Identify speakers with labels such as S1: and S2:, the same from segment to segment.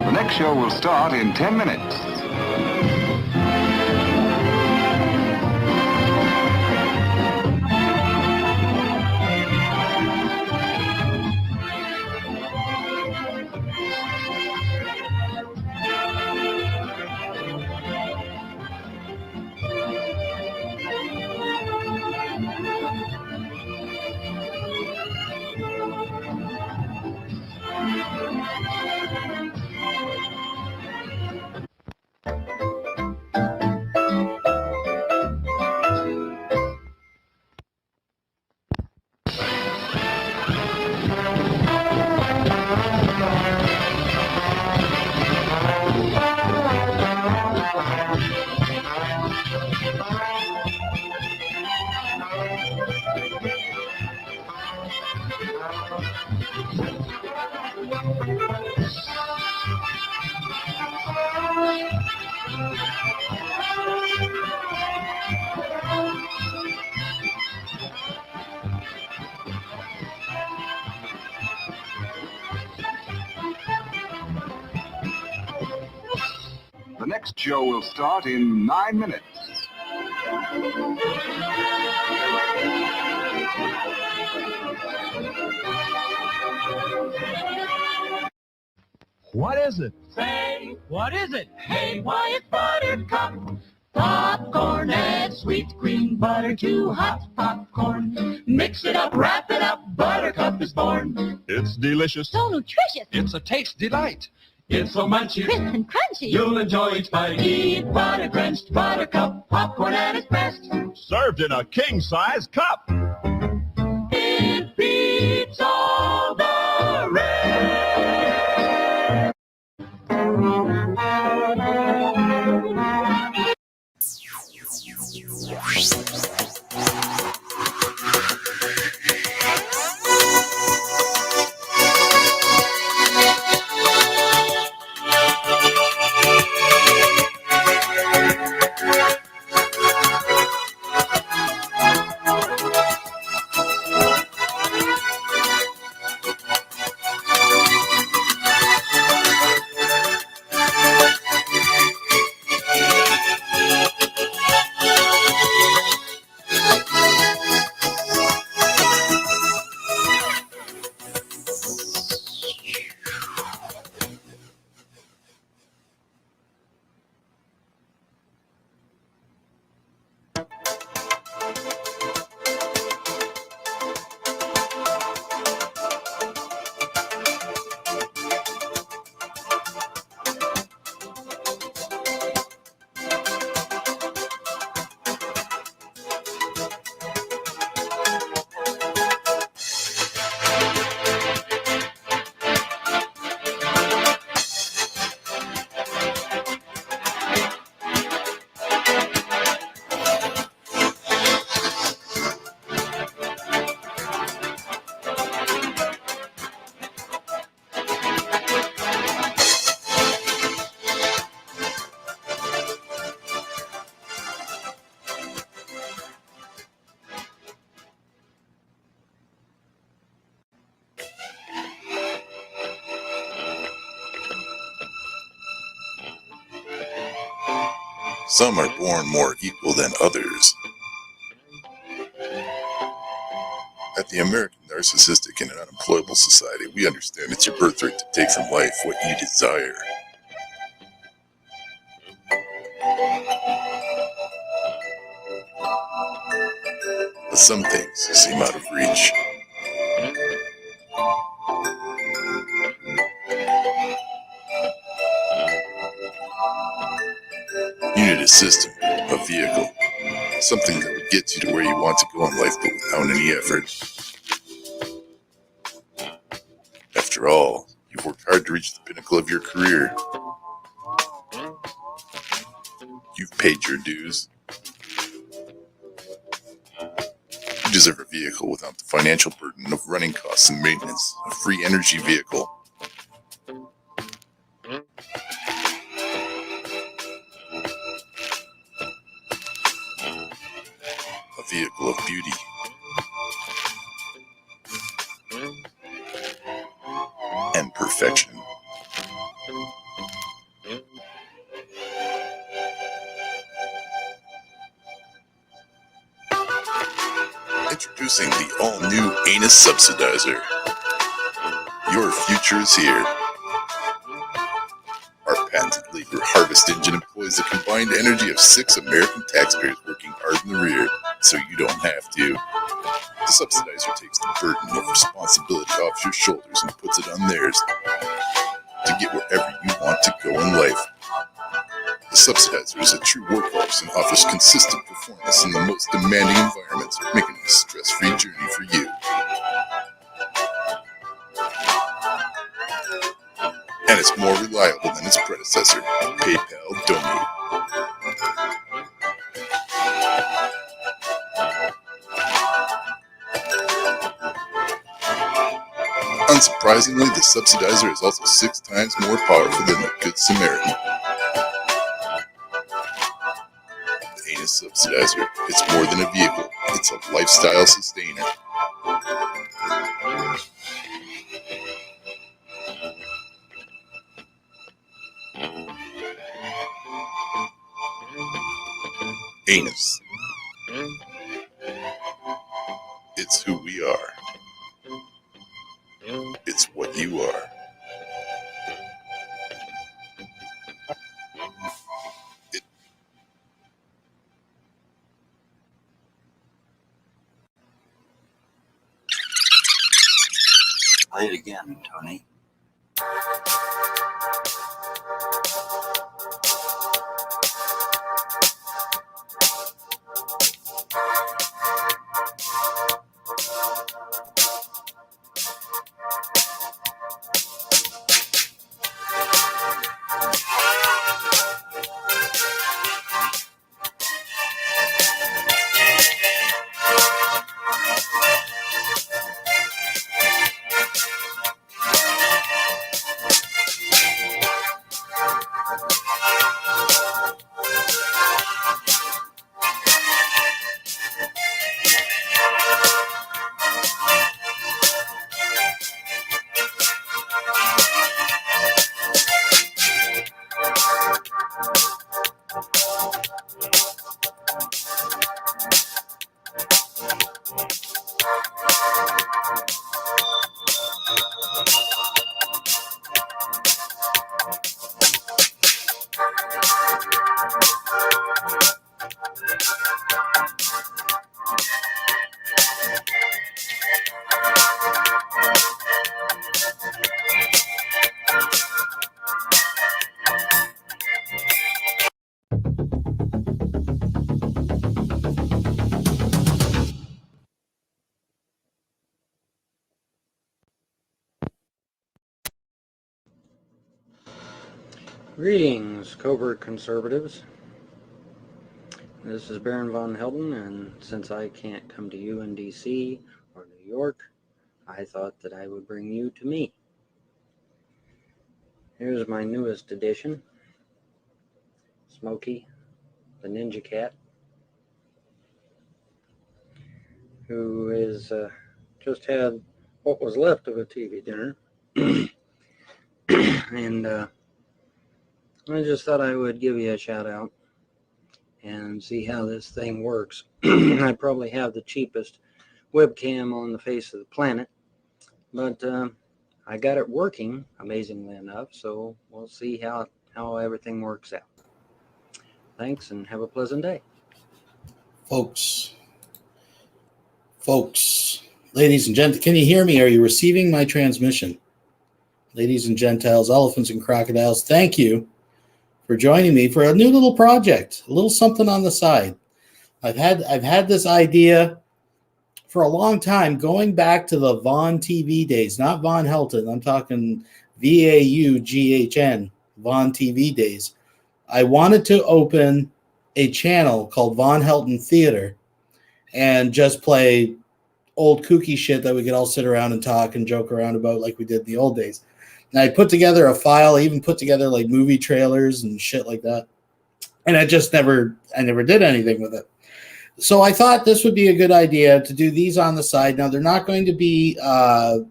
S1: The next show will start in 10 minutes. The next show will start in 9 minutes.
S2: What is it?
S3: Say,
S2: What is it?
S3: hey, why it's Buttercup. Popcorn, add sweet green butter to hot popcorn. Mix it up, wrap it up, Buttercup is born.
S2: It's delicious.
S4: So nutritious.
S2: It's a taste delight.
S3: It's so munchy,
S4: Crisp and crunchy.
S3: you'll enjoy each bite. Eat butter-drenched Buttercup, popcorn at its best.
S2: Served in a king-size cup.
S3: It beats all the rest.
S4: Some are born more equal than others. At the American Narcissistic and Unemployable Society, we understand it's your birthright to take from life what you desire. But some things seem out of reach. You need a system, a vehicle, something that would get you to where you want to go in life but without any effort. After all, you've worked hard to reach the pinnacle of your career. You've paid your dues. You deserve a vehicle without the financial burden of running costs and maintenance, a free energy vehicle. A vehicle of beauty. And perfection. Introducing the all-new Anus Subsidizer. Your future is here. Our patented labor harvest engine employs the combined energy of 6 American taxpayers working hard in the rear, so you don't have to. The subsidizer takes the burden of responsibility off your shoulders and puts it on theirs to get wherever you want to go in life. The subsidizer is a true workhorse and offers consistent performance in the most demanding environments, making it a stress-free journey for you. And it's more reliable than its predecessor, PayPal Donate. Unsurprisingly, the subsidizer is also 6 times more powerful than the Good Samaritan. The Anus Subsidizer, it's more than a vehicle, it's a lifestyle sustainer. Anus. It's who we are. It's what you are.
S5: Play it again, Tony.
S6: Greetings, covert conservatives. This is Baron VONHELTON, and since I can't come to you in DC or New York, I thought that I would bring you to me. Here's my newest edition, Smokey, the Ninja Cat, who is just had what was left of a TV dinner, and I just thought I would give you a shout out and see how this thing works. I probably have the cheapest webcam on the face of the planet, but I got it working, amazingly enough, so we'll see how everything works out. Thanks, and have a pleasant day.
S7: Folks, ladies and gentlemen, can you hear me? Are you receiving my transmission? Ladies and gentiles, elephants and crocodiles, thank you for joining me for a new little project, a little something on the side. I've had this idea for a long time, going back to the Vaughn TV days, not VONHELTON. I'm talking VAUGHN, Vaughn TV days. I wanted to open a channel called VONHELTON Theater and just play old kooky shit that we could all sit around and talk and joke around about like we did in the old days. And I put together a file. I even put together like movie trailers and shit like that. And I never did anything with it. So I thought this would be a good idea to do these on the side. Now, they're not going to be, what's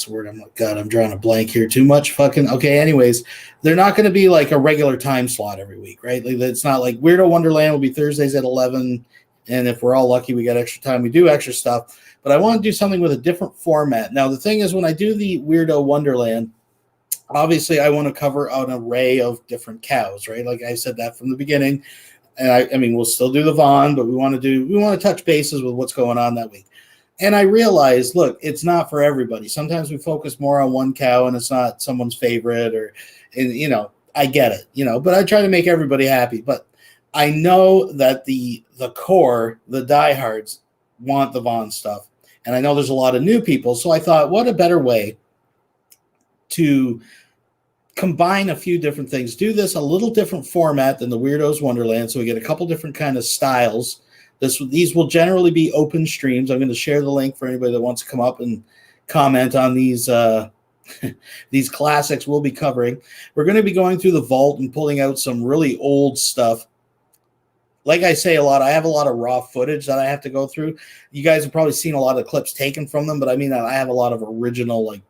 S7: the word? I'm drawing a blank here. Too much fucking. Okay, anyways, they're not going to be like a regular time slot every week, right? Like, it's not like Weirdo Wonderland will be Thursdays at 11. And if we're all lucky, we got extra time, we do extra stuff. But I want to do something with a different format. Now, the thing is, when I do the Weirdo Wonderland, obviously I want to cover an array of different cows, right? Like I said that from the beginning. And I mean, we'll still do the Vaughn, but we want to touch bases with what's going on that week. And I realized, look, it's not for everybody. Sometimes we focus more on one cow and it's not someone's favorite, I get it, but I try to make everybody happy. But I know that the core, the diehards, want the Vaughn stuff. And I know there's a lot of new people. So I thought, what a better way to combine a few different things. Do this a little different format than the Weirdos Wonderland. So we get a couple different kind of styles. These will generally be open streams. I'm going to share the link for anybody that wants to come up and comment on these these classics we'll be covering. We're going to be going through the vault and pulling out some really old stuff. Like I say a lot, I have a lot of raw footage that I have to go through. You guys have probably seen a lot of clips taken from them, but I mean, I have a lot of original, like,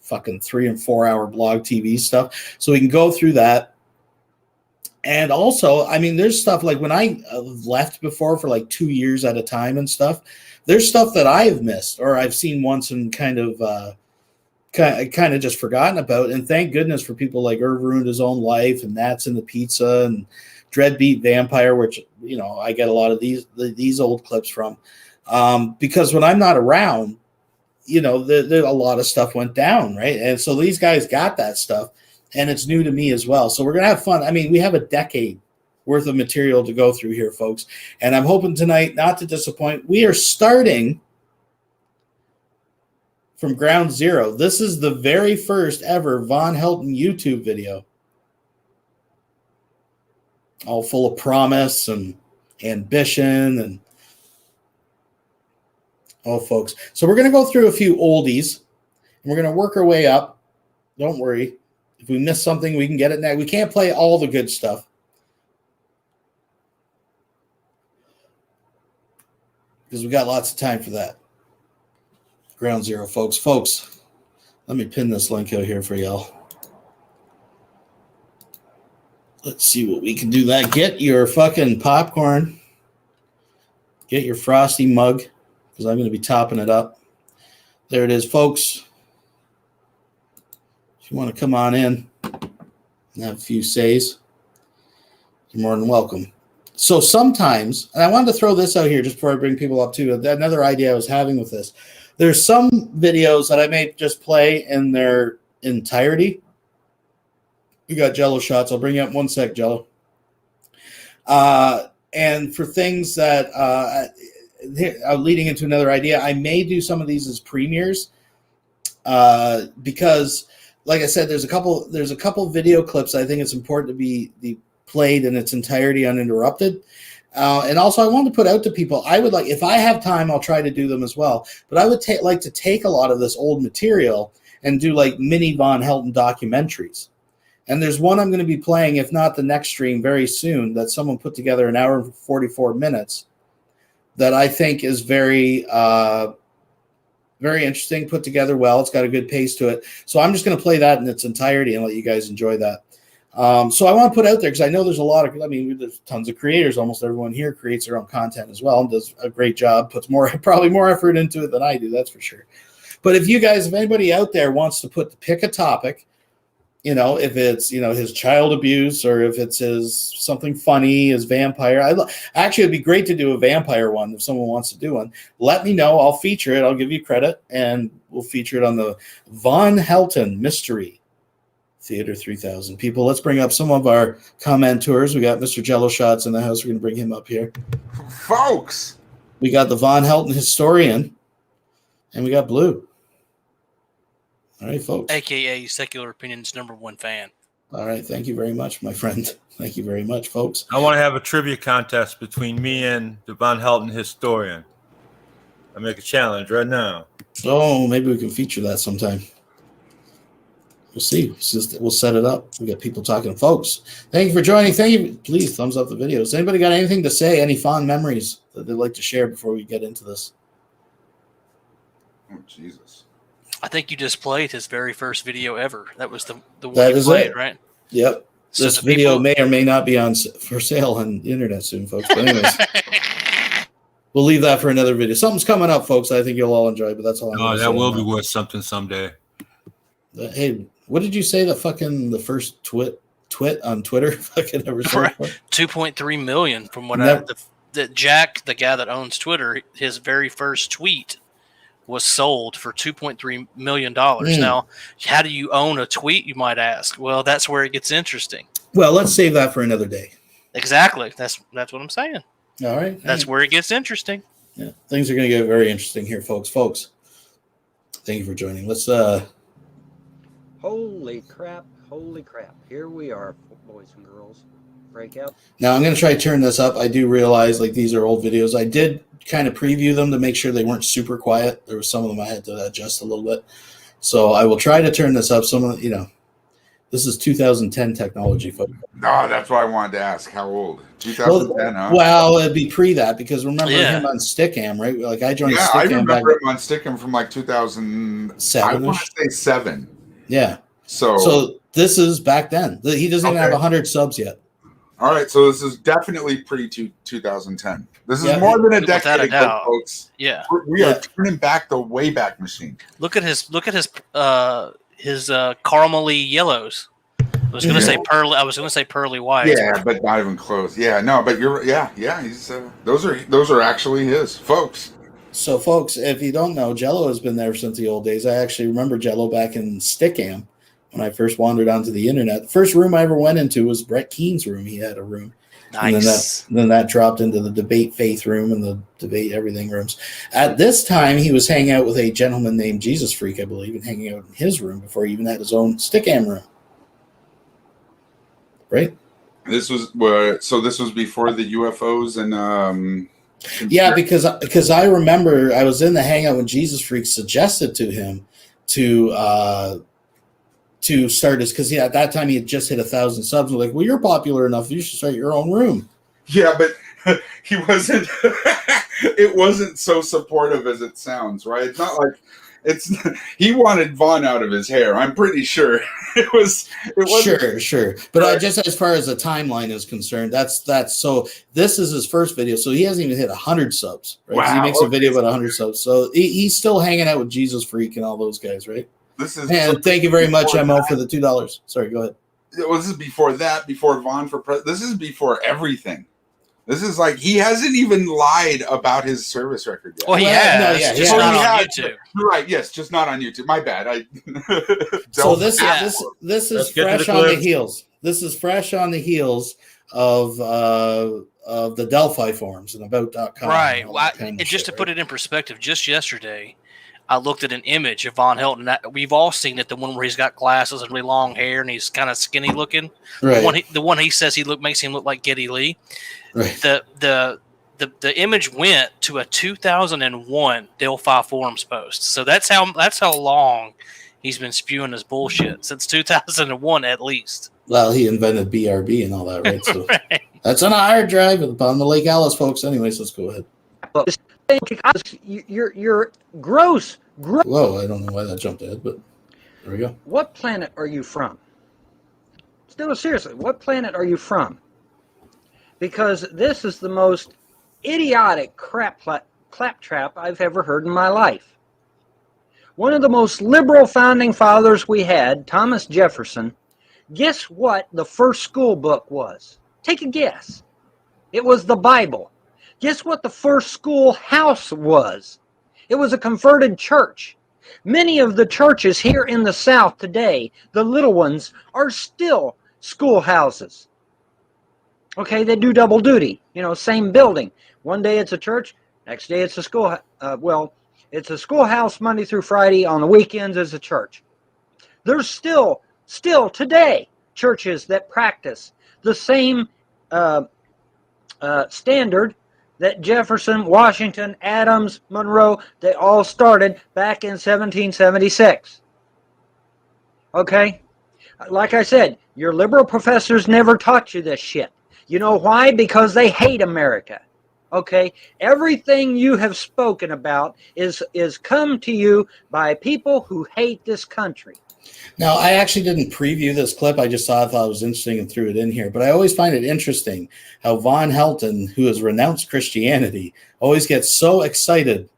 S7: fucking 3 and 4 hour blog TV stuff. So we can go through that. And also, I mean, there's stuff like when I left before for like 2 years at a time and stuff, there's stuff that I have missed or I've seen once and kind of just forgotten about. And thank goodness for people like Irv Ruined His Own Life and That's in the Pizza and Dreadbeat Vampire, which, I get a lot of these old clips from. Because when I'm not around, a lot of stuff went down, right? And so these guys got that stuff, and it's new to me as well. So we're going to have fun. I mean, we have a decade worth of material to go through here, folks. And I'm hoping tonight not to disappoint. We are starting from ground zero. This is the very first ever VONHELTON YouTube video. All full of promise and ambition and folks. So we're going to go through a few oldies and we're going to work our way up. Don't worry. If we miss something, we can get it now. We can't play all the good stuff. Because we got lots of time for that. Ground zero, folks. Folks, let me pin this link out here for y'all. Let's see what we can do that. Get your fucking popcorn. Get your frosty mug, because I'm going to be topping it up. There it is, folks. If you want to come on in and have a few says, you're more than welcome. So sometimes, and I wanted to throw this out here just before I bring people up too, another idea I was having with this. There's some videos that I may just play in their entirety. We got Jello shots. I'll bring you up one sec, Jello. And for things that leading into another idea, I may do some of these as premieres because, like I said, there's a couple video clips I think it's important to be played in its entirety uninterrupted. And also, I wanted to put out to people, I would like, if I have time, I'll try to do them as well. But I would like to take a lot of this old material and do like mini VONHELTON documentaries. And there's one I'm going to be playing, if not the next stream, very soon, that someone put together an hour and 44 minutes that I think is very, very interesting, put together well. It's got a good pace to it. So I'm just going to play that in its entirety and let you guys enjoy that. So I want to put out there because I know there's a lot of, there's tons of creators. Almost everyone here creates their own content as well and does a great job, puts probably more effort into it than I do, that's for sure. But if anybody out there wants to pick a topic, if it's, his child abuse or if it's his something funny, his vampire. Actually, it'd be great to do a vampire one if someone wants to do one. Let me know. I'll feature it. I'll give you credit, and we'll feature it on the VONHELTON Mystery Theater 3000. People, let's bring up some of our commenters. We got Mr. Jello Shots in the house. We're going to bring him up here.
S8: Folks!
S7: We got the VONHELTON Historian, and we got Blue. All right, folks.
S9: AKA Secular Opinion's #1 fan.
S7: All right. Thank you very much, my friend. Thank you very much, folks.
S2: I want to have a trivia contest between me and the VONHELTON Historian. I make a challenge right now.
S7: Oh, maybe we can feature that sometime. We'll see. We'll set it up. We got people talking. Folks, thank you for joining. Thank you. Please thumbs up the videos. Anybody got anything to say? Any fond memories that they'd like to share before we get into this?
S8: Oh, Jesus.
S9: I think you just played his very first video ever. That was the one
S7: That
S9: you
S7: is
S9: played,
S7: it.
S9: right?
S7: Yep.
S9: So
S7: This
S9: the
S7: video
S9: people-
S7: may or may not be for sale on the internet soon, folks. But anyways, we'll leave that for another video. Something's coming up, folks. I think you'll all enjoy, but that's all I'm
S2: Oh,
S7: gonna
S2: that
S7: say
S2: will
S7: on
S2: be worth something someday.
S7: Hey, what did you say the first twit on Twitter fucking ever sold for?
S9: 2.3 million from what
S7: Never-
S9: that Jack, the guy that owns Twitter, his very first tweet was sold for $2.3 million. Now, how do you own a tweet, you might ask? Well, that's where it gets interesting.
S7: Well, let's save that for another day.
S9: Exactly. That's what I'm saying.
S7: All right.
S9: That's where it gets interesting.
S7: Yeah, things are going to get very interesting here, folks. Folks, thank you for joining. Let's
S6: Holy crap. Here we are, boys and girls. Breakout.
S7: Now I'm going to try to turn this up. I do realize these are old videos. I did kind of preview them to make sure they weren't super quiet. There were some of them I had to adjust a little bit. So I will try to turn this up. This is 2010 technology, folks.
S8: No, that's why I wanted to ask. How old? 2010, huh?
S7: Well, it'd be pre that because remember
S9: Yeah.
S7: him on Stickam, right? Like I joined
S8: Yeah, I
S7: Stickam back
S8: remember him on Stickam from like 2007. I want to say 7.
S7: Yeah.
S8: So
S7: this is back then. He doesn't even have 100 subs yet.
S8: all right, so this is definitely pre-2010. This is
S7: Yeah,
S8: more than a
S9: without a
S8: decade ago,
S9: doubt.
S8: folks.
S9: Yeah.
S8: We are turning back the Wayback Machine.
S9: Look at his caramely yellows. I was gonna say pearly. I was gonna say pearly whites.
S8: Yeah, but not even close. Yeah, no, but you're he's those are actually his, folks.
S7: So, folks, if you don't know, Jello has been there since the old days. I actually remember Jello back in Stickam when I first wandered onto the internet. The first room I ever went into was Brett Keene's room. He had a room.
S9: Nice.
S7: And then that dropped into the debate faith room and the debate everything rooms. At this time, he was hanging out with a gentleman named Jesus Freak, I believe, and hanging out in his room before he even had his own Stickam room. Right?
S8: This was this was before the UFOs and
S7: Yeah, because I remember I was in the hangout when Jesus Freak suggested to him to start his, because at that time he had just hit 1,000 subs. We're like, well, you're popular enough, you should start your own room.
S8: yeah, but he wasn't. It wasn't so supportive as it sounds, right? It's not like he wanted Vaughn out of his hair. I'm pretty sure it wasn't.
S7: Sure. But just as far as the timeline is concerned, that's so. This is his first video, so he hasn't even hit 100 subs. Right? 'Cause he makes a video about 100 subs, so he's still hanging out with Jesus Freak and all those guys, right? And thank you very much, Mo, for the $2. Sorry, go ahead.
S8: Well, this is before that. Before Vaughn for president. This is before everything. This is like he hasn't even lied about his service record yet.
S9: Well, he has. Just not on YouTube.
S8: Right? Yes, just not on YouTube. My bad.
S7: So this is fresh on the heels. This is fresh on the heels of the Delphi forums and about.com.
S9: Right. And just to put it in perspective, just yesterday, I looked at an image of VONHELTON. We've all seen it, the one where he's got glasses and really long hair and he's kind of skinny looking.
S7: Right.
S9: The one he says makes him look like Geddy Lee.
S7: Right.
S9: The image went to a 2001 Delphi forums post. So that's how long he's been spewing his bullshit, since 2001 at least.
S7: Well, he invented BRB and all that, right? So
S9: Right.
S7: that's on a hard drive on the Lake Alice, folks. Anyways, let's go ahead.
S6: You're gross.
S7: Whoa, I don't know why that jumped ahead, but there we go.
S6: What planet are you from? Still, seriously, what planet are you from? Because this is the most idiotic claptrap I've ever heard in my life. One of the most liberal founding fathers we had, Thomas Jefferson, guess what the first school book was? Take a guess. It was the Bible. Guess what the first schoolhouse was? It was a converted church. Many of the churches here in the South today, the little ones, are still schoolhouses. Okay, they do double duty, same building. One day it's a church, next day it's a school. It's a schoolhouse Monday through Friday. On the weekends it's a church. There's still today churches that practice the same standard that Jefferson, Washington, Adams, Monroe, they all started back in 1776. Okay? Like I said, your liberal professors never taught you this shit. You know why? Because they hate America. Okay? Everything you have spoken about is come to you by people who hate this country.
S7: Now, I actually didn't preview this clip. I just thought it was interesting and threw it in here. But I always find it interesting how Von Helton, who has renounced Christianity, always gets so excited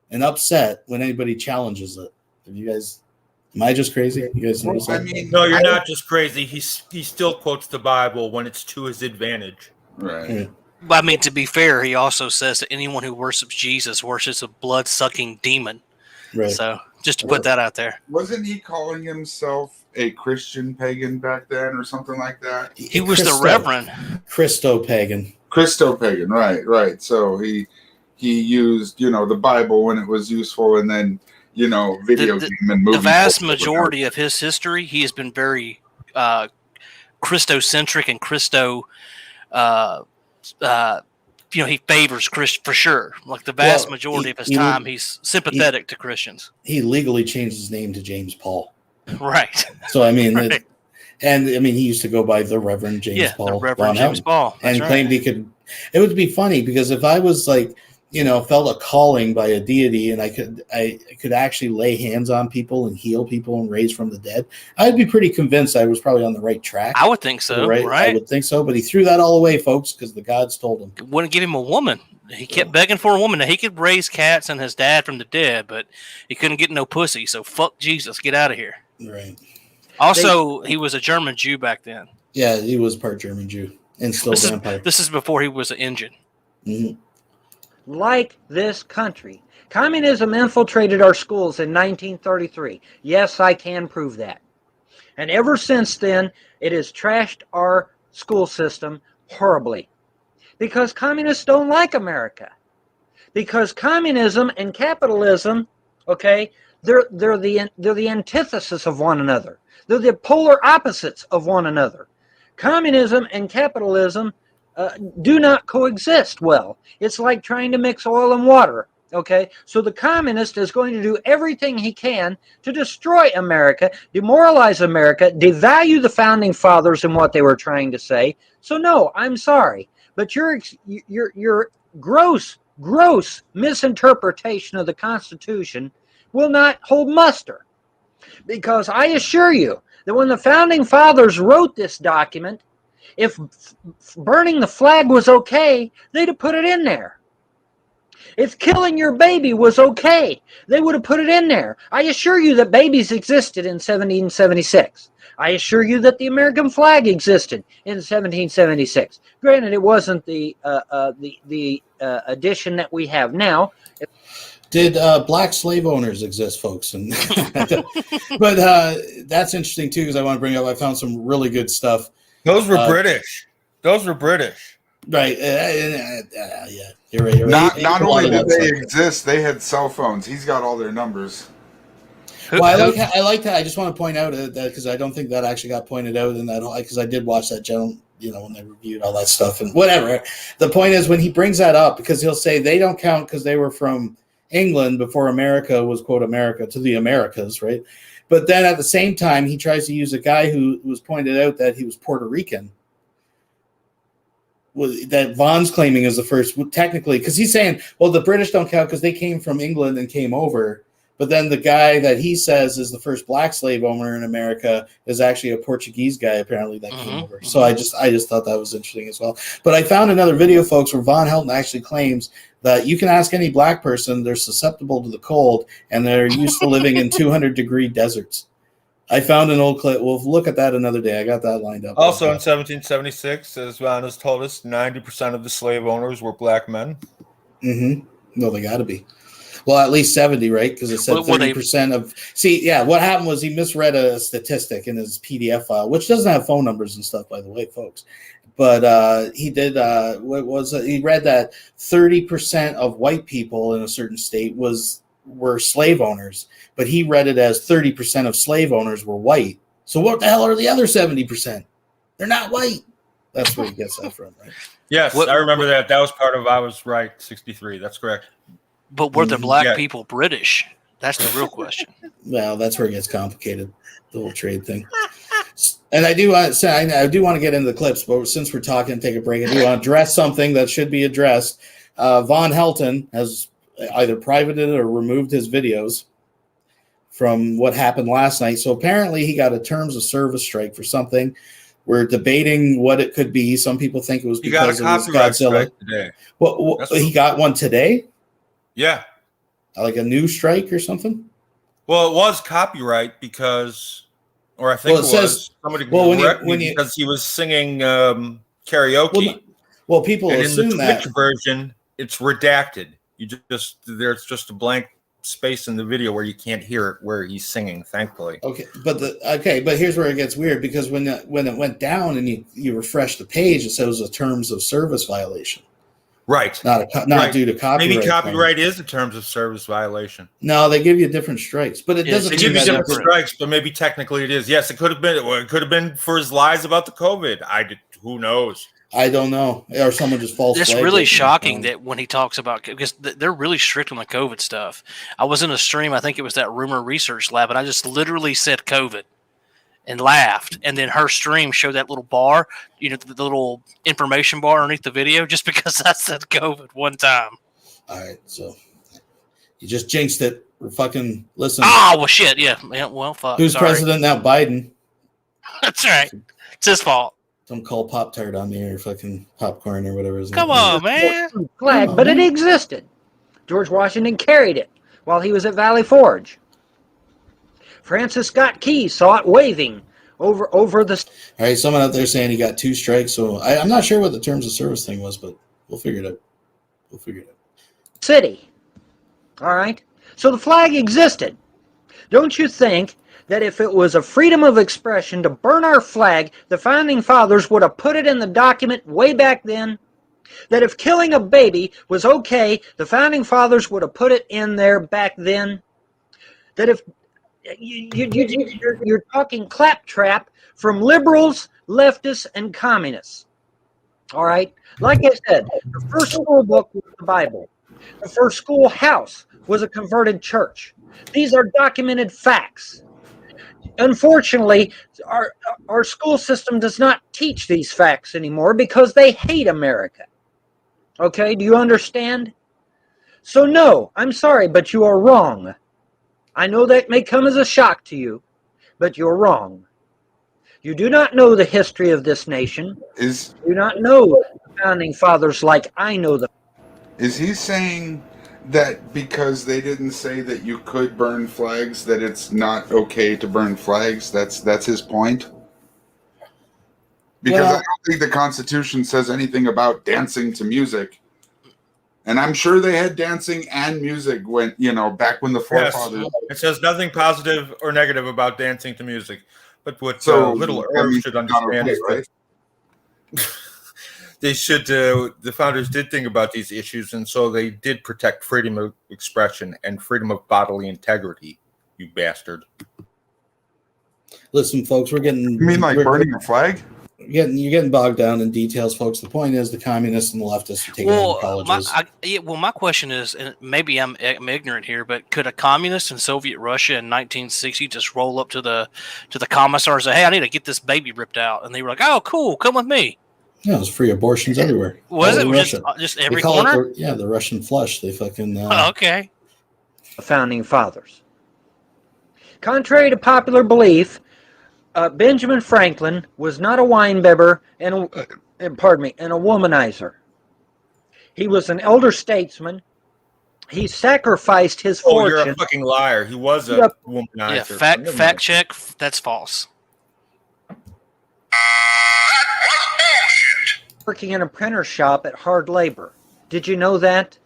S7: and upset when anybody challenges it. Have you guys? Am I just crazy? You guys notice that?
S8: I mean,
S2: No, you're not just crazy. He still quotes the Bible when it's to his advantage.
S8: right.
S7: Yeah.
S9: But I mean, to be fair, he also says that anyone who worships Jesus worships a blood-sucking demon.
S7: Right.
S9: So just to put that out there.
S8: Wasn't he calling himself a Christian pagan back then or something like that?
S9: He was the Reverend.
S7: Christo-pagan.
S8: Christo-pagan, right. So he used, the Bible when it was useful, and then, video game and movie.
S9: The vast majority of his history, he has been very Christocentric and Christo he favors Christ for sure. Like the vast majority of his time, he's sympathetic to Christians.
S7: He legally changed his name to James Paul.
S9: Right.
S7: So, I mean,
S9: Right.
S7: he used to go by the Reverend James Paul.
S9: the Reverend James Paul. That's
S7: and claimed he could. It would be funny because if I was like, felt a calling by a deity and I could actually lay hands on people and heal people and raise from the dead, I'd be pretty convinced I was probably on the right track.
S9: I would think so, right?
S7: I would think so, but he threw that all away, folks, because the gods told him.
S9: Wouldn't give him a woman. He kept begging for a woman. Now, he could raise cats and his dad from the dead, but he couldn't get no pussy, so fuck Jesus. Get out of here.
S7: Right.
S9: Also, he was a German Jew back then.
S7: Yeah, he was part German Jew and still vampire.
S9: This is before he was an Indian.
S7: Mm-hmm.
S6: Like this country. Communism infiltrated our schools in 1933. Yes, I can prove that. And ever since then, it has trashed our school system horribly. Because communists don't like America. Because communism and capitalism, okay, they're the antithesis of one another. They're the polar opposites of one another. Communism and capitalism do not coexist well. It's like trying to mix oil and water. Okay, so the communist is going to do everything he can to destroy America, demoralize America, devalue the founding fathers and what they were trying to say. So no, I'm sorry, but your gross misinterpretation of the Constitution will not hold muster, because I assure you that when the founding fathers wrote this document, if burning the flag was okay, they'd have put it in there. If killing your baby was okay, they would have put it in there. I assure you that babies existed in 1776. I assure you that the American flag existed in 1776. Granted, it wasn't the edition that we have now.
S7: Did black slave owners exist, folks? And but that's interesting too, because I want to bring up. I found some really good stuff.
S2: Those were British.
S7: Right. Yeah. You're right.
S8: Not only did they exist, they had cell phones. He's got all their numbers.
S7: Well, I like that. I just want to point out that because I don't think that actually got pointed out in that, because I did watch that channel, when they reviewed all that stuff and whatever. The point is when he brings that up, because he'll say they don't count because they were from England before America was, quote, America to the Americas, right? But then at the same time, he tries to use a guy who was pointed out that he was Puerto Rican. That Vaughn's claiming is the first, technically, because he's saying, well, the British don't count because they came from England and came over. But then the guy that he says is the first black slave owner in America is actually a Portuguese guy, apparently, that came over. So I just thought that was interesting as well. But I found another video, folks, where Von Helton actually claims that you can ask any black person, they're susceptible to the cold, and they're used to living in 200-degree deserts. I found an old clip. We'll look at that another day. I got that lined up.
S2: Also in 1776, as Von has told us, 90% of the slave owners were black men.
S7: Mm-hmm. No, they got to be. Well, at least 70, right? Because it said 30% of... See, yeah, what happened was he misread a statistic in his PDF file, which doesn't have phone numbers and stuff, by the way, folks. But he did... he read that 30% of white people in a certain state were slave owners, but he read it as 30% of slave owners were white. So what the hell are the other 70%? They're not white. That's where he gets that from, right?
S2: Yes, I remember that. That was part of I Was Right 63. That's correct.
S9: But were the black people British? That's the real question.
S7: Well, that's where it gets complicated, the whole trade thing. And I do want to say, I do want to get into the clips, but since we're talking, take a break. I do want to address something that should be addressed. Von Helton has either privated or removed his videos from what happened last night. So apparently he got a terms of service strike for something. We're debating what it could be. Some people think it was because it was Godzilla.
S2: Today.
S7: Well, he got one today?
S2: Yeah.
S7: Like a new strike or something?
S2: Well, it was copyright because, or I think somebody because he was singing karaoke.
S7: Well, people assume
S2: in the Twitch version, it's redacted. There's just a blank space in the video where you can't hear it where he's singing, thankfully.
S7: Okay, but here's where it gets weird, because when it went down and you refresh the page, it says it was a terms of service violation.
S2: Right.
S7: Not due to copyright.
S2: Maybe copyright is a terms of service violation.
S7: No, they give you different strikes, but it doesn't.
S2: They give you different strikes, but maybe technically it is. Yes, it could have been. It could have been for his lies about the COVID. Who knows?
S7: I don't know. Or someone just false.
S9: It's really shocking that when he talks about, because they're really strict on the COVID stuff. I was in a stream, I think it was that Rumor Research Lab, and I just literally said COVID and laughed. And then her stream showed that little bar, the little information bar underneath the video, just because I said COVID one time.
S7: All right, so you just jinxed it. We're fucking listen.
S9: Oh, well, shit, yeah. Well, fuck.
S7: Who's president now? Biden.
S9: That's right. It's his fault.
S7: Don't call Pop-Tart on me or fucking popcorn or whatever.
S9: Come on, man.
S10: Flag, but it existed. George Washington carried it while he was at Valley Forge. Francis Scott Key saw it waving over the...
S7: All right, someone out there saying he got 2 strikes, so I'm not sure what the terms of service thing was, but we'll figure it out.
S10: City. All right? So the flag existed. Don't you think that if it was a freedom of expression to burn our flag, the Founding Fathers would have put it in the document way back then? That if killing a baby was okay, the Founding Fathers would have put it in there back then? That if... You're talking claptrap from liberals, leftists, and communists. All right? Like I said, the first school book was the Bible. The first schoolhouse was a converted church. These are documented facts. Unfortunately, our school system does not teach these facts anymore because they hate America. Okay? Do you understand? So no, I'm sorry, but you are wrong. I know that may come as a shock to you, but you're wrong. You do not know the history of this nation. You do not know the Founding Fathers like I know them.
S8: Is he saying that because they didn't say that you could burn flags, that it's not okay to burn flags? That's his point? Because I don't think the Constitution says anything about dancing to music. And I'm sure they had dancing and music when, back when the forefathers...
S2: Yes. It says nothing positive or negative about dancing to music. But what little Earth should understand is that they should, the founders did think about these issues, and so they did protect freedom of expression and freedom of bodily integrity, you bastard.
S7: Listen, folks, we're getting...
S8: You mean like burning a flag?
S7: You're getting bogged down in details, folks. The point is the communists and the leftists are taking over colleges.
S9: My question is, and maybe I'm ignorant here, but could a communist in Soviet Russia in 1960 just roll up to the commissar and say, "Hey, I need to get this baby ripped out," and they were like, "Oh, cool, come with me."
S7: Yeah, it was free abortions everywhere.
S9: Was it just every corner?
S7: The Russian flush. They fucking
S9: okay.
S10: The Founding Fathers. Contrary to popular belief, Benjamin Franklin was not a wine-bibber and a womanizer. He was an elder statesman. He sacrificed his
S2: Oh,
S10: fortune.
S2: you're a fucking liar. He was a
S10: Yep.
S2: womanizer.
S9: Yeah, fact check. That's false.
S10: Working in a printer shop at hard labor. Did you know that?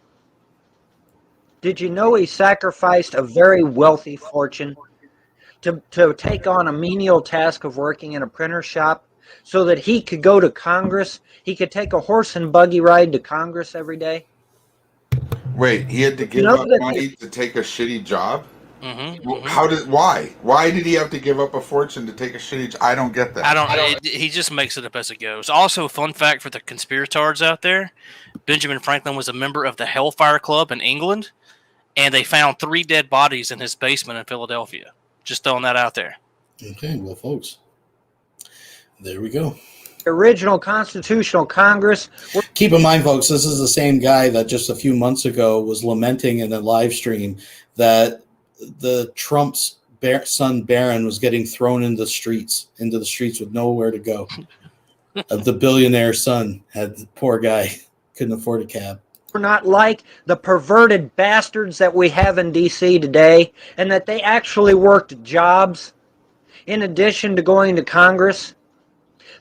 S10: Did you know he sacrificed a very wealthy fortune to take on a menial task of working in a printer shop so that he could go to Congress? He could take a horse and buggy ride to Congress every day?
S8: Wait, he had to give up money to take a shitty job? Why? Why did he have to give up a fortune to take a shitty job? I don't get that.
S9: He just makes it up as it goes. Also, fun fact for the conspiratards out there, Benjamin Franklin was a member of the Hellfire Club in England, and they found 3 dead bodies in his basement in Philadelphia. Just throwing that out there.
S7: Okay, well, folks, there we go.
S10: The original Constitutional Congress.
S7: Keep in mind, folks, this is the same guy that just a few months ago was lamenting in a live stream that the Trump's son Barron was getting thrown into the streets with nowhere to go. The billionaire son had the poor guy couldn't afford a cab.
S10: We're not like the perverted bastards that we have in D.C. today, and that they actually worked jobs in addition to going to Congress.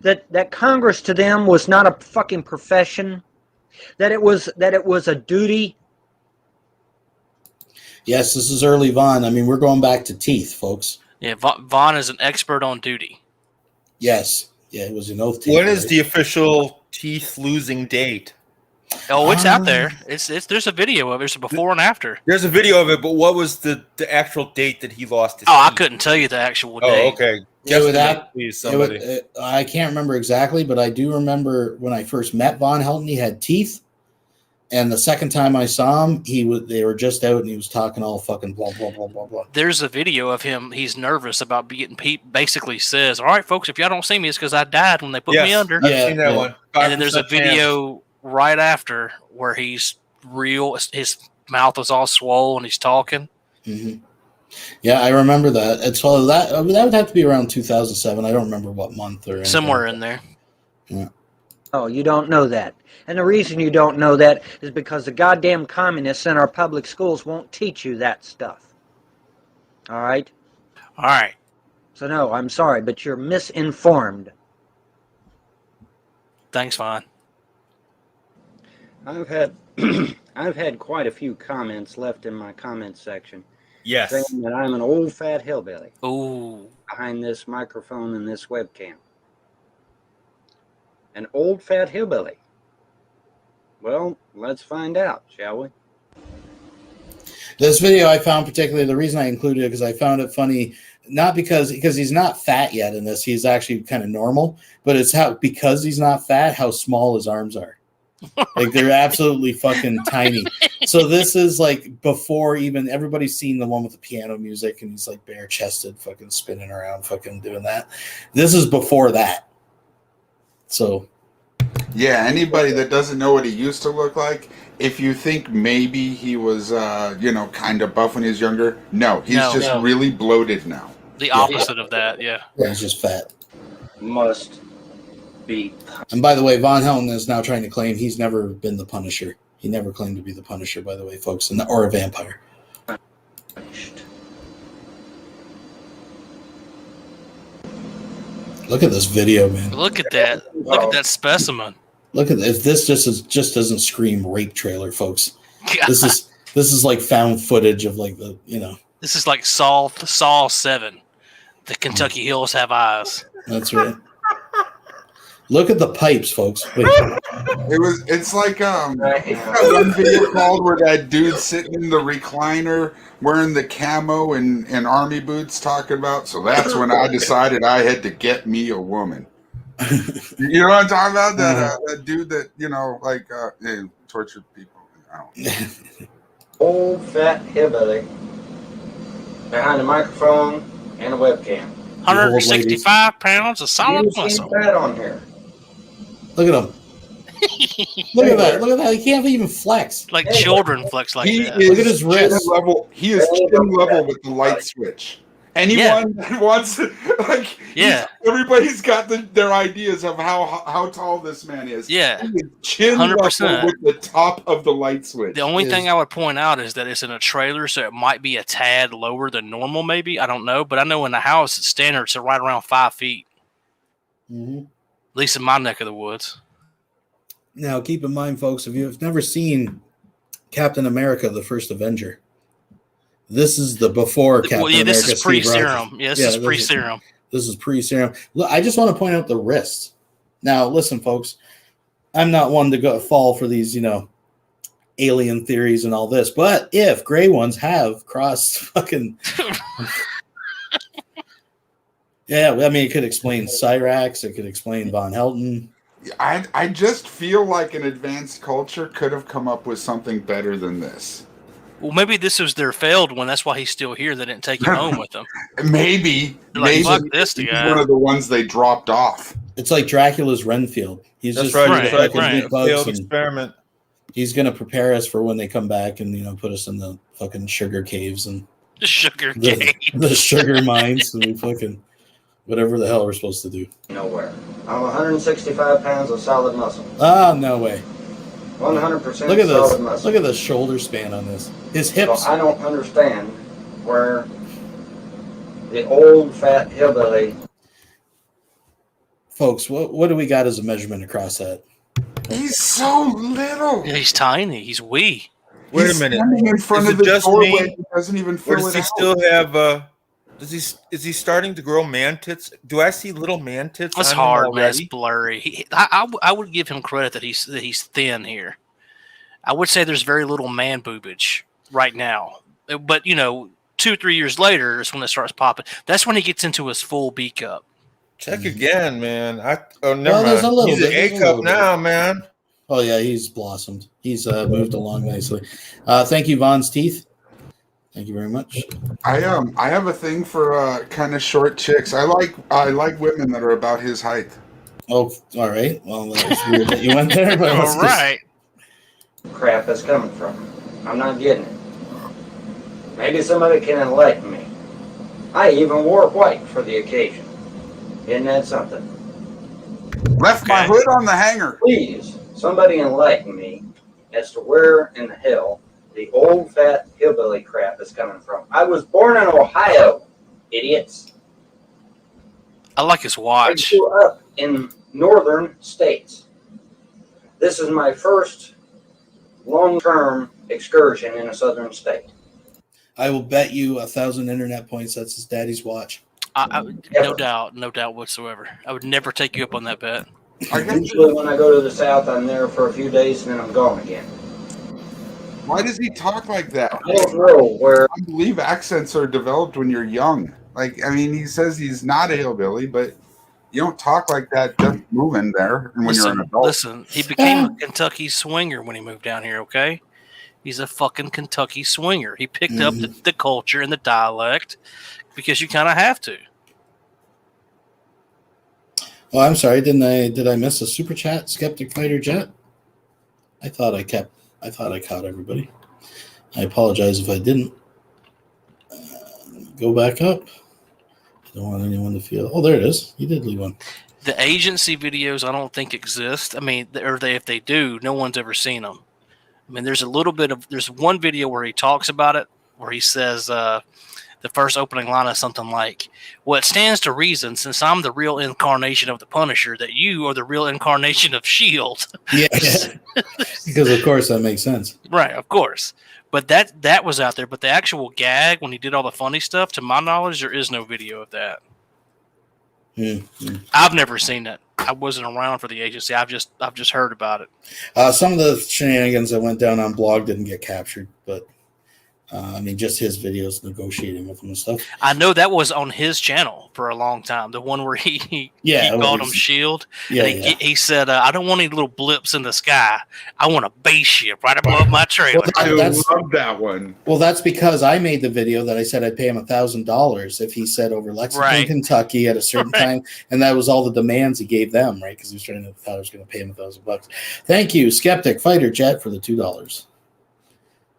S10: That Congress to them was not a fucking profession. That it was a duty.
S7: Yes, this is early Vaughn. I mean, we're going back to TEEF, folks.
S9: Yeah, Vaughn is an expert on duty.
S7: Yes. Yeah, it was an oath.
S2: When is the official TEEF losing date?
S9: Oh, it's out there. There's a video of it. There's a before and after.
S2: There's a video of it, but what was the actual date that he lost his
S9: I couldn't tell you the actual date.
S2: Oh, okay. Please, somebody.
S7: I can't remember exactly, but I do remember when I first met VONHELTON, he had teeth. And the second time I saw him, they were just out and he was talking all fucking blah, blah, blah, blah, blah.
S9: There's a video of him. He's nervous about getting basically says, all right, folks, if y'all don't see me, it's because I died when they put me under.
S2: I've seen that one.
S9: And then there's a video right after where he's real. His mouth was all swollen and he's talking.
S7: Mm-hmm. Yeah, I remember that. It's all that would have to be around 2007. I don't remember what month or anything.
S9: Somewhere in there.
S7: Yeah.
S10: Oh, you don't know that. And the reason you don't know that is because the goddamn communists in our public schools won't teach you that stuff. All right?
S9: All right.
S10: So no, I'm sorry, but you're misinformed.
S9: Thanks, Vaughn.
S6: I've had quite a few comments left in my comment section.
S2: Yes.
S6: Saying that I'm an old fat hillbilly.
S9: Ooh.
S6: Behind this microphone and this webcam. An old fat hillbilly. Well, let's find out, shall we?
S7: This video I found particularly, the reason I included it because I found it funny, not because he's not fat yet in this, he's actually kind of normal, but it's because he's not fat, how small his arms are. Like they're absolutely fucking tiny. So this is like before even everybody's seen the one with the piano music and he's like bare chested, fucking spinning around, fucking doing that. This is before that. So
S8: yeah, anybody that doesn't know what he used to look like, if you think maybe he was kind of buff when he was younger, no, he's just really bloated now.
S9: The opposite of that, yeah.
S7: He's just fat.
S6: Must be.
S7: And by the way, VONHELTON is now trying to claim he's never been the Punisher. He never claimed to be the Punisher, by the way, folks, or a vampire. Look at this video, man.
S9: Look at that. Look at that specimen.
S7: Look at if this just doesn't scream rape trailer, folks. This is like found footage of like the
S9: This is like Saw 7. The Kentucky Hills Have Eyes.
S7: That's right. Look at the pipes, folks. Wait.
S8: It's like that one video called where that dude's sitting in the recliner wearing the camo and army boots talking about. So that's when I decided I had to get me a woman. You know what I'm talking about? That dude that tortured people. I don't know.
S6: Old fat hillbilly behind a microphone and a webcam.
S9: 165 pounds of solid muscle.
S6: Fat on here.
S7: Look at him. Look at that. Look at that. He can't even flex.
S9: Like children flex like that.
S7: Look at his wrist.
S8: He is chin level with the light switch. Anyone that wants, like, everybody's got their ideas of how tall this man is.
S9: Yeah,
S8: chin
S9: 100%.
S8: level with the top of the light switch.
S9: The only thing I would point out is that it's in a trailer, so it might be a tad lower than normal. Maybe, I don't know, but I know in the house it's standard, so right around 5 feet.
S7: Mm-hmm.
S9: At least in my neck of the woods.
S7: Now, keep in mind, folks, if you have never seen Captain America: The First Avenger, this is the before Captain America.
S9: This is pre-serum. This is pre-serum.
S7: This is pre-serum. Look, I just want to point out the wrist. Now, listen, folks, I'm not one to fall for these, alien theories and all this, but if gray ones have crossed fucking... Yeah, I mean, it could explain Cyrax. It could explain Von Helton.
S8: I just feel like an advanced culture could have come up with something better than this.
S9: Well, maybe this was their failed one. That's why he's still here. They didn't take him home with them.
S8: Maybe.
S9: Like, fuck this
S8: he's
S9: guy.
S8: one of the ones they dropped off.
S7: It's like Dracula's Renfield. He's
S2: That's
S7: just
S2: right.
S7: right.
S2: Failed experiment.
S7: He's going to prepare us for when they come back and, put us in the fucking sugar caves and
S9: the
S7: sugar mines and we fucking whatever the hell we're supposed to do.
S6: Nowhere. I'm 165 pounds of solid muscle.
S7: Ah, no way.
S6: 100%
S7: Look at
S6: solid
S7: this.
S6: muscle.
S7: Look at the shoulder span on this. His hips.
S6: So I don't understand where the old fat hillbilly.
S7: Folks, what do we got as a measurement across that?
S8: He's so little.
S9: Yeah, he's tiny. He's wee.
S2: Wait a minute.
S8: In front
S2: Is
S8: of
S2: it
S8: the
S2: just
S8: doorway,
S2: me?
S8: he doesn't even
S2: Or
S8: fill
S2: does
S8: it
S2: he
S8: out.
S2: still have? Is he starting to grow man tits? Do I see little man tits?
S9: That's
S2: on him
S9: hard, man. It's
S2: already?
S9: blurry. I would give him credit that he's thin here. I would say there's very little man boobage right now, but 2 or 3 years later is when it starts popping. That's when he gets into his full B cup.
S2: Check again, man. Never
S7: there's a
S2: mind.
S7: little
S2: He's an
S7: bit,
S2: A cup now, man.
S7: Oh, yeah, he's blossomed. He's moved along nicely. Thank you, Von's Teeth. Thank you very much.
S8: I have a thing for kind of short chicks. I like women that are about his height.
S7: Oh, all right. Well, that's weird that you went there, but
S9: All right.
S6: Crap that's coming from. I'm not getting it. Maybe somebody can enlighten me. I even wore white for the occasion. Isn't that something?
S8: Left my hood on the hanger.
S6: Please, somebody enlighten me as to where in the hell the old fat hillbilly crap is coming from. I was born in Ohio, idiots.
S9: I like his watch.
S6: I grew up in northern states. This is my first long-term excursion in a southern state.
S7: I will bet you 1,000 internet points that's his daddy's watch.
S9: No doubt whatsoever. I would never take you up on that bet.
S6: Usually when I go to the south, I'm there for a few days and then I'm gone again.
S8: Why does he talk like that?
S6: I don't know where.
S8: I believe accents are developed when you're young. He says he's not a hillbilly, but you don't talk like that just moving there when you're an adult.
S9: Listen, he became a Kentucky swinger when he moved down here, okay? He's a fucking Kentucky swinger. He picked up the culture and the dialect because you kind of have to.
S7: Oh, I'm sorry. Did I miss a super chat? Skeptic Fighter Jet? I thought I caught everybody. I apologize if I didn't. Go back up. I don't want anyone to feel. Oh, there it is. You did leave one.
S9: The agency videos I don't think exist. I mean, if they do, no one's ever seen them. I mean, there's one video where he talks about it, where he says the first opening line is something like, well, it stands to reason, since I'm the real incarnation of the Punisher, that you are the real incarnation of S.H.I.E.L.D.
S7: Yeah. Because, of course, that makes sense.
S9: Right, of course. But that was out there. But the actual gag, when he did all the funny stuff, to my knowledge, there is no video of that.
S7: Mm-hmm.
S9: I've never seen it. I wasn't around for the agency. I've just heard about it.
S7: Some of the shenanigans that went down on blog didn't get captured, but just his videos negotiating with him and stuff.
S9: I know that was on his channel for a long time. The one where he called him S.H.I.E.L.D.
S7: Yeah,
S9: and he said, I don't want any little blips in the sky. I want a base ship right above my trailer.
S8: I love that one.
S7: Well, that's because I made the video that I said I'd pay him $1,000 if he said over Lexington, Kentucky at a certain time, and that was all the demands he gave them, right? Because he was thought I was going to pay him $1,000. Thank you, Skeptic Fighter Jet, for the $2.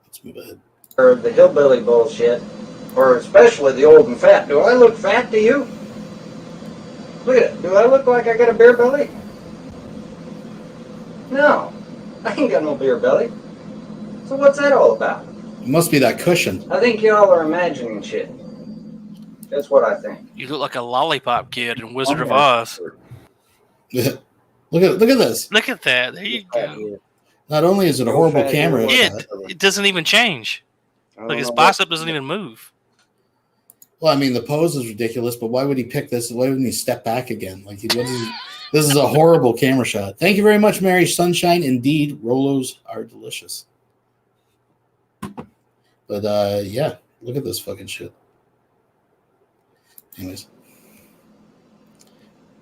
S7: Let's move ahead.
S6: Or the hillbilly bullshit,
S10: or especially the old and fat. Do I look fat to you? Look at it. Do I look like I got a beer belly? No, I ain't got no beer belly. So what's that all about?
S7: It must be that cushion.
S10: I think y'all are imagining shit. That's what I think.
S9: You look like a lollipop kid in Wizard of Oz.
S7: look at this.
S9: Look at that. There you go.
S7: Not only is it a horrible camera,
S9: It doesn't even change. Like his bicep doesn't even move.
S7: well, I mean, the pose is ridiculous, but why would he pick this? Why wouldn't he step back again? Like, this is a horrible camera shot. Thank you very much, Mary Sunshine. Indeed, Rolos are delicious. But yeah, look at this fucking shit. Anyways,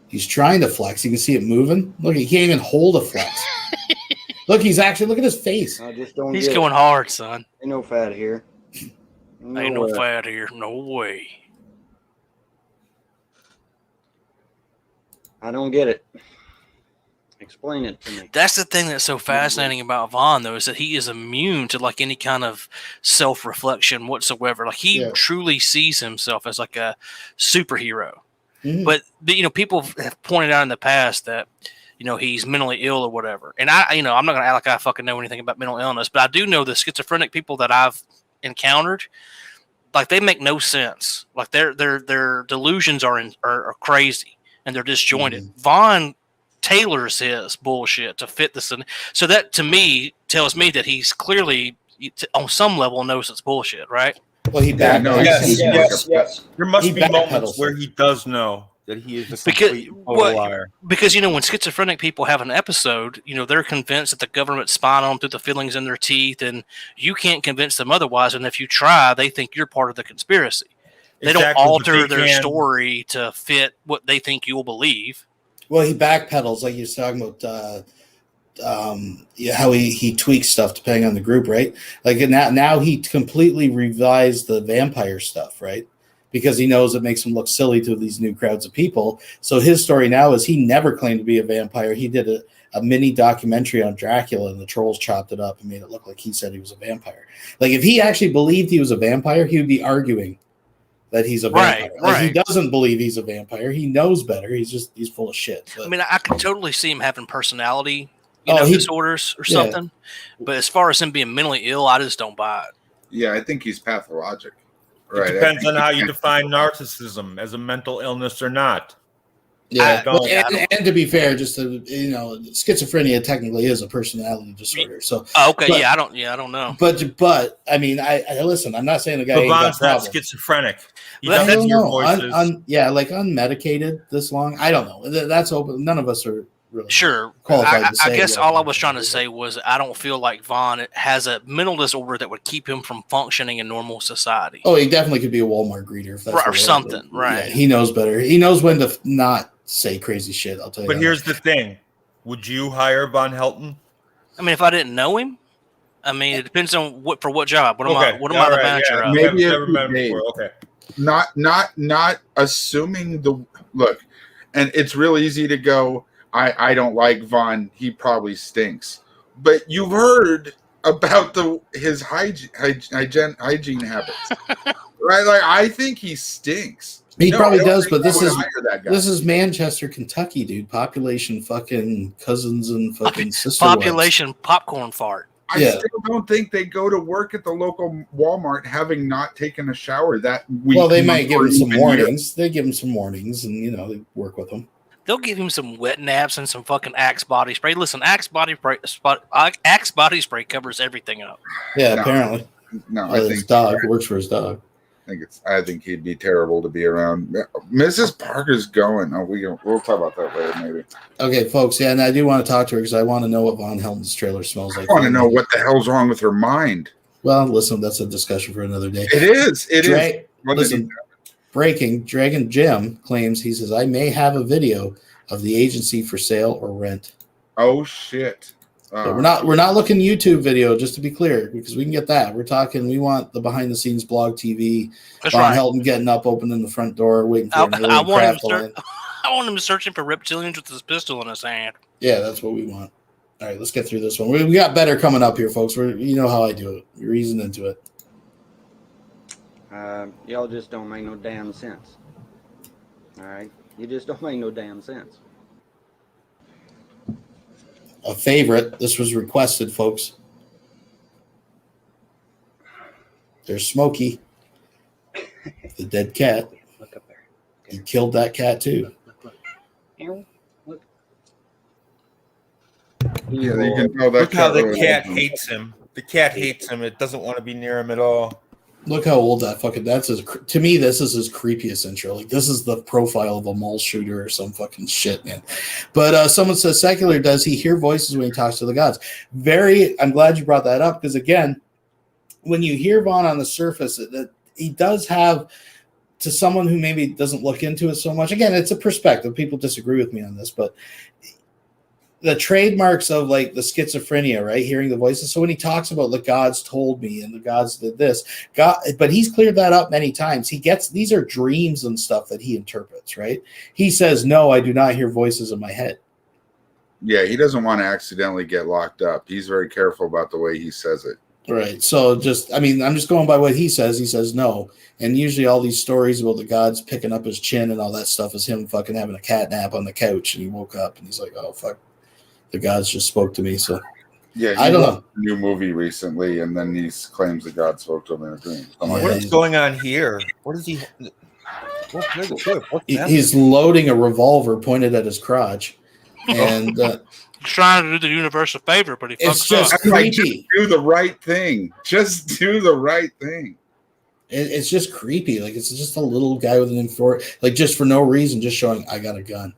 S7: he's trying to flex. You can see it moving. Look, he can't even hold a flex. Look, look at his face.
S10: I just don't
S9: He's going hard, son.
S10: Ain't no fat here.
S9: Ain't no fat here. No way.
S10: I don't get it. Explain it to me.
S9: That's the thing that's so fascinating about Vaughn, though, is that he is immune to like any kind of self-reflection whatsoever. Like he truly sees himself as like a superhero. Mm-hmm. But you know, people have pointed out in the past that he's mentally ill or whatever. And I'm not gonna act like I fucking know anything about mental illness, but I do know the schizophrenic people that I've encountered. Like they make no sense. Like their delusions are crazy and they're disjointed. Mm-hmm. Vaughn tailors his bullshit to fit this. So that to me tells me that he's clearly on some level knows it's bullshit, right?
S7: Well, he
S2: yes. There must be moments where he does know that he is a complete liar.
S9: Because when schizophrenic people have an episode, they're convinced that the government's spying on them through the fillings in their teeth, and you can't convince them otherwise. And if you try, they think you're part of the conspiracy. They don't alter their story to fit what they think you'll believe.
S7: Well, he backpedals, like you're talking about how he tweaks stuff depending on the group, right? Like now he completely revised the vampire stuff, right? Because he knows it makes him look silly to these new crowds of people. So his story now is he never claimed to be a vampire. He did a mini documentary on Dracula, and the trolls chopped it up and made it look like he said he was a vampire. Like if he actually believed he was a vampire, he would be arguing that he's a vampire. Like he doesn't believe he's a vampire. He knows better. He's full of shit. But,
S9: I mean, I could totally see him having personality disorders or something. Yeah. But as far as him being mentally ill, I just don't buy it.
S8: Yeah, I think he's pathologic. Right.
S2: It depends on how you define narcissism as a mental illness or not.
S7: Yeah, and to be fair, just to, schizophrenia technically is a personality disorder. So
S9: okay, but, I don't know.
S7: But I mean, I listen. I'm not saying the guy ain't got problems.
S2: Not schizophrenic.
S7: I don't know. Like unmedicated this long. I don't know. That's open. None of us are really qualified to say.
S9: I guess all I was trying to say was I don't feel like Vaughn has a mental disorder that would keep him from functioning in normal society.
S7: Oh, he definitely could be a Walmart greeter if that's
S9: or something, right?
S7: Yeah, he knows better. He knows when to not say crazy shit. I'll tell you.
S2: But here's the thing: would you hire Von Helton?
S9: I mean, if I didn't know him, I mean, it depends on what job. What am I the manager of?
S8: Maybe never met him before. Okay. Not assuming the look, and it's real easy to go. I don't like Vaughn. He probably stinks. But you've heard about his hygiene habits, right? Like I think he stinks.
S7: He probably does, but this is Manchester, Kentucky, dude. Population, fucking cousins and fucking sister.
S9: Population popcorn fart.
S8: I still don't think they go to work at the local Walmart having not taken a shower that week.
S7: Well, they might give him some warnings. They give him some warnings, and they work with him.
S9: They'll give him some wet naps and some fucking Axe body spray. Listen, Axe body spray covers everything up.
S7: Yeah, apparently.
S8: No, I think
S7: his dog works for his dog.
S8: I think he'd be terrible to be around. Mrs. Parker's going. We'll talk about that later, maybe.
S7: Okay, folks. Yeah, and I do want to talk to her because I want to know what Von Helton's trailer smells like.
S8: I want to know what the hell's wrong with her mind.
S7: Well, listen, that's a discussion for another day.
S8: It is.
S7: Listen, breaking. Dragon Jim claims, he says, I may have a video of the agency for sale or rent.
S8: Oh shit.
S7: We're not looking YouTube video, just to be clear, because we can get that. We want the behind the scenes blog TV.
S9: That's
S7: Von
S9: right.
S7: Helton getting up, opening the front door, waiting for
S9: I want him searching for reptilians with his pistol in his hand.
S7: Yeah, that's what we want. All right, let's get through this one. We got better coming up here, folks. You know how I do it. We're easing into it.
S6: Y'all just don't make no damn sense. All right? You just don't make no damn sense.
S7: A favorite. This was requested, folks. There's Smokey, the dead cat.
S6: Look up there.
S7: He killed that cat too.
S6: Look. Aaron, look.
S8: Yeah, you can tell that
S2: Look how the
S8: really
S2: cat
S8: likes him.
S2: hates him. The cat hates him. It doesn't want to be near him at all.
S7: Look how old that fucking. That's his. To me, this is his creepiest intro. Like this is the profile of a mall shooter or some fucking shit, man. But someone says, "Secular, does he hear voices when he talks to the gods?" Very. I'm glad you brought that up because again, when you hear Vaughn on the surface, that he does have. To someone who maybe doesn't look into it so much, again, it's a perspective. People disagree with me on this, but the trademarks of like the schizophrenia, right? Hearing the voices. So when he talks about the gods told me and the gods did this, God, but he's cleared that up many times. He gets these are dreams and stuff that he interprets, right? He says, "No, I do not hear voices in my head."
S8: Yeah, he doesn't want to accidentally get locked up. He's very careful about the way he says it.
S7: Right. So just, I mean, I'm just going by what he says. He says no. And usually all these stories about the gods picking up his chin and all that stuff is him fucking having a cat nap on the couch. And he woke up and he's like, oh, fuck. The gods just spoke to me. So
S8: Yeah,
S7: I don't know.
S8: watched a new movie recently, and then he claims that God spoke to him in a dream. I'm like,
S2: What is going on here? What is he? What's
S7: He's loading a revolver pointed at his crotch. And
S9: He's trying to do the universe a favor, but he
S7: it's
S9: fucks
S7: just
S9: up.
S8: I'm like, just
S7: creepy.
S8: do the right thing. Just do the right thing.
S7: It's just creepy. Like it's just a little guy with an M4, like just for no reason, just showing I got a gun.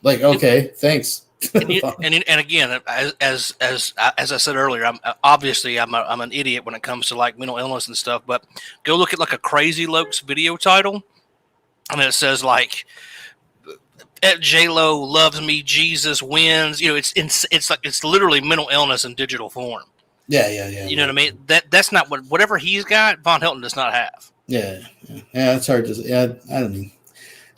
S7: Like, okay, thanks.
S9: And again, as I said earlier, I'm an idiot when it comes to like mental illness and stuff. But go look at like a Crazy Lokes video title, and it says like J-Lo loves me, Jesus wins. You know, it's like it's literally mental illness in digital form.
S7: Yeah.
S9: You know what I mean? That's not whatever he's got. Von Helton does not have.
S7: Yeah. It's hard to. Yeah, I don't know.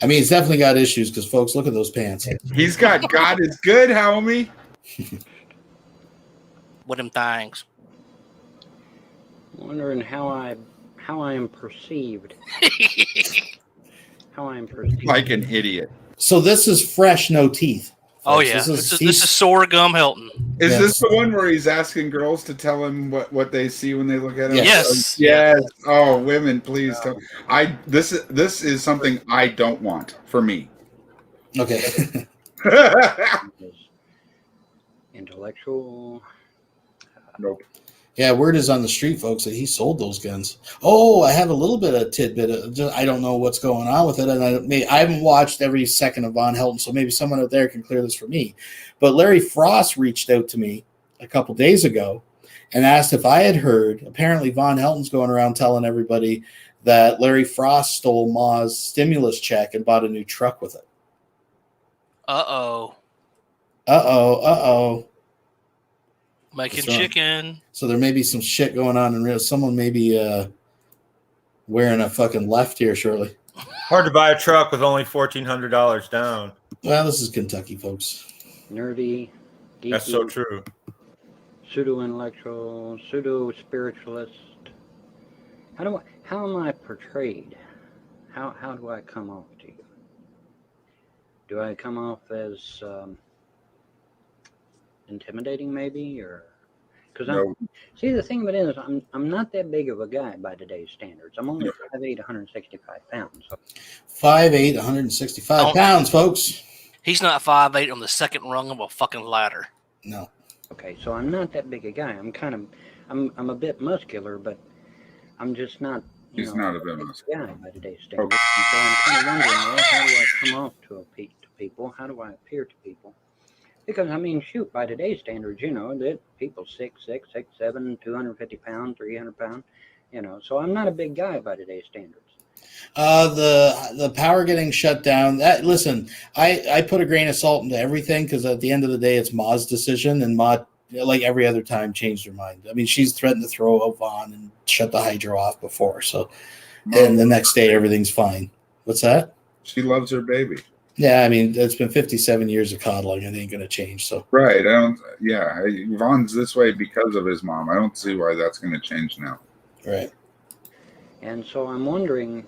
S7: I mean, he's definitely got issues because folks, look at those pants.
S8: He's got God is good, homie.
S9: What them things?
S6: Wondering how I am perceived. How I am perceived.
S8: Like an idiot.
S7: So this is fresh, no teeth.
S9: Oh
S7: folks.
S9: yeah, this is Sorghum Helton.
S8: Is
S7: Yes.
S8: this the one where he's asking girls to tell him what they see when they look at him?
S9: Yes.
S8: Yes. Oh, women, please tell. This is something I don't want for me.
S7: Okay.
S6: Intellectual.
S8: Nope.
S7: Yeah, word is on the street, folks, that he sold those guns. Oh, I have a little bit of tidbit. I don't know what's going on with it, and I haven't watched every second of Von Helton, so maybe someone out there can clear this for me. But Larry Frost reached out to me a couple days ago and asked if I had heard. Apparently, Von Helton's going around telling everybody that Larry Frost stole Ma's stimulus check and bought a new truck with it.
S9: Uh-oh. Making chicken.
S7: So there may be some shit going on in real. Someone may be wearing a fucking left here shortly.
S2: Hard to buy a truck with only $1,400 down.
S7: Well, this is Kentucky, folks.
S6: Nerdy. Geeky,
S2: That's so true.
S6: Pseudo-intellectual, pseudo-spiritualist. How am I portrayed? How do I come off to you? Do I come off as intimidating, maybe, or because
S8: No.
S6: see the thing about it is I'm not that big of a guy by today's standards. I'm only 5'8", 165 pounds.
S7: 5'8", 165 pounds, folks.
S9: He's not 5'8" on the second rung of a fucking ladder.
S7: No.
S6: Okay, so I'm not that big a guy. I'm a bit muscular, but I'm just not.
S8: He's not a bit muscular.
S6: Guy by today's standards. And so I'm kind of wondering, well, how do I come off to people? How do I appear to people? Because, I mean, shoot, by today's standards, that people 6'6", 6'7", 250 pounds, 300 pounds, so I'm not a big guy by today's standards.
S7: The power getting shut down. Listen, I put a grain of salt into everything because at the end of the day, it's Ma's decision, and Ma, like every other time, changed her mind. I mean, she's threatened to throw a Vaughn and shut the hydro off before, so and the next day everything's fine. What's that?
S8: She loves her baby.
S7: Yeah, I mean, it's been 57 years of coddling. It ain't going to change. So
S8: Right. Vaughn's this way because of his mom. I don't see why that's going to change now.
S7: Right.
S6: And so I'm wondering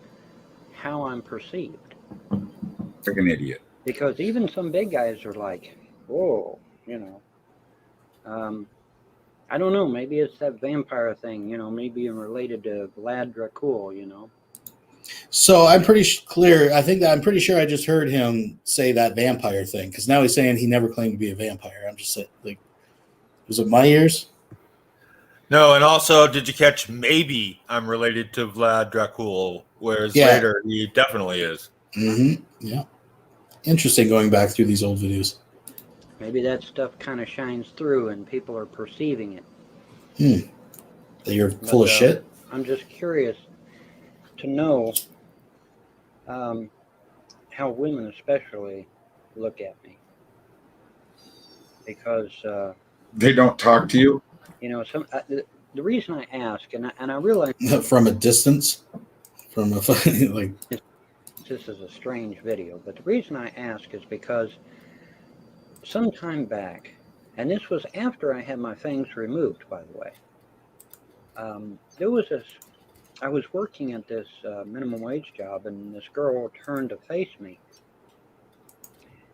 S6: how I'm perceived.
S8: Like an idiot.
S6: Because even some big guys are like, whoa, you know. I don't know, maybe it's that vampire thing, you know, maybe I'm related to Vlad Dracul, you know.
S7: So I'm pretty clear. I'm pretty sure I just heard him say that vampire thing, because now he's saying he never claimed to be a vampire. I'm just saying, like, was it my ears?
S2: No, and also, did you catch maybe I'm related to Vlad Dracul, whereas later he definitely is.
S7: Mm-hmm. Yeah. Interesting going back through these old videos.
S6: Maybe that stuff kind of shines through and people are perceiving it.
S7: That you're full of shit?
S6: I'm just curious to know how women especially look at me. Because...
S8: they don't talk to you?
S6: You know, the reason I ask, and I realize...
S7: From a distance? From a... like...
S6: This is a strange video, but the reason I ask is because some time back, and this was after I had my fangs removed, by the way, there was this... I was working at this minimum wage job, and this girl turned to face me,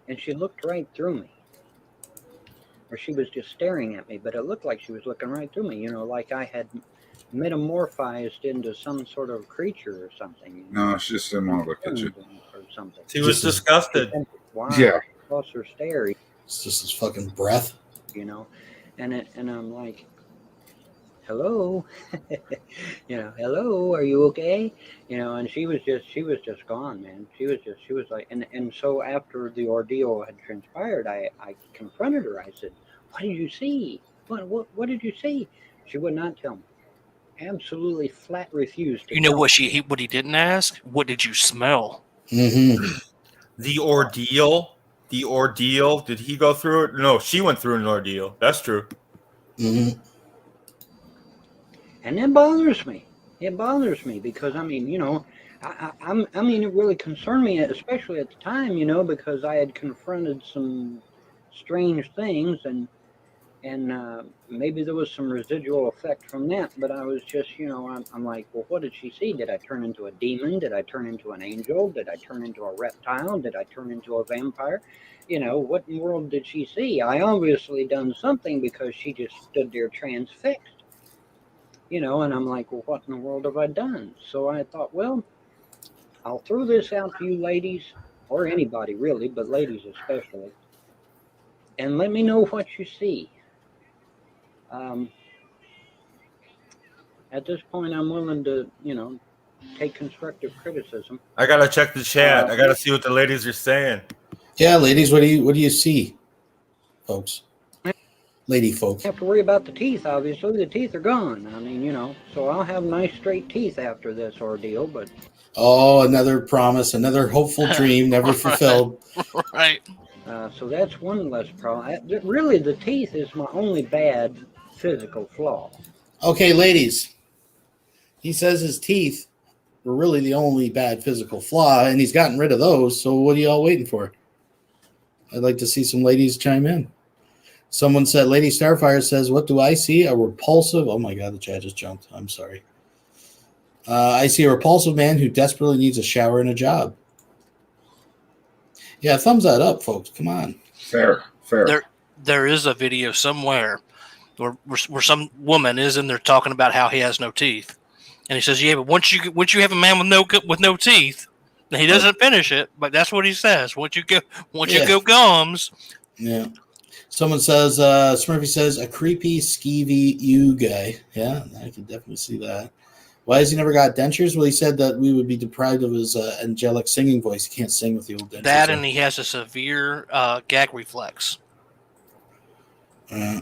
S6: and she looked right through me. Or she was just staring at me, but it looked like she was looking right through me, you know, like I had metamorphized into some sort of creature or something. You know?
S8: No, she just didn't want to look at you.
S6: Or something.
S2: She was disgusted.
S6: Wow.
S8: Yeah.
S6: Plus her stare.
S7: It's just his fucking breath.
S6: You know, and I'm like, hello, you know, hello, are you okay? You know, and she was just gone, man. She was like, and so after the ordeal had transpired, I confronted her. I said, what did you see? What did you see? She would not tell me. Absolutely flat refused to.
S9: You know what he didn't ask? What did you smell?
S7: Mm-hmm.
S2: The ordeal. Did he go through it? No, she went through an ordeal. That's true.
S7: Mm-hmm.
S6: And that bothers me. It bothers me because, I mean, you know, I mean, it really concerned me, especially at the time, you know, because I had confronted some strange things and maybe there was some residual effect from that, but I was just, you know, I'm like, well, what did she see? Did I turn into a demon? Did I turn into an angel? Did I turn into a reptile? Did I turn into a vampire? You know, what in the world did she see? I obviously done something because she just stood there transfixed. You know, and I'm like, well, what in the world have I done? So I thought, well, I'll throw this out to you ladies, or anybody really, but ladies especially, and let me know what you see. At this point, I'm willing to, you know, take constructive criticism.
S2: I gotta check the chat. I gotta see what the ladies are saying.
S7: Yeah, ladies, what do you see, folks? Lady folks.
S6: I don't have to worry about the teeth, obviously. The teeth are gone. I mean, you know, so I'll have nice straight teeth after this ordeal, but...
S7: Oh, another promise, another hopeful dream never fulfilled.
S9: Right.
S6: So that's one less problem. Really, the teeth is my only bad physical flaw.
S7: Okay, ladies. He says his teeth were really the only bad physical flaw, and he's gotten rid of those, so what are y'all waiting for? I'd like to see some ladies chime in. Someone said, Lady Starfire says, what do I see? A repulsive... Oh my God, the chat just jumped. I'm sorry. I see a repulsive man who desperately needs a shower and a job. Yeah, thumbs that up, folks. Come on.
S8: Fair.
S9: There is a video somewhere where some woman is in there talking about how he has no teeth, and he says, "Yeah, but once you have a man with no teeth," and he doesn't finish it, but that's what he says. Once you go gums.
S7: Yeah. Someone says, Smurfy says, a creepy, skeevy you guy. Yeah, I can definitely see that. Why has he never got dentures? Well, he said that we would be deprived of his angelic singing voice. He can't sing with the old dentures.
S9: That, and he has a severe gag reflex.
S8: Yeah,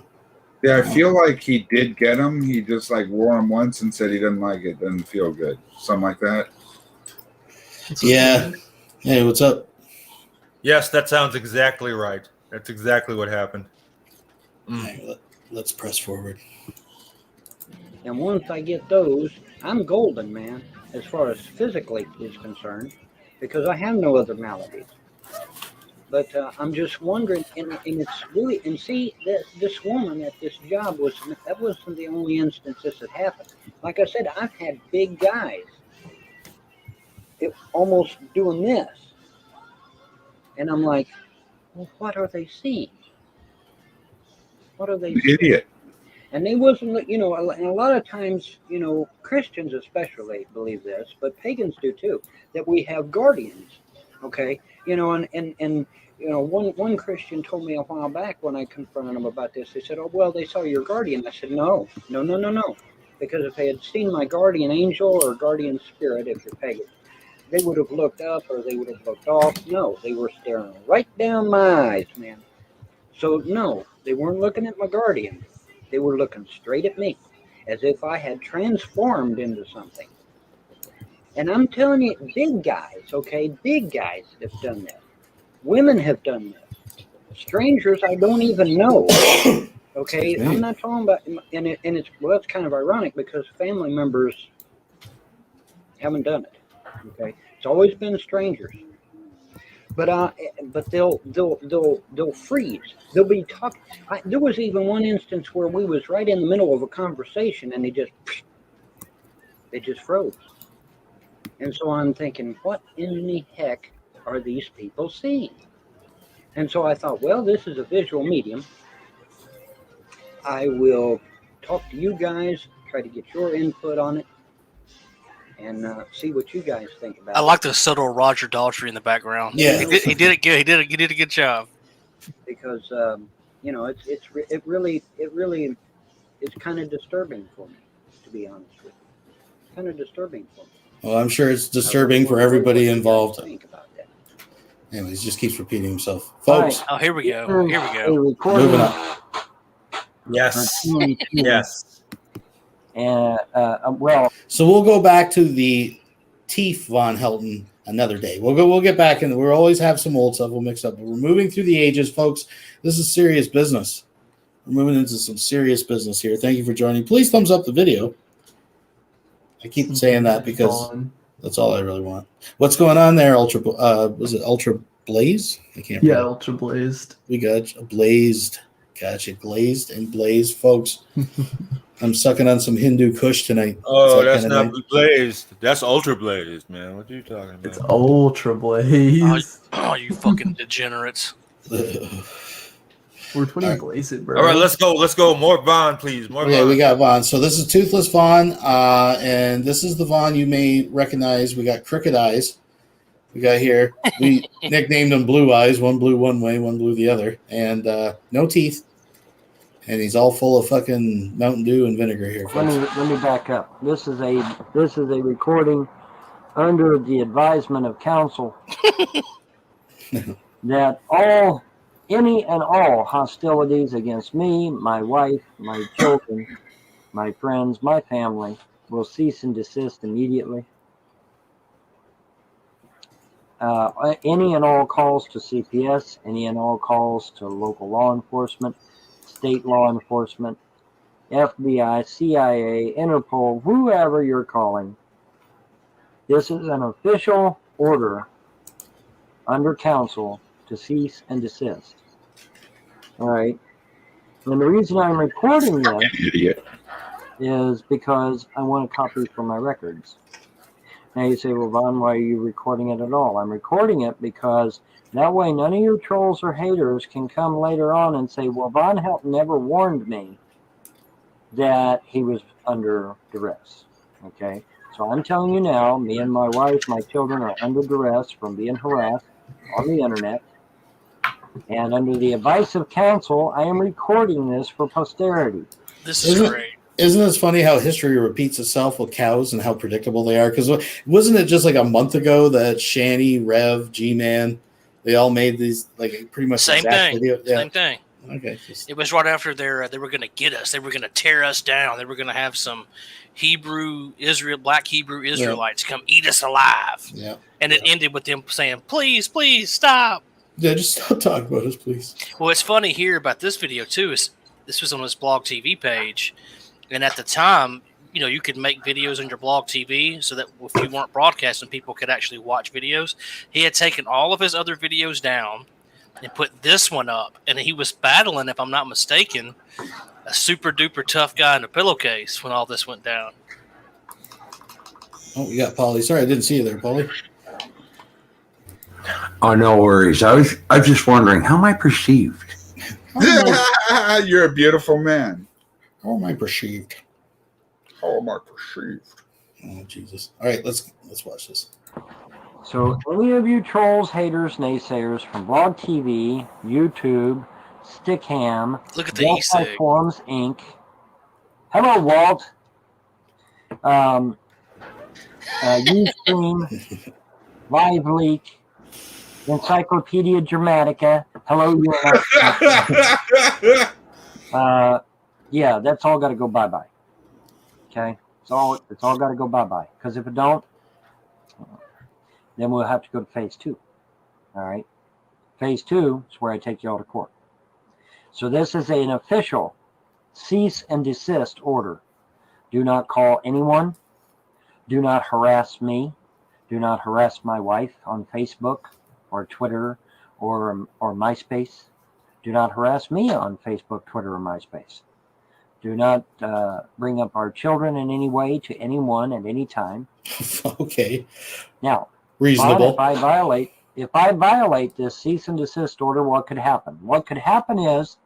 S8: I feel like he did get them. He just like wore them once and said he didn't like it. Doesn't feel good. Something like that.
S7: Yeah. Hey, what's up?
S2: Yes, that sounds exactly right. That's exactly what happened.
S7: Right, let's press forward.
S6: And once I get those, I'm golden, man, as far as physically is concerned, because I have no other maladies. But I'm just wondering, and it's really, and see, this woman at this job wasn't the only instance this had happened. Like I said, I've had big guys
S10: almost doing this. And I'm like, well, what are they seeing? What are they seeing?
S2: Idiot.
S10: And they wasn't, and a lot of times, Christians especially believe this, but pagans do too, that we have guardians. Okay, and one Christian told me a while back when I confronted him about this. They said, "Oh, well, they saw your guardian." I said, "No, because if they had seen my guardian angel or guardian spirit, if you're pagan, they would have looked up or they would have looked off. No, they were staring right down my eyes, man. So no, they weren't looking at my guardian. They were looking straight at me, as if I had transformed into something." And I'm telling you, big guys, big guys have done that. Women have done this. Strangers I don't even know. Okay, I'm not talking about, and it's kind of ironic because family members haven't done it. Okay, it's always been strangers. But they'll freeze. They'll be talking. There was even one instance where we was right in the middle of a conversation and they just froze. And so I'm thinking, what in the heck are these people seeing? And so I thought, well, this is a visual medium. I will talk to you guys, try to get your input on it, and see what you guys think about it.
S9: I like the subtle Roger Daltrey in the background.
S7: Yeah.
S9: He did it good. He did a good job.
S10: Because it really it's kind of disturbing for me, to be honest with you. It's kind of disturbing for me.
S7: Well, I'm sure it's disturbing for everybody involved.
S10: Think about that.
S7: Anyways, just keeps repeating himself. Folks,
S9: Oh, here we go. Here we go.
S7: moving on.
S2: Yes. Yes.
S10: Well,
S7: So we'll go back to the TEEF VONHELTON another day. We'll get back in. We'll always have some old stuff we'll mix up. But we're moving through the ages, folks. This is serious business. We're moving into some serious business here. Thank you for joining. Please thumbs up the video. I keep saying that because that's all I really want. What's going on there, Ultra? Was it Ultra Blaze? I can't.
S11: Yeah, Ultra Blazed.
S7: We got blazed. Gotcha, glazed and blazed, folks. I'm sucking on some Hindu Kush tonight.
S2: Oh, that's not blazed. That's ultra blazed, man. What are you talking about?
S11: It's Ultra Blaze.
S9: Oh, you fucking degenerates.
S11: We're twinning Blaze it, bro.
S2: All right, let's go. Let's go. More Vaughn, please. More
S7: Okay,
S2: Vaughn.
S7: we got Vaughn. So this is Toothless Vaughn, and this is the Vaughn you may recognize. We got Crooked Eyes. We got here. We nicknamed him Blue Eyes. One blue one way, one blue the other, and no teeth. And he's all full of fucking Mountain Dew and vinegar here.
S10: let me back up. This is a recording under the advisement of counsel that any and all hostilities against me, my wife, my children, my friends, my family will cease and desist immediately. Any and all calls to CPS, any and all calls to local law enforcement, state law enforcement, FBI, CIA, Interpol, whoever you're calling. This is an official order under counsel to cease and desist. All right. And the reason I'm recording this is because I want a copy for my records. Now you say, well, Vaughn, why are you recording it at all? I'm recording it because that way none of your trolls or haters can come later on and say, well, VONHELTON never warned me that he was under duress. Okay? So I'm telling you now, me and my wife, my children are under duress from being harassed on the internet. And under the advice of counsel, I am recording this for posterity.
S9: This is great.
S7: Isn't it funny how history repeats itself with cows and how predictable they are? Because wasn't it just like a month ago that Shanny, Rev, G-Man, they all made these like pretty much
S9: Same thing.
S7: Video? Yeah.
S9: Same thing.
S7: Okay.
S9: It was right after they were going to get us. They were going to tear us down. They were going to have some black Hebrew Israelites come eat us alive.
S7: Yeah.
S9: And it ended with them saying, please, please stop.
S7: Yeah, just stop talking about us, please.
S9: Well, it's funny here about this video too is this was on his blog TV page. And at the time, you could make videos on your blog TV so that if you weren't broadcasting, people could actually watch videos. He had taken all of his other videos down and put this one up. And he was battling, if I'm not mistaken, a super duper tough guy in a pillowcase when all this went down.
S7: Oh, we got Polly. Sorry, I didn't see you there, Polly.
S12: Oh, no worries. I was just wondering, how am I perceived?
S8: You're a beautiful man.
S7: How am I perceived?
S8: How am I perceived?
S7: Oh Jesus! All right, let's watch this.
S10: So, any of you trolls, haters, naysayers from Blog TV, YouTube, Stickham,
S9: Look at the
S10: Delphi
S9: e-cig.
S10: Forums Inc. Hello, Walt. Ustream, Live Leak, Encyclopedia Dramatica. Hello, yeah, that's all got to go bye-bye. Okay, it's all got to go bye-bye. Because if it don't, then we'll have to go to phase 2. All right, phase 2 is where I take you all to court. So this is an official cease and desist order. Do not call anyone. Do not harass me. Do not harass my wife on Facebook or Twitter or MySpace. Do not harass me on Facebook, Twitter, or MySpace. Do not bring up our children in any way to anyone at any time.
S7: Okay.
S10: Now,
S7: reasonable.
S10: If I violate this cease and desist order, what could happen? What could happen is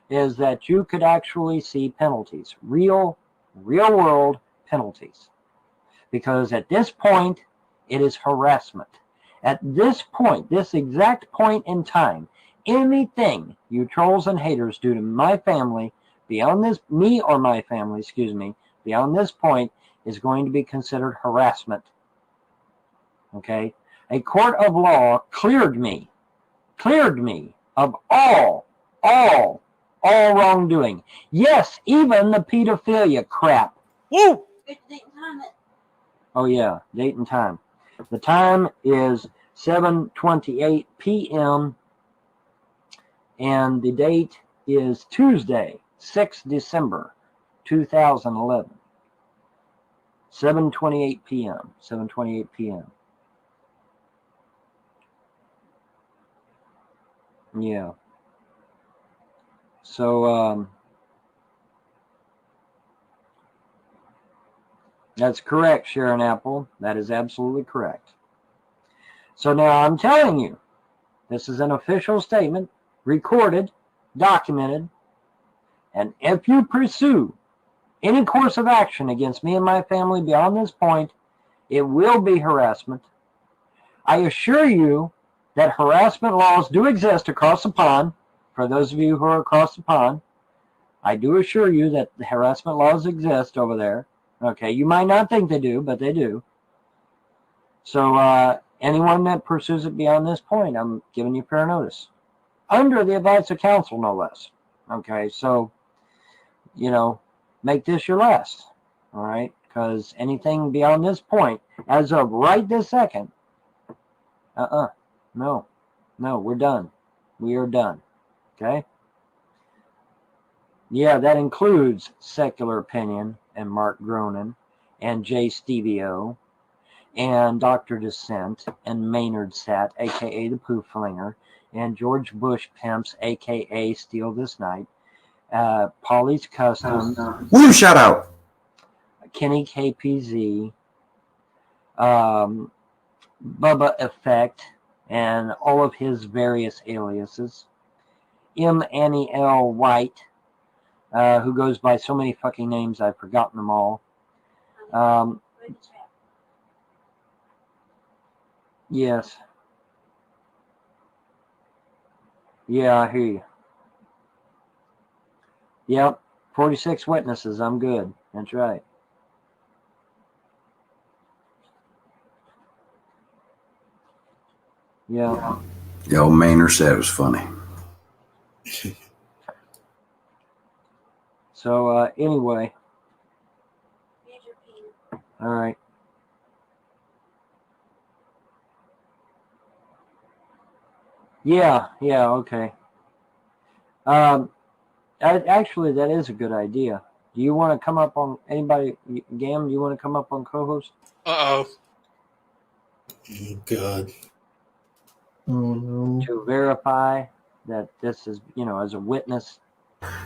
S10: that you could actually see penalties, real world penalties. Because at this point, it is harassment. At this point, this exact point in time, anything you trolls and haters do to my family, beyond this, me or my family, excuse me, beyond this point is going to be considered harassment. Okay? A court of law cleared me of all wrongdoing. Yes, even the pedophilia crap.
S9: Woo!
S10: Oh yeah, date and time. The time is 7:28 p.m. and the date is Tuesday, 6th December, 2011. 7:28 p.m. 7:28 p.m. Yeah. So that's correct, Sharon Apple. That is absolutely correct. So now I'm telling you, this is an official statement, recorded, documented, and if you pursue any course of action against me and my family beyond this point, it will be harassment. I assure you that harassment laws do exist across the pond. For those of you who are across the pond, I do assure you that the harassment laws exist over there. Okay, you might not think they do, but they do. So anyone that pursues it beyond this point, I'm giving you fair notice. Under the advice of counsel, no less. Okay, so, make this your last. All right, because anything beyond this point, as of right this second, no, we're done. We are done. Okay? Yeah, that includes Secular Opinion and Mark Gronin and Jay Stevio and Dr. Dissent and Maynard Sat, a.k.a. the Poof Flinger, and George Bush Pimps, a.k.a. Steal This Night, Polly's Customs,
S12: Woo, shout out.
S10: Kenny KPZ, Bubba Effect, and all of his various aliases, M. Annie L. White, who goes by so many fucking names, I've forgotten them all. Yes. Yeah, I hear you. Yep, 46 witnesses. I'm good. That's right. Yeah.
S12: Yo, Maynard said it was funny.
S10: So, anyway. All right. Yeah, okay. Actually, that is a good idea. Do you want to come up on anybody? Gam, do you want to come up on co-host?
S9: Uh-oh.
S7: Good.
S11: Oh no.
S10: To verify that this is, as a witness,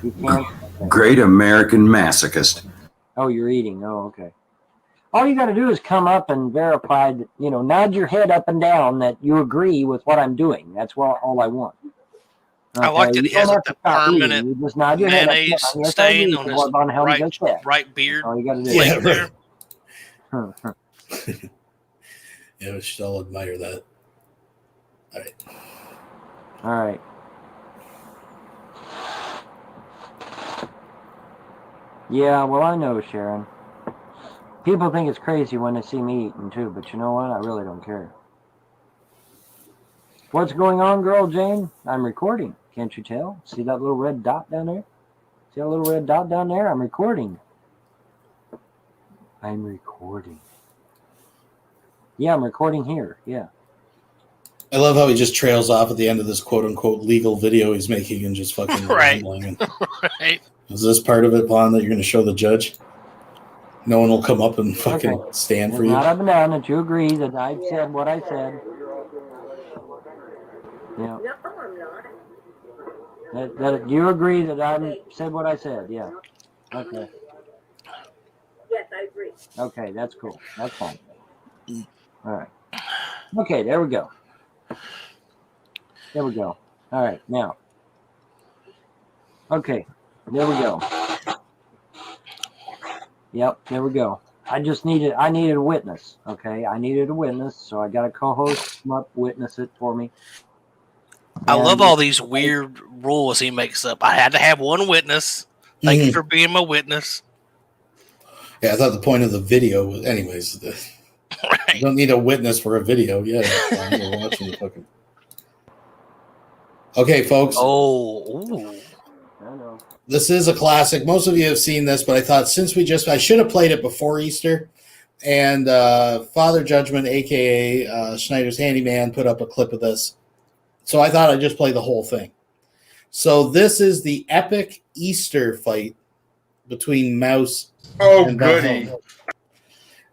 S10: you can't.
S12: Great American masochist.
S10: Oh, you're eating. Oh, okay. All you got to do is come up and verify that, nod your head up and down that you agree with what I'm doing. That's all I want.
S9: I like that he has like the permanent
S10: You just nod your head up and
S9: mayonnaise
S10: down. Yes, I
S9: stain
S10: agree
S9: on
S10: with
S9: his
S10: what Von Helden just said.
S9: right beard.
S10: That's all you got to do.
S7: Yeah,
S9: Flick
S7: right. Yeah, we should all admire that. All right.
S10: All right. Yeah, well, I know, Sharon. People think it's crazy when they see me eating, too, but you know what? I really don't care. What's going on, girl Jane? I'm recording. Can't you tell? See that little red dot down there? See that little red dot down there? I'm recording. I'm recording. Yeah, I'm recording here. Yeah.
S7: I love how he just trails off at the end of this quote-unquote legal video he's making and just fucking rambling. And,
S9: right.
S7: Is this part of it, Vaughn, that you're going to show the judge? No one will come up and fucking stand for you?
S10: Not up and down that you agree that I said what I said. Yeah.
S13: No, I'm not.
S10: That you agree that I said what I said. Yeah. Okay.
S13: Yes, I agree.
S10: Okay, that's cool. That's fine. All right. Okay, there we go. There we go. All right, now. Okay, there we go. Yep, there we go. I needed a witness. Okay, I needed a witness, so I got a co-host come up, witness it for me.
S9: I love all these weird rules he makes up. I had to have one witness. Thank you for being my witness.
S7: Yeah, I thought the point of the video was, anyways, you don't need a witness for a video. Yeah, we're watching the fucking. Okay, folks.
S9: Oh, ooh.
S10: I know.
S7: This is a classic. Most of you have seen this, but I thought I should have played it before Easter. And Father Judgment, a.k.a. Schneider's Handyman, put up a clip of this. So I thought I'd just play the whole thing. So this is the epic Easter fight between Mouse and
S8: goody.
S7: Von.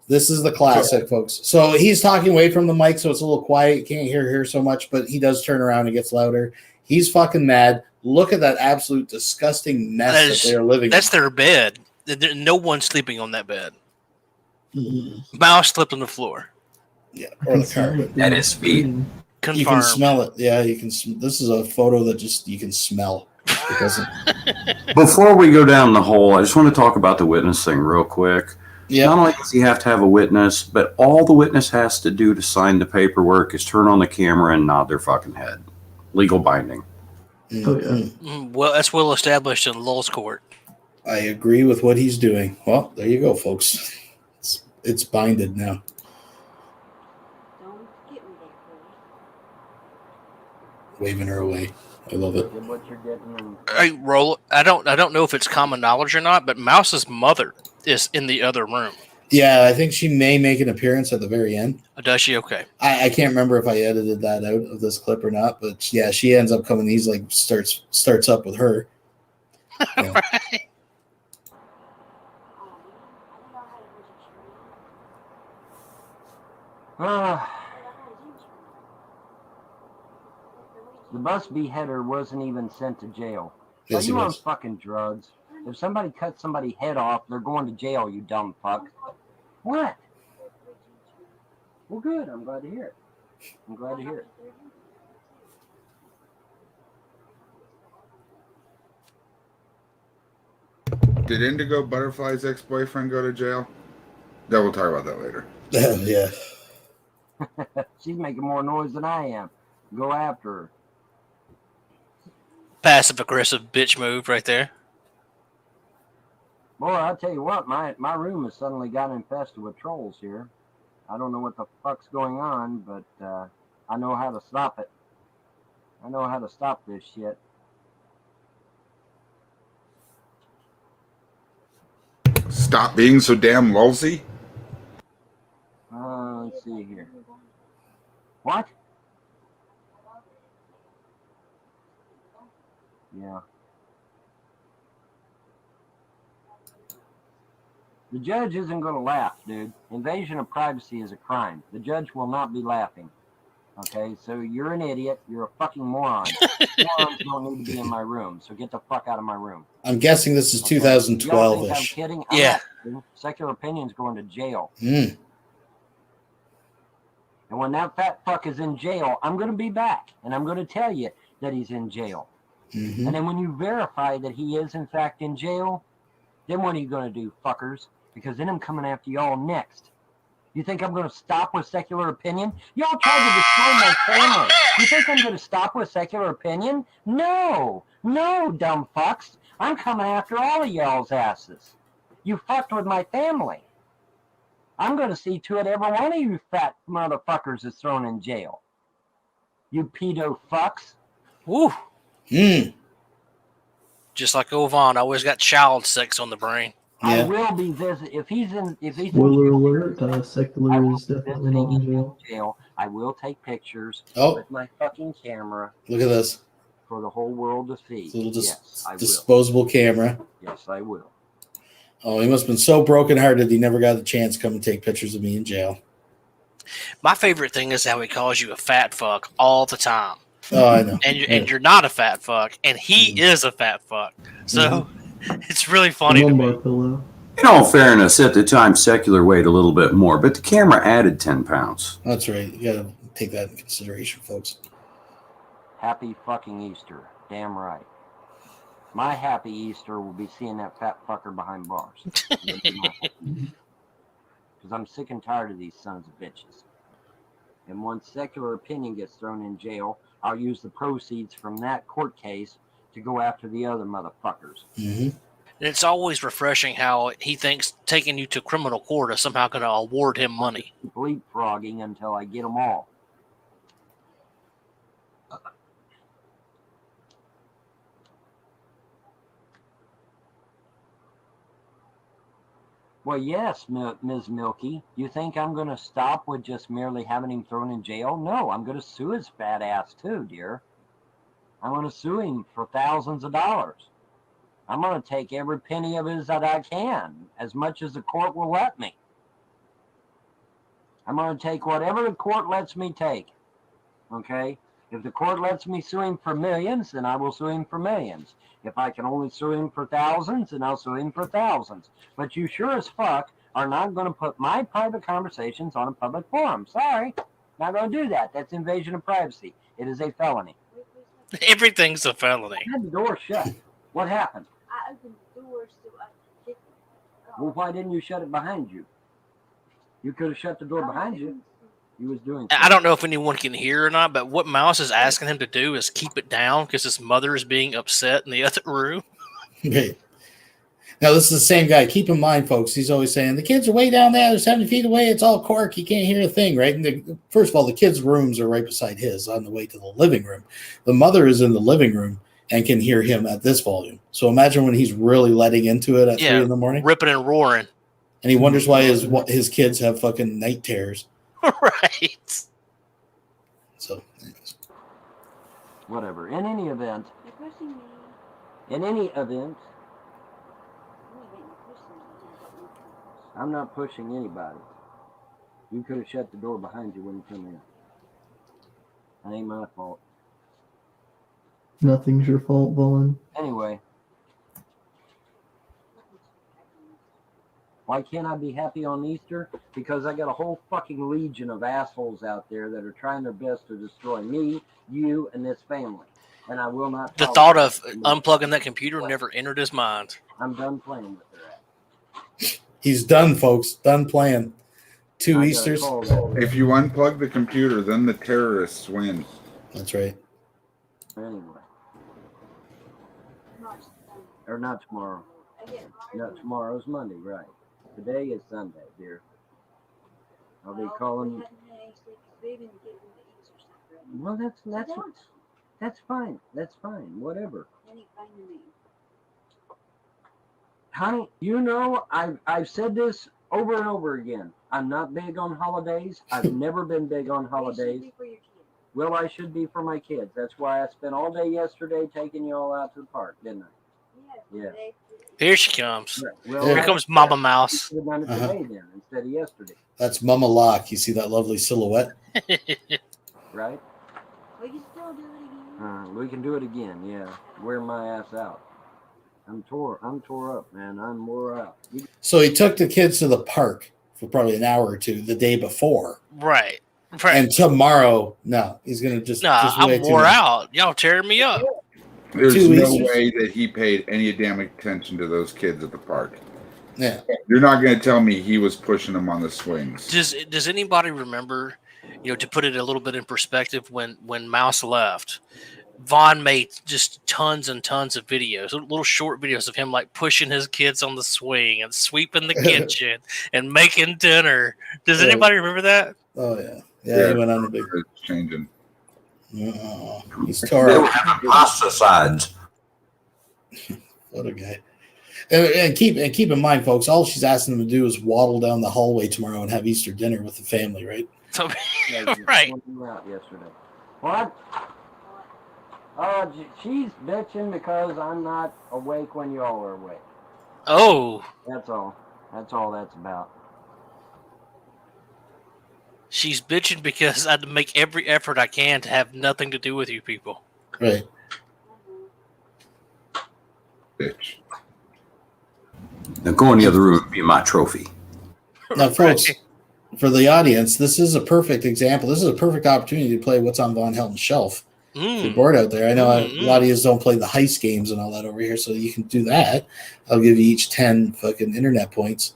S7: This is the classic, folks. So he's talking away from the mic, so it's a little quiet. You can't hear so much, but he does turn around and gets louder. He's fucking mad. Look at that absolute disgusting mess that they're living
S9: That's
S7: in.
S9: their bed. No one's sleeping on that bed. Mouse slept on the floor.
S7: Yeah, or the carpet.
S12: At his feet.
S9: Confirmed.
S7: You can smell it. Yeah, you can. This is a photo that just you can smell.
S12: Before we go down the hole, I just want to talk about the witness thing real quick.
S7: Yeah.
S12: Not only does he have to have a witness, but all the witness has to do to sign the paperwork is turn on the camera and nod their fucking head. Legal binding.
S9: Well, that's well established in Lowell's court.
S7: I agree with what he's doing. Well, there you go, folks. It's binded now. Waving her away. I love it.
S9: Hey, roll. I don't know if it's common knowledge or not, but Mouse's mother is in the other room.
S7: Yeah, I think she may make an appearance at the very end.
S9: Does she? Okay.
S7: I can't remember if I edited that out of this clip or not, but yeah, she ends up coming. He's like starts up with her. Yeah.
S9: Right.
S10: The bus beheader wasn't even sent to jail.
S7: Yes,
S10: Are
S7: he
S10: you on
S7: was.
S10: fucking drugs? If somebody cuts somebody's head off, they're going to jail, you dumb fuck. What? Well, good. I'm glad to hear it. I'm glad to hear it.
S8: Did Indigo Butterfly's ex-boyfriend go to jail? No, we'll talk about that later.
S7: Yeah.
S10: She's making more noise than I am. Go after her.
S9: Passive aggressive bitch move right there.
S10: Boy, I'll tell you what, my room has suddenly got infested with trolls here. I don't know what the fuck's going on, but I know how to stop it. I know how to stop this shit.
S8: Stop being so damn lousy.
S10: Let's see here. What? Yeah. The judge isn't going to laugh, dude. Invasion of privacy is a crime. The judge will not be laughing. Okay, so you're an idiot. You're a fucking moron. Morons don't need to be in my room, so get the fuck out of my room.
S7: I'm guessing this is 2012-ish.
S10: I'm kidding. Secular Opinion's going to jail.
S7: Mm.
S10: And when that fat fuck is in jail, I'm going to be back, and I'm going to tell you that he's in jail.
S7: Mm-hmm.
S10: And then when you verify that he is, in fact, in jail, then what are you going to do, fuckers? Because then I'm coming after y'all next. You think I'm going to stop with Secular Opinion? Y'all tried to destroy my family. You think I'm going to stop with Secular Opinion? No. No, dumb fucks. I'm coming after all of y'all's asses. You fucked with my family. I'm going to see to it every one of you fat motherfuckers is thrown in jail. You pedo fucks.
S9: Woo.
S7: Mm.
S9: Just like Ovan, I always got child sex on the brain.
S10: I will be visiting if he's in
S11: Spoiler alert, Secular is definitely not in jail.
S10: I will take pictures
S7: Oh.
S10: with my fucking camera
S7: Look at this.
S10: for the whole world to see.
S7: It's a little
S10: Yes, I will.
S7: disposable camera.
S10: Yes, I will.
S7: Oh, he must have been so brokenhearted he never got the chance to come and take pictures of me in jail.
S9: My favorite thing is how he calls you a fat fuck all the time.
S7: Oh, I know.
S9: And you're not a fat fuck, and he is a fat fuck. So it's really funny to me.
S11: Pillow.
S12: In all fairness, at the time, Secular weighed a little bit more, but the camera added 10 pounds.
S7: That's right. You got to take that in consideration, folks.
S10: Happy fucking Easter. Damn right. My happy Easter will be seeing that fat fucker behind bars. Because I'm sick and tired of these sons of bitches. And once Secular Opinion gets thrown in jail, I'll use the proceeds from that court case to go after the other motherfuckers.
S7: Mm-hmm.
S9: It's always refreshing how he thinks taking you to criminal court is somehow going to award him money.
S10: Leapfrogging until I get them all. Well, yes, Ms. Milky. You think I'm going to stop with just merely having him thrown in jail? No, I'm going to sue his fat ass too, dear. I'm going to sue him for thousands of dollars. I'm going to take every penny of his that I can, as much as the court will let me. I'm going to take whatever the court lets me take. Okay? If the court lets me sue him for millions, then I will sue him for millions. If I can only sue him for thousands, then I'll sue him for thousands. But you sure as fuck are not going to put my private conversations on a public forum. Sorry. Not going to do that. That's invasion of privacy. It is a felony.
S9: Everything's a felony.
S10: I had the door shut. What happened?
S13: I opened the door so I could get
S10: Well, why didn't you shut it behind you? You could have shut the door behind you. He was doing something.
S9: I don't know if anyone can hear or not, but what Mouse is asking him to do is keep it down because his mother is being upset in the other room.
S7: Okay. Now, this is the same guy. Keep in mind, folks, he's always saying, the kids are way down there. They're 70 feet away. It's all cork. You can't hear a thing, right? And first of all, the kids' rooms are right beside his on the way to the living room. The mother is in the living room and can hear him at this volume. So imagine when he's really letting into it at 3 in the morning.
S9: Ripping and roaring.
S7: And he wonders why his kids have fucking night terrors.
S9: Right.
S7: So, anyways.
S10: Whatever. In any event,
S13: You're pushing me.
S10: in any event,
S13: You're pushing me.
S10: I'm not pushing anybody. You could have shut the door behind you when you come in. That ain't my fault.
S11: Nothing's your fault, Vaughn.
S10: Anyway. Why can't I be happy on Easter? Because I got a whole fucking legion of assholes out there that are trying their best to destroy me, you, and this family. And I will not.
S9: The thought of unplugging that computer never entered his mind.
S10: I'm done playing with that.
S7: He's done, folks. Done playing. 2 Easters.
S8: If you unplug the computer, then the terrorists win.
S7: That's right.
S10: Anyway. Or not tomorrow. No, tomorrow's Monday, right. Today is Sunday, dear. I'll be calling. Well, that's fine. That's fine. Whatever. Honey, you know, I've said this over and over again. I'm not big on holidays. I've never been big on holidays. Well, I should be for my kids. That's why I spent all day yesterday taking you all out to the park, didn't I? Yeah.
S9: Here she comes.
S10: Well,
S9: Here comes Mama Mouse.
S10: Should have done it today then, instead of yesterday.
S7: That's Mama Locke. You see that lovely silhouette?
S10: Right?
S13: We can still do it again.
S10: We can do it again, yeah. Wear my ass out. I'm tore up, man. I'm wore out.
S7: So he took the kids to the park for probably an hour or two the day before.
S9: Right.
S7: And tomorrow, no, he's gonna just.
S9: Nah,
S7: just
S9: I'm wore out. Y'all tearing me up.
S8: There's
S7: 2
S8: no
S7: weeks.
S8: way that he paid any damn attention to those kids at the park.
S7: Yeah.
S8: You're not going to tell me he was pushing them on the swings.
S9: Does anybody remember, to put it a little bit in perspective, when Mouse left, Vaughn made just tons and tons of videos, little short videos of him like pushing his kids on the swing and sweeping the kitchen and making dinner. Does anybody remember that?
S7: Oh yeah. Yeah, he went on a big
S8: changing.
S7: He's tore up.
S12: Pasta sides.
S7: What a guy. And keep in mind, folks, all she's asking him to do is waddle down the hallway tomorrow and have Easter dinner with the family, right?
S9: So, right.
S10: Out yesterday. What? She's bitching because I'm not awake when y'all are awake.
S9: Oh.
S10: That's all. That's all that's about.
S9: She's bitching because I had to make every effort I can to have nothing to do with you people.
S7: Right.
S8: Bitch.
S12: Now go in the other room and be my trophy.
S7: Now, folks, for the audience, this is a perfect example. This is a perfect opportunity to play what's on Von Helton's shelf. If you're bored out there, I know a lot of you don't play the heist games and all that over here, so you can do that. I'll give you each 10 fucking internet points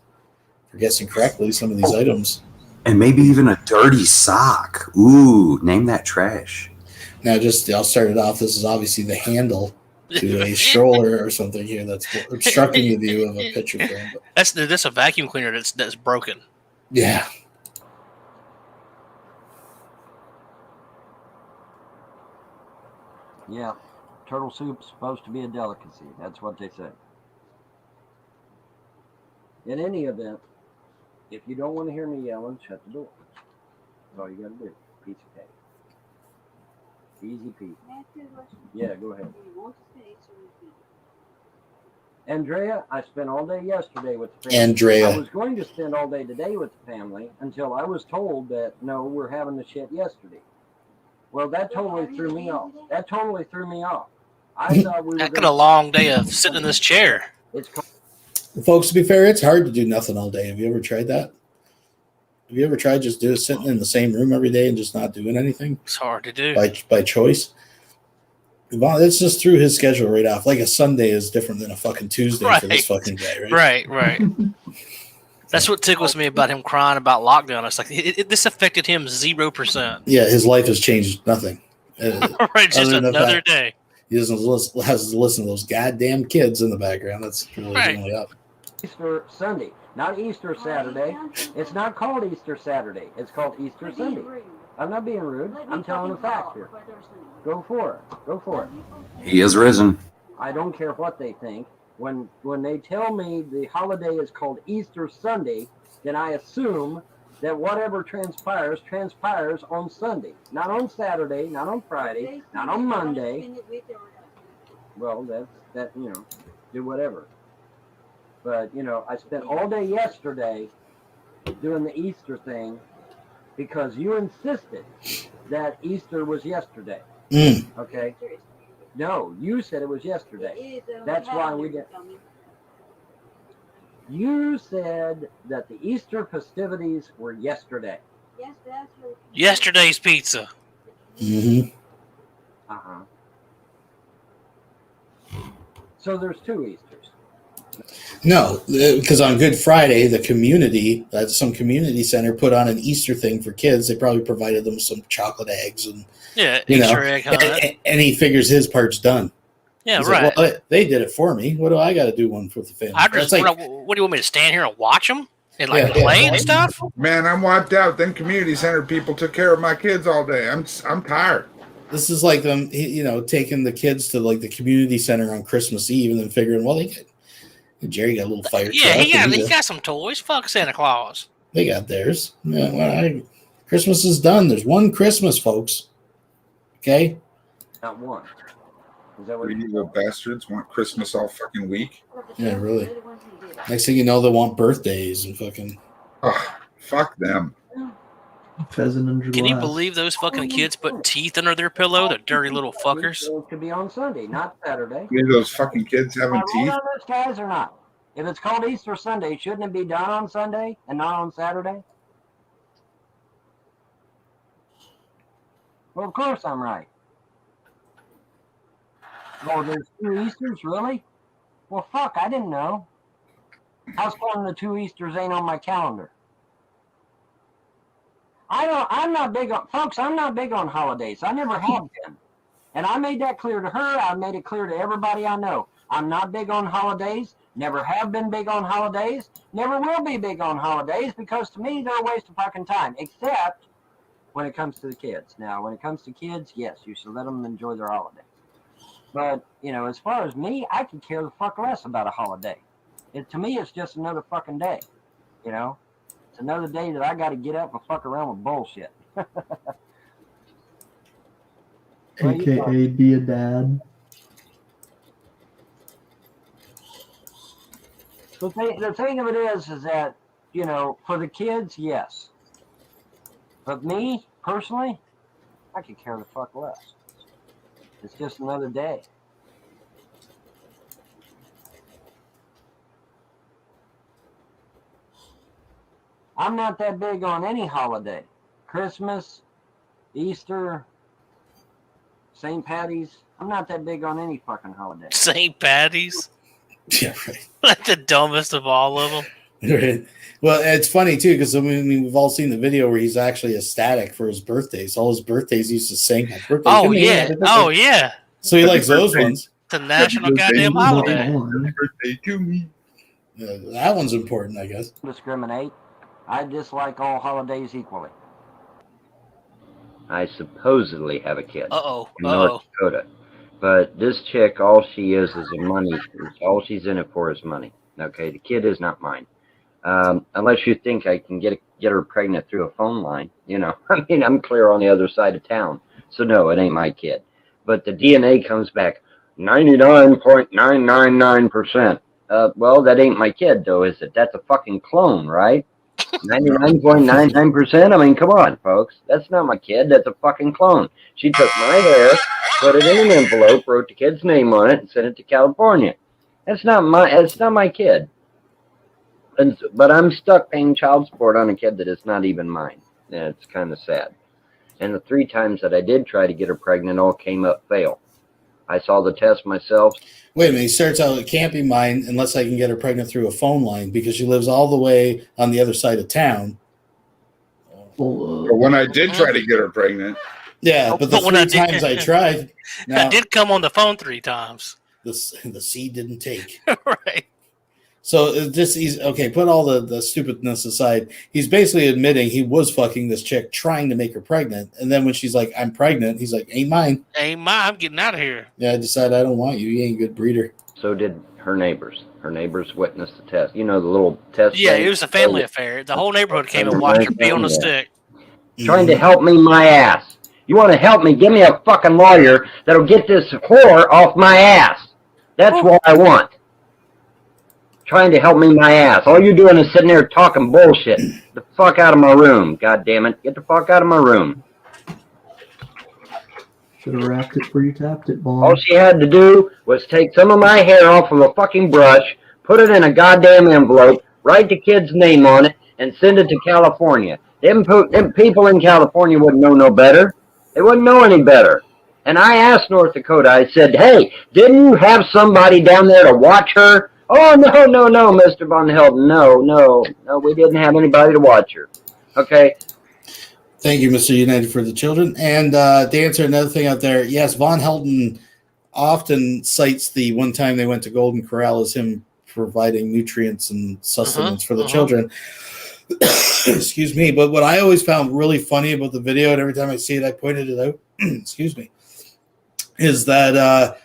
S7: for guessing correctly some of these items.
S12: And maybe even a dirty sock. Ooh, name that trash.
S7: Now, I'll start it off. This is obviously the handle to a stroller or something here that's obstructing the view of a picture frame. But
S9: That's a vacuum cleaner that's broken.
S7: yeah.
S10: Yeah, turtle soup's supposed to be a delicacy. That's what they say. In any event, if you don't want to hear me yelling, shut the door. That's all you got to do. Piece of cake. Easy peasy. Yeah, go ahead. Andrea, I spent all day yesterday with the family.
S7: Andrea.
S10: I was going to spend all day today with the family until I was told that, no, we're having the shit yesterday. Well, that totally threw me off. I thought we were
S9: That could a long day of sitting in this chair.
S7: Folks, to be fair, it's hard to do nothing all day. Have you ever tried that? Have you ever tried just sitting in the same room every day and just not doing anything?
S9: It's hard to do.
S7: By choice. It's just threw his schedule right off. Like a Sunday is different than a fucking Tuesday for this fucking guy, right?
S9: Right. That's what tickles me about him crying about lockdown. It's like this affected him 0%.
S7: Yeah, his life has changed nothing.
S9: Right, just another day.
S7: He has to listen to those goddamn kids in the background. That's really going up.
S10: Easter Sunday, not Easter Saturday. It's not called Easter Saturday. It's called Easter Sunday. I'm not being rude. I'm telling the facts here. Go for it.
S12: He is risen.
S10: I don't care what they think. When they tell me the holiday is called Easter Sunday, then I assume that whatever transpires on Sunday, not on Saturday, not on Friday, not on Monday. Well, that do whatever. But I spent all day yesterday doing the Easter thing because you insisted that Easter was yesterday. Okay. No, you said it was yesterday. That's why we did. You said that the Easter festivities were yesterday.
S9: Yesterday's pizza.
S7: Mm-hmm.
S10: So there's 2 Easters.
S7: No, because on Good Friday, the community, some community center put on an Easter thing for kids. They probably provided them some chocolate eggs and
S9: Easter egg hunt.
S7: And he figures his part's done.
S9: Yeah,
S7: He's
S9: right.
S7: Like, well, they did it for me. What do I got to do one for the family?
S9: What do you want me to stand here and watch them and play and stuff?
S8: Man, I'm wiped out. Them community center people took care of my kids all day. I'm tired.
S7: This is like them, taking the kids to like the community center on Christmas Eve and then figuring, well, Jerry got a little fire truck.
S9: Yeah, he got some toys. Fuck Santa Claus.
S7: They got theirs. Yeah, well, Christmas is done. There's one Christmas, folks. Okay?
S10: Not one. Is that what
S8: you little bastards want Christmas all fucking week?
S7: Yeah, really. Next thing you know, they want birthdays and fucking.
S8: Oh, fuck them.
S11: Pheasant under
S9: Can you
S11: glass.
S9: believe those fucking kids put teeth under their pillow? The dirty little fuckers.
S10: So it could be on Sunday, not Saturday.
S8: Maybe those fucking kids
S10: Am I
S8: having
S10: right
S8: teeth.
S10: on this, guys, or not? If it's called Easter Sunday, shouldn't it be done on Sunday and not on Saturday? Well, of course I'm right. Oh, there's 2 Easters, really? Well, fuck, I didn't know. How's come the 2 Easters ain't on my calendar? I'm not big on, folks, I'm not big on holidays. I never have been. And I made that clear to her. I made it clear to everybody I know. I'm not big on holidays. Never have been big on holidays. Never will be big on holidays because to me they're a waste of fucking time. Except when it comes to the kids. Now, when it comes to kids, yes, you should let them enjoy their holidays. But, you know, as far as me, I could care the fuck less about a holiday. To me, it's just another fucking day. You know? It's another day that I got to get up and fuck around with bullshit.
S11: AKA be a dad.
S10: The thing of it is that, you know, for the kids, yes. But me, personally, I could care the fuck less. It's just another day. I'm not that big on any holiday. Christmas, Easter, St. Patty's. I'm not that big on any fucking holiday.
S9: St. Patty's?
S7: Yeah, right.
S9: Like the dumbest of all of them.
S7: Right. Well, it's funny too because I mean we've all seen the video where he's actually ecstatic for his birthdays. All his birthdays he used to sing. Happy birthday
S9: Oh,
S7: to me,
S9: yeah.
S7: happy birthday.
S9: Oh, yeah.
S7: So he likes those ones.
S9: It's a national goddamn holiday.
S8: Happy birthday to me.
S7: That one's important, I guess.
S10: Discriminate. I dislike all holidays equally.
S14: I supposedly have a kid
S9: Uh-oh.
S14: in North Dakota. But this chick, all she is a money. All she's in it for is money. Okay, the kid is not mine. Unless you think I can get her pregnant through a phone line. You know, I mean, I'm clear on the other side of town. So no, it ain't my kid. But the DNA comes back 99.999%. Well, that ain't my kid, though, is it? That's a fucking clone, right? 99.99%? I mean, come on, folks. That's not my kid. That's a fucking clone. She took my hair, put it in an envelope, wrote the kid's name on it, and sent it to California. That's not my kid. But I'm stuck paying child support on a kid that is not even mine. Yeah, it's kind of sad. And the 3 times that I did try to get her pregnant all came up fail. I saw the test myself.
S7: Wait a minute. He starts out, it can't be mine unless I can get her pregnant through a phone line because she lives all the way on the other side of town.
S8: But when I did try to get her pregnant.
S7: Yeah, but the 3 times I tried.
S9: I did come on the phone 3 times.
S7: The seed didn't take.
S9: Right.
S7: So he's okay. Put all the stupidness aside. He's basically admitting he was fucking this chick, trying to make her pregnant, and then when she's like, "I'm pregnant," he's like, "Ain't mine."
S9: Ain't mine. I'm getting out of here.
S7: Yeah, I decided I don't want you. You ain't a good breeder.
S14: So did her neighbors. Her neighbors witnessed the test. You know, the little test.
S9: Yeah, it was a family affair. The whole neighborhood came and watched her be on a stick.
S14: Trying to help me my ass. You want to help me? Give me a fucking lawyer that'll get this whore off my ass. That's what I want. Trying to help me my ass. All you're doing is sitting there talking bullshit. Get the fuck out of my room. God damn it. Get the fuck out of my room.
S11: Should have wrapped it before you tapped it, Bond.
S14: All she had to do was take some of my hair off of a fucking brush, put it in a goddamn envelope, write the kid's name on it, and send it to California. Them people in California wouldn't know no better. They wouldn't know any better. And I asked North Dakota, I said, hey, didn't you have somebody down there to watch her? Oh, no, Mr. VONHELTON. No, we didn't have anybody to watch her. Okay.
S7: Thank you, Mr. United for the Children. And to answer another thing out there, yes, VONHELTON often cites the one time they went to Golden Corral as him providing nutrients and sustenance for the children. Excuse me. But what I always found really funny about the video, and every time I see it, I pointed it out, excuse me, is that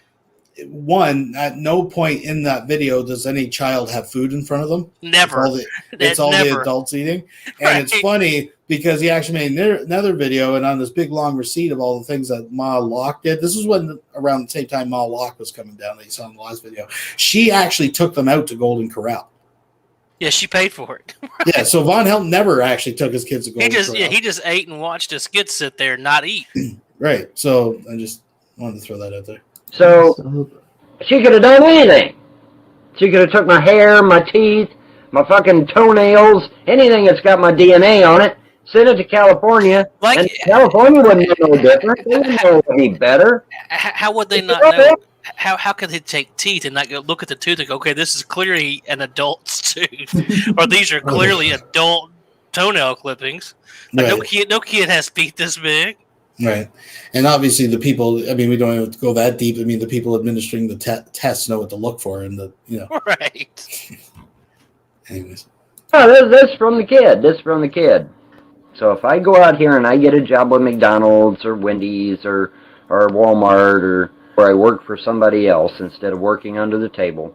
S7: one, at no point in that video does any child have food in front of them.
S9: Never.
S7: It's all the adults eating. And It's funny because he actually made another video, and on this big long receipt of all the things that Ma Locke did. This is when around the same time Ma Locke was coming down that you saw in the last video. She actually took them out to Golden Corral.
S9: Yeah, she paid for it.
S7: Yeah, so Von Helton never actually took his kids to go.
S9: He just ate and watched his kids sit there and not eat.
S7: Right. So I just wanted to throw that out there.
S14: So she could have done anything. She could have took my hair, my teeth, my fucking toenails, anything that's got my DNA on it, sent it to California, and California wouldn't know no different. They wouldn't know any better.
S9: How would they not know? How could they take teeth and not go look at the tooth and go, okay, this is clearly an adult's tooth, or these are clearly adult toenail clippings? Like,
S7: Right.
S9: no kid has feet this big.
S7: Right. And obviously the people, I mean, we don't have to go that deep. I mean, the people administering the tests know what to look for and
S9: Right.
S14: Anyways. Oh, this from the kid. This from the kid. So if I go out here and I get a job with McDonald's or Wendy's or Walmart or I work for somebody else instead of working under the table,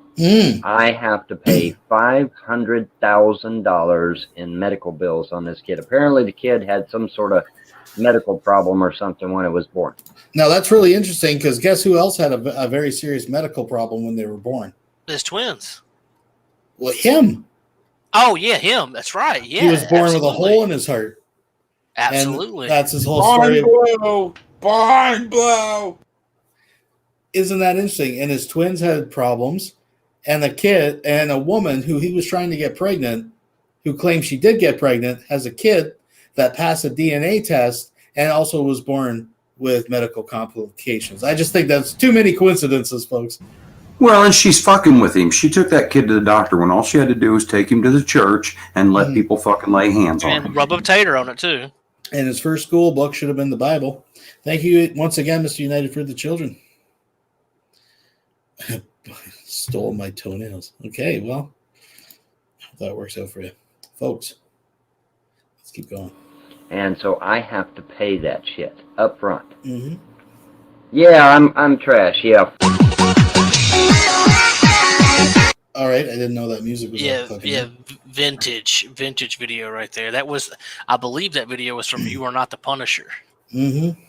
S14: I have to pay $500,000 in medical bills on this kid. Apparently the kid had some sort of medical problem or something when it was born.
S7: Now that's really interesting because guess who else had a very serious medical problem when they were born?
S9: His twins.
S7: Well, him.
S9: Oh yeah, him. That's right. Yeah,
S7: He was born with a hole in his heart.
S9: Absolutely.
S7: And that's his whole story.
S8: Barn blow.
S7: Isn't that interesting? And his twins had problems, and a kid and a woman who he was trying to get pregnant, who claimed she did get pregnant, has a kid that passed a DNA test and also was born with medical complications. I just think that's too many coincidences, folks.
S12: Well, and she's fucking with him. She took that kid to the doctor when all she had to do was take him to the church and let people fucking lay hands on him.
S9: And rub a potato on it too.
S7: And his first school book should have been the Bible. Thank you once again, Mr. United for the Children. Stole my toenails. Okay, well, I hope that works out for you. Folks, let's keep going.
S14: And so I have to pay that shit up front.
S7: Mm-hmm.
S14: Yeah, I'm trash, yeah.
S7: All right, I didn't know that music was
S9: vintage video right there. That was, I believe that video was from You Are Not the Punisher.
S7: Mm-hmm.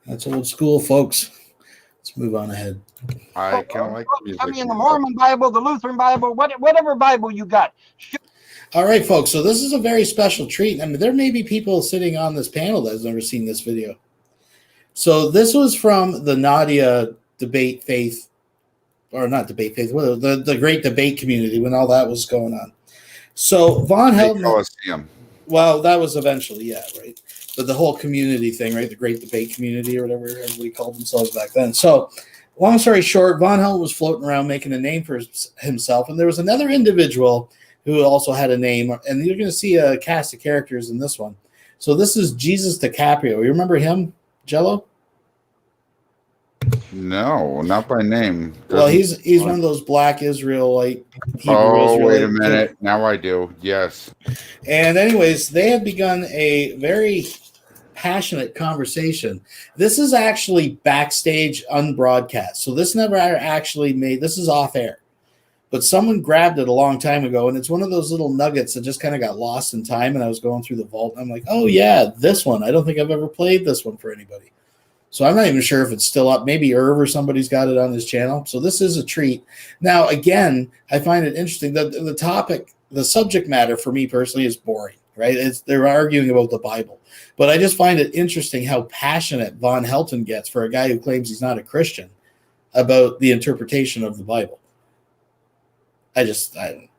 S7: That's old school, folks. Let's move on ahead.
S8: I kind of like the music.
S10: I mean, the Mormon Bible, the Lutheran Bible, whatever Bible you got.
S7: All right, folks. So this is a very special treat. I mean, there may be people sitting on this panel that has never seen this video. So this was from the Nadia debate faith, or not debate faith, the great debate community when all that was going on. So Von Helton. Well, that was eventually, yeah, right. But the whole community thing, right? The great debate community or whatever everybody called themselves back then. So long story short, Von Helton was floating around making a name for himself. And there was another individual who also had a name. And you're going to see a cast of characters in this one. So this is Jesus DiCaprio. You remember him, Jello?
S8: No, not by name.
S7: Well, he's one of those black Israelite. Hebrew
S8: Wait a
S7: Israelite
S8: minute. Now I do. Yes.
S7: And anyways, they had begun a very passionate conversation. This is actually backstage unbroadcast. So this never actually made, this is off air. But someone grabbed it a long time ago, and it's one of those little nuggets that just kind of got lost in time. And I was going through the vault, and I'm like, oh, yeah, this one. I don't think I've ever played this one for anybody. So I'm not even sure if it's still up. Maybe Irv or somebody's got it on his channel. So this is a treat. Now, again, I find it interesting that the topic, the subject matter for me personally is boring, right? They're arguing about the Bible. But I just find it interesting how passionate Von Helton gets for a guy who claims he's not a Christian about the interpretation of the Bible. I just find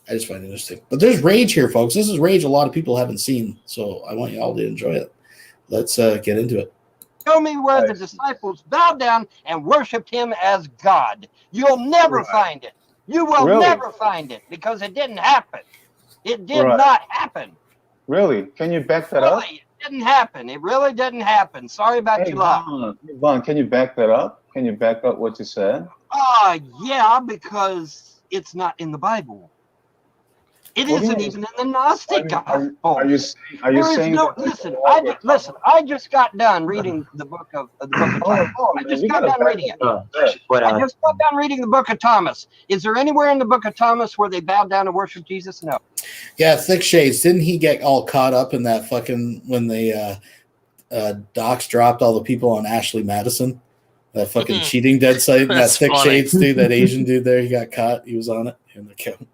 S7: it interesting. But there's rage here, folks. This is rage a lot of people haven't seen. So I want you all to enjoy it. Let's get into it.
S10: Show me where the disciples bowed down and worshipped him as God. You'll never find it. You will never find it because it didn't happen. It did not happen.
S15: Really? Can you back that up?
S10: It didn't happen. It really didn't happen. Sorry about your luck.
S15: Vaughn, can you back that up? Can you back up what you said?
S10: Yeah, because it's not in the Bible. It isn't even in the Gnostic Gospel.
S15: Are you saying?
S10: Listen, I just got done reading the book of Thomas. I just got done reading it. I just got done reading the book of Thomas. Is there anywhere in the book of Thomas where they bowed down and worshiped Jesus? No.
S7: Yeah, Thick Shades. Didn't he get all caught up in that fucking when the docs dropped all the people on Ashley Madison? That fucking cheating dead site. That Thick Shades dude, that Asian dude there, he got caught. He was on it in the count.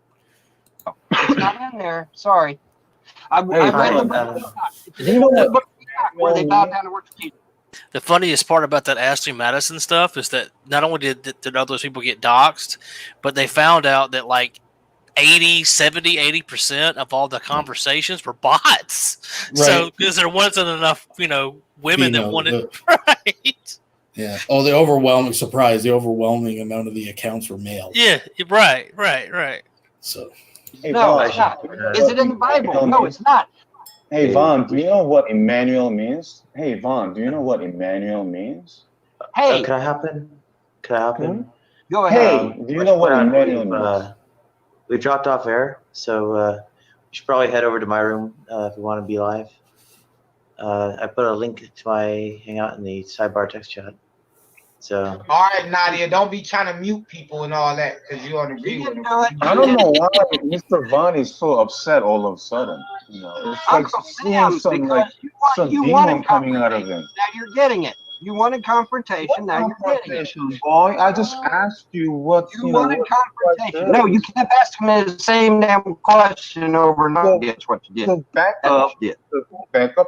S14: It's not in there. Sorry. I read the book of Enoch.
S15: You know what
S14: The book of Enoch where they bowed down to worship Jesus.
S9: The funniest part about that Ashley Madison stuff is that not only did all those people get doxxed, but they found out that like 80% of all the conversations were bots.
S7: Right.
S9: So because there wasn't enough, women that wanted right.
S7: Yeah. Oh, the overwhelming amount of the accounts were male.
S9: Yeah. Right.
S7: So.
S15: Hey,
S14: No,
S15: Vaughn,
S14: it's not. Is it in the Bible? No, it's not.
S15: Hey, Vaughn, do you know what Emmanuel means? Hey, Vaughn, do you know what Emmanuel means?
S14: Hey.
S16: Can I hop in?
S14: Go ahead.
S15: Hey, do you know what Emmanuel means?
S16: We dropped off air, so we should probably head over to my room if we want to be live. I put a link to my Hangout in the sidebar text chat. So.
S17: All right, Nadia, don't be trying to mute people and all that because you don't agree with them.
S15: I don't know why Mr. Vaughn is so upset all of a sudden. It's like seeing some demon coming out of him.
S14: Now you're getting it. You wanted confrontation. Now you're getting it.
S15: Boy, I just asked you what
S14: you wanted confrontation. No, you kept asking me the same damn question over and over. That's what you did.
S15: So back up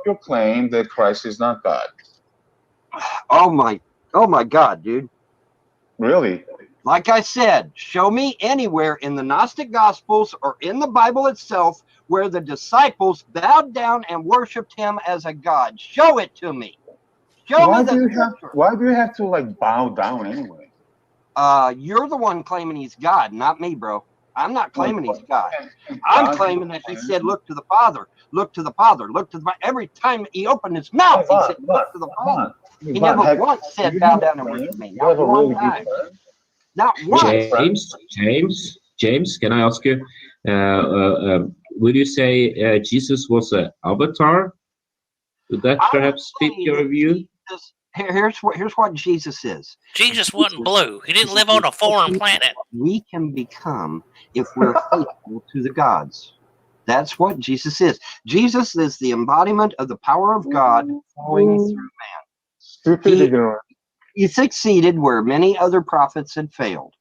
S15: your claim that Christ is not God.
S14: Oh my God, dude.
S15: Really?
S14: Like I said, show me anywhere in the Gnostic Gospels or in the Bible itself where the disciples bowed down and worshipped him as a god. Show it to me.
S15: Why do you have to like bow down anyway?
S14: You're the one claiming he's God, not me, bro. I'm not claiming he's God. I'm claiming that he said, look to the Father, look to the Father, look to the... Every time he opened his mouth, he said, look to the Father. He never once said, bow down and worship me. Not one time. Not once.
S18: James, can I ask you, would you say Jesus was an avatar? Would that perhaps fit your view?
S14: Here's what Jesus is.
S9: Jesus wasn't blue. He didn't live on a foreign planet.
S14: We can become if we're faithful to the gods. That's what Jesus is. Jesus is the embodiment of the power of God flowing through man. He succeeded where many other prophets had failed.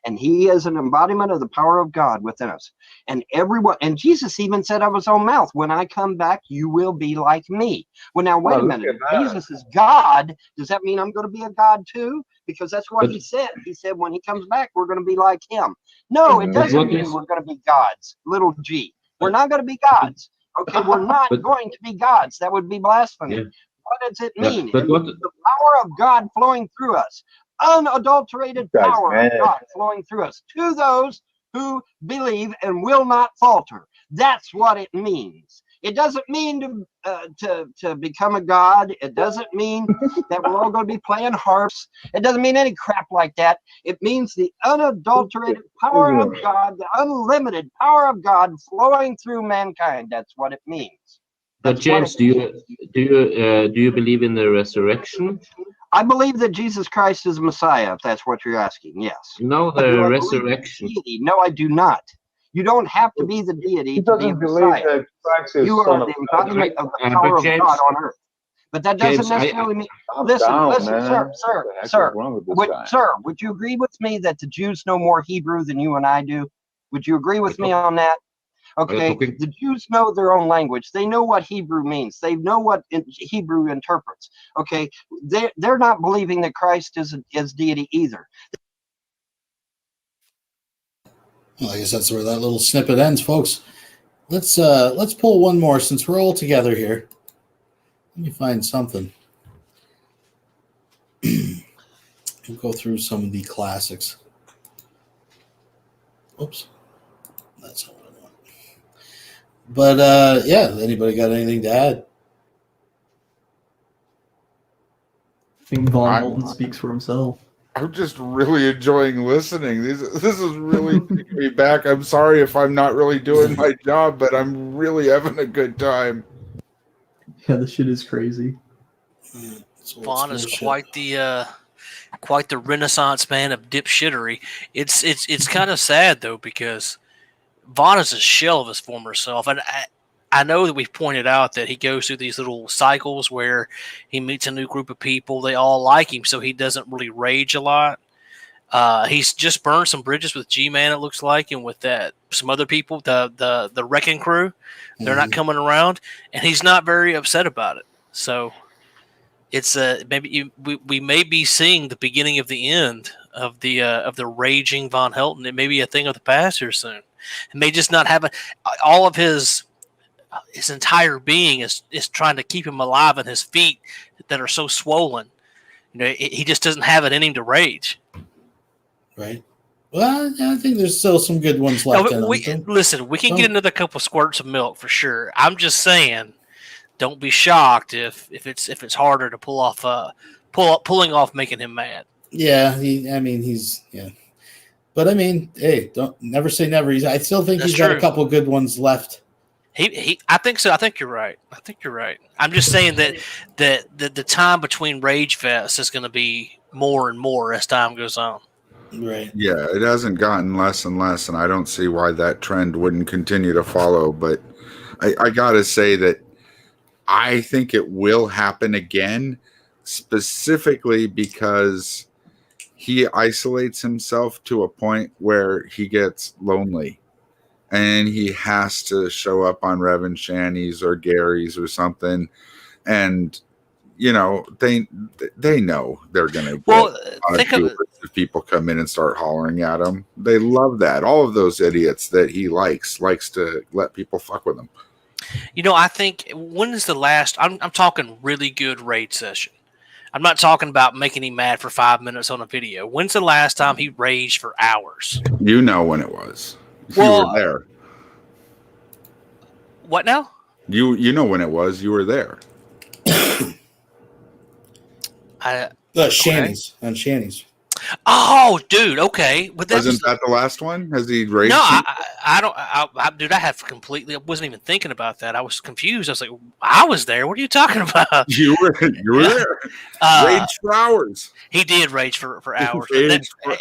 S14: And he is an embodiment of the power of God within us. And everyone, and Jesus even said of his own mouth, when I come back, you will be like me. Well, now, wait a minute. Jesus is God. Does that mean I'm going to be a God too? Because that's what he said. He said, when he comes back, we're going to be like him. No, it doesn't mean we're going to be gods, little g. We're not going to be gods. Okay, we're not going to be gods. That would be blasphemy. What does it mean? The power of God flowing through us. Unadulterated power of God flowing through us to those who believe and will not falter. That's what it means. It doesn't mean to become a god. It doesn't mean that we're all going to be playing harps. It doesn't mean any crap like that. It means the unadulterated power of God, the unlimited power of God flowing through mankind. That's what it means.
S18: But James, do you believe in the resurrection?
S14: I believe that Jesus Christ is Messiah, if that's what you're asking, yes.
S18: No, the resurrection.
S14: No, I do not. You don't have to be the deity to be a Messiah.
S15: That Christ is
S14: You are the embodiment of the power of God on earth. But that doesn't necessarily mean... Listen, sir, would you agree with me that the Jews know more Hebrew than you and I do? Would you agree with me on that? Okay, the Jews know their own language. They know what Hebrew means. They know what Hebrew interprets. Okay, they're not believing that Christ is deity either.
S7: Well, I guess that's where that little snippet ends, folks. Let's pull one more since we're all together here. Let me find something. We'll go through some of the classics. Oops, that's not what I want. But yeah, anybody got anything to add?
S11: I think VONHELTON speaks for himself.
S8: I'm just really enjoying listening. This is really taking me back. I'm sorry if I'm not really doing my job, but I'm really having a good time.
S11: Yeah, this shit is crazy.
S9: Vaughn is quite the renaissance man of dipshittery. It's kind of sad though, because Vaughn is a shell of his former self, and I know that we've pointed out that he goes through these little cycles where he meets a new group of people. They all like him, so he doesn't really rage a lot. He's just burned some bridges with G-Man, it looks like, and with some other people, the Wrecking Crew. They're not coming around, and he's not very upset about it. So it's we may be seeing the beginning of the end of the raging Von Helton. It may be a thing of the past here soon. It may just not have all of his entire being is trying to keep him alive, and his feet that are so swollen. He just doesn't have it in him to rage.
S7: Right. Well, I think there's still some good ones left.
S9: Listen, we can get another couple squirts of milk for sure. I'm just saying, don't be shocked if it's harder to pulling off making him mad.
S7: Yeah, he's but I mean, hey, don't never say never. I still think he's got a couple good ones left.
S9: I think so. I think you're right. I'm just saying that the time between Rage Fest is going to be more and more as time goes on.
S7: Right.
S8: Yeah, it hasn't gotten less and less, and I don't see why that trend wouldn't continue to follow. But I gotta say that I think it will happen again, specifically because he isolates himself to a point where he gets lonely. And he has to show up on Rev and Shanny's or Gary's or something, and they know they're gonna get if people come in and start hollering at him. They love that. All of those idiots that he likes to let people fuck with him.
S9: I think when is the last? I'm talking really good raid session. I'm not talking about making him mad for 5 minutes on a video. When's the last time he raged for hours?
S8: You know when it was. You were there.
S9: What now?
S8: You know when it was. You were there.
S7: Shanny's on Shanny's.
S9: Oh, dude. Okay, but
S8: wasn't that the last one? Has he raged?
S9: No, I don't. Dude, I have completely. I wasn't even thinking about that. I was confused. I was like, I was there. What are you talking about?
S8: You were there. Rage for hours.
S9: He did rage for hours.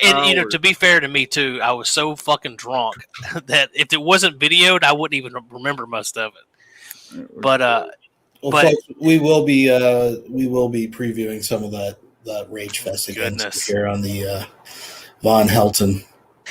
S9: And to be fair to me too, I was so fucking drunk that if it wasn't videoed, I wouldn't even remember most of it. But
S7: folks, we will be previewing some of that Rage Fest again here on the Von Helton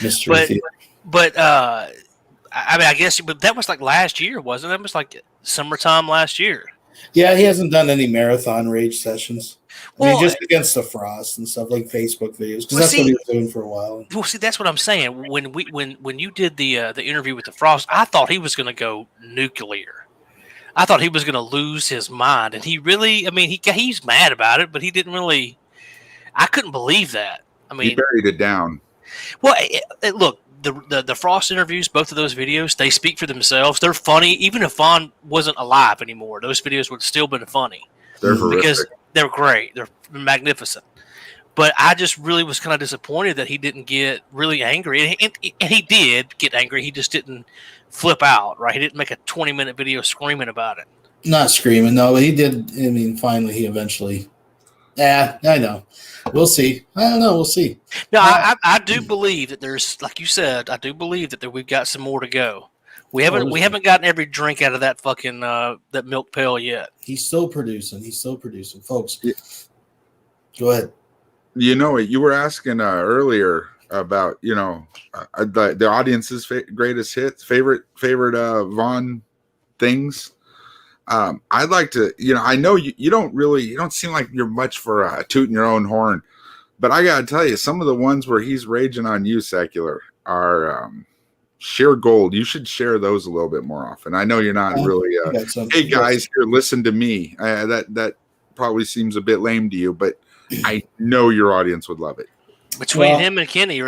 S7: Mystery Theater.
S9: But I guess that was like last year, wasn't it? It was like summertime last year.
S7: Yeah, he hasn't done any marathon rage sessions. Just against the Frost and stuff, like Facebook videos, because that's what he was doing for a while.
S9: Well, see, that's what I'm saying. When you did the interview with the Frost, I thought he was going to go nuclear. I thought he was going to lose his mind, and he really, he's mad about it, but he didn't really. I couldn't believe that.
S8: He buried it down.
S9: Well, look, the Frost interviews, both of those videos, they speak for themselves. They're funny. Even if Vaughn wasn't alive anymore, those videos would have still been funny.
S8: They're horrific.
S9: Because they're great. They're magnificent. But I just really was kind of disappointed that he didn't get really angry. And he did get angry. He just didn't flip out, right? He didn't make a 20-minute video screaming about it.
S7: Not screaming, no, but he did. Finally, he eventually. Yeah, I know. We'll see. I don't know. We'll see.
S9: No, I do believe that there's, like you said, I do believe that we've got some more to go. We haven't gotten every drink out of that fucking that milk pail yet.
S7: He's still producing, folks. Yeah. Go ahead.
S8: You were asking earlier about the audience's greatest hits, favorite Vaughn things. I'd like to, I know you don't seem like you're much for tooting your own horn, but I gotta tell you, some of the ones where he's raging on you, Secular, are sheer gold. You should share those a little bit more often. I know you're not really hey guys, here, listen to me. That probably seems a bit lame to you, but I know your audience would love it.
S9: Between him and Kenny,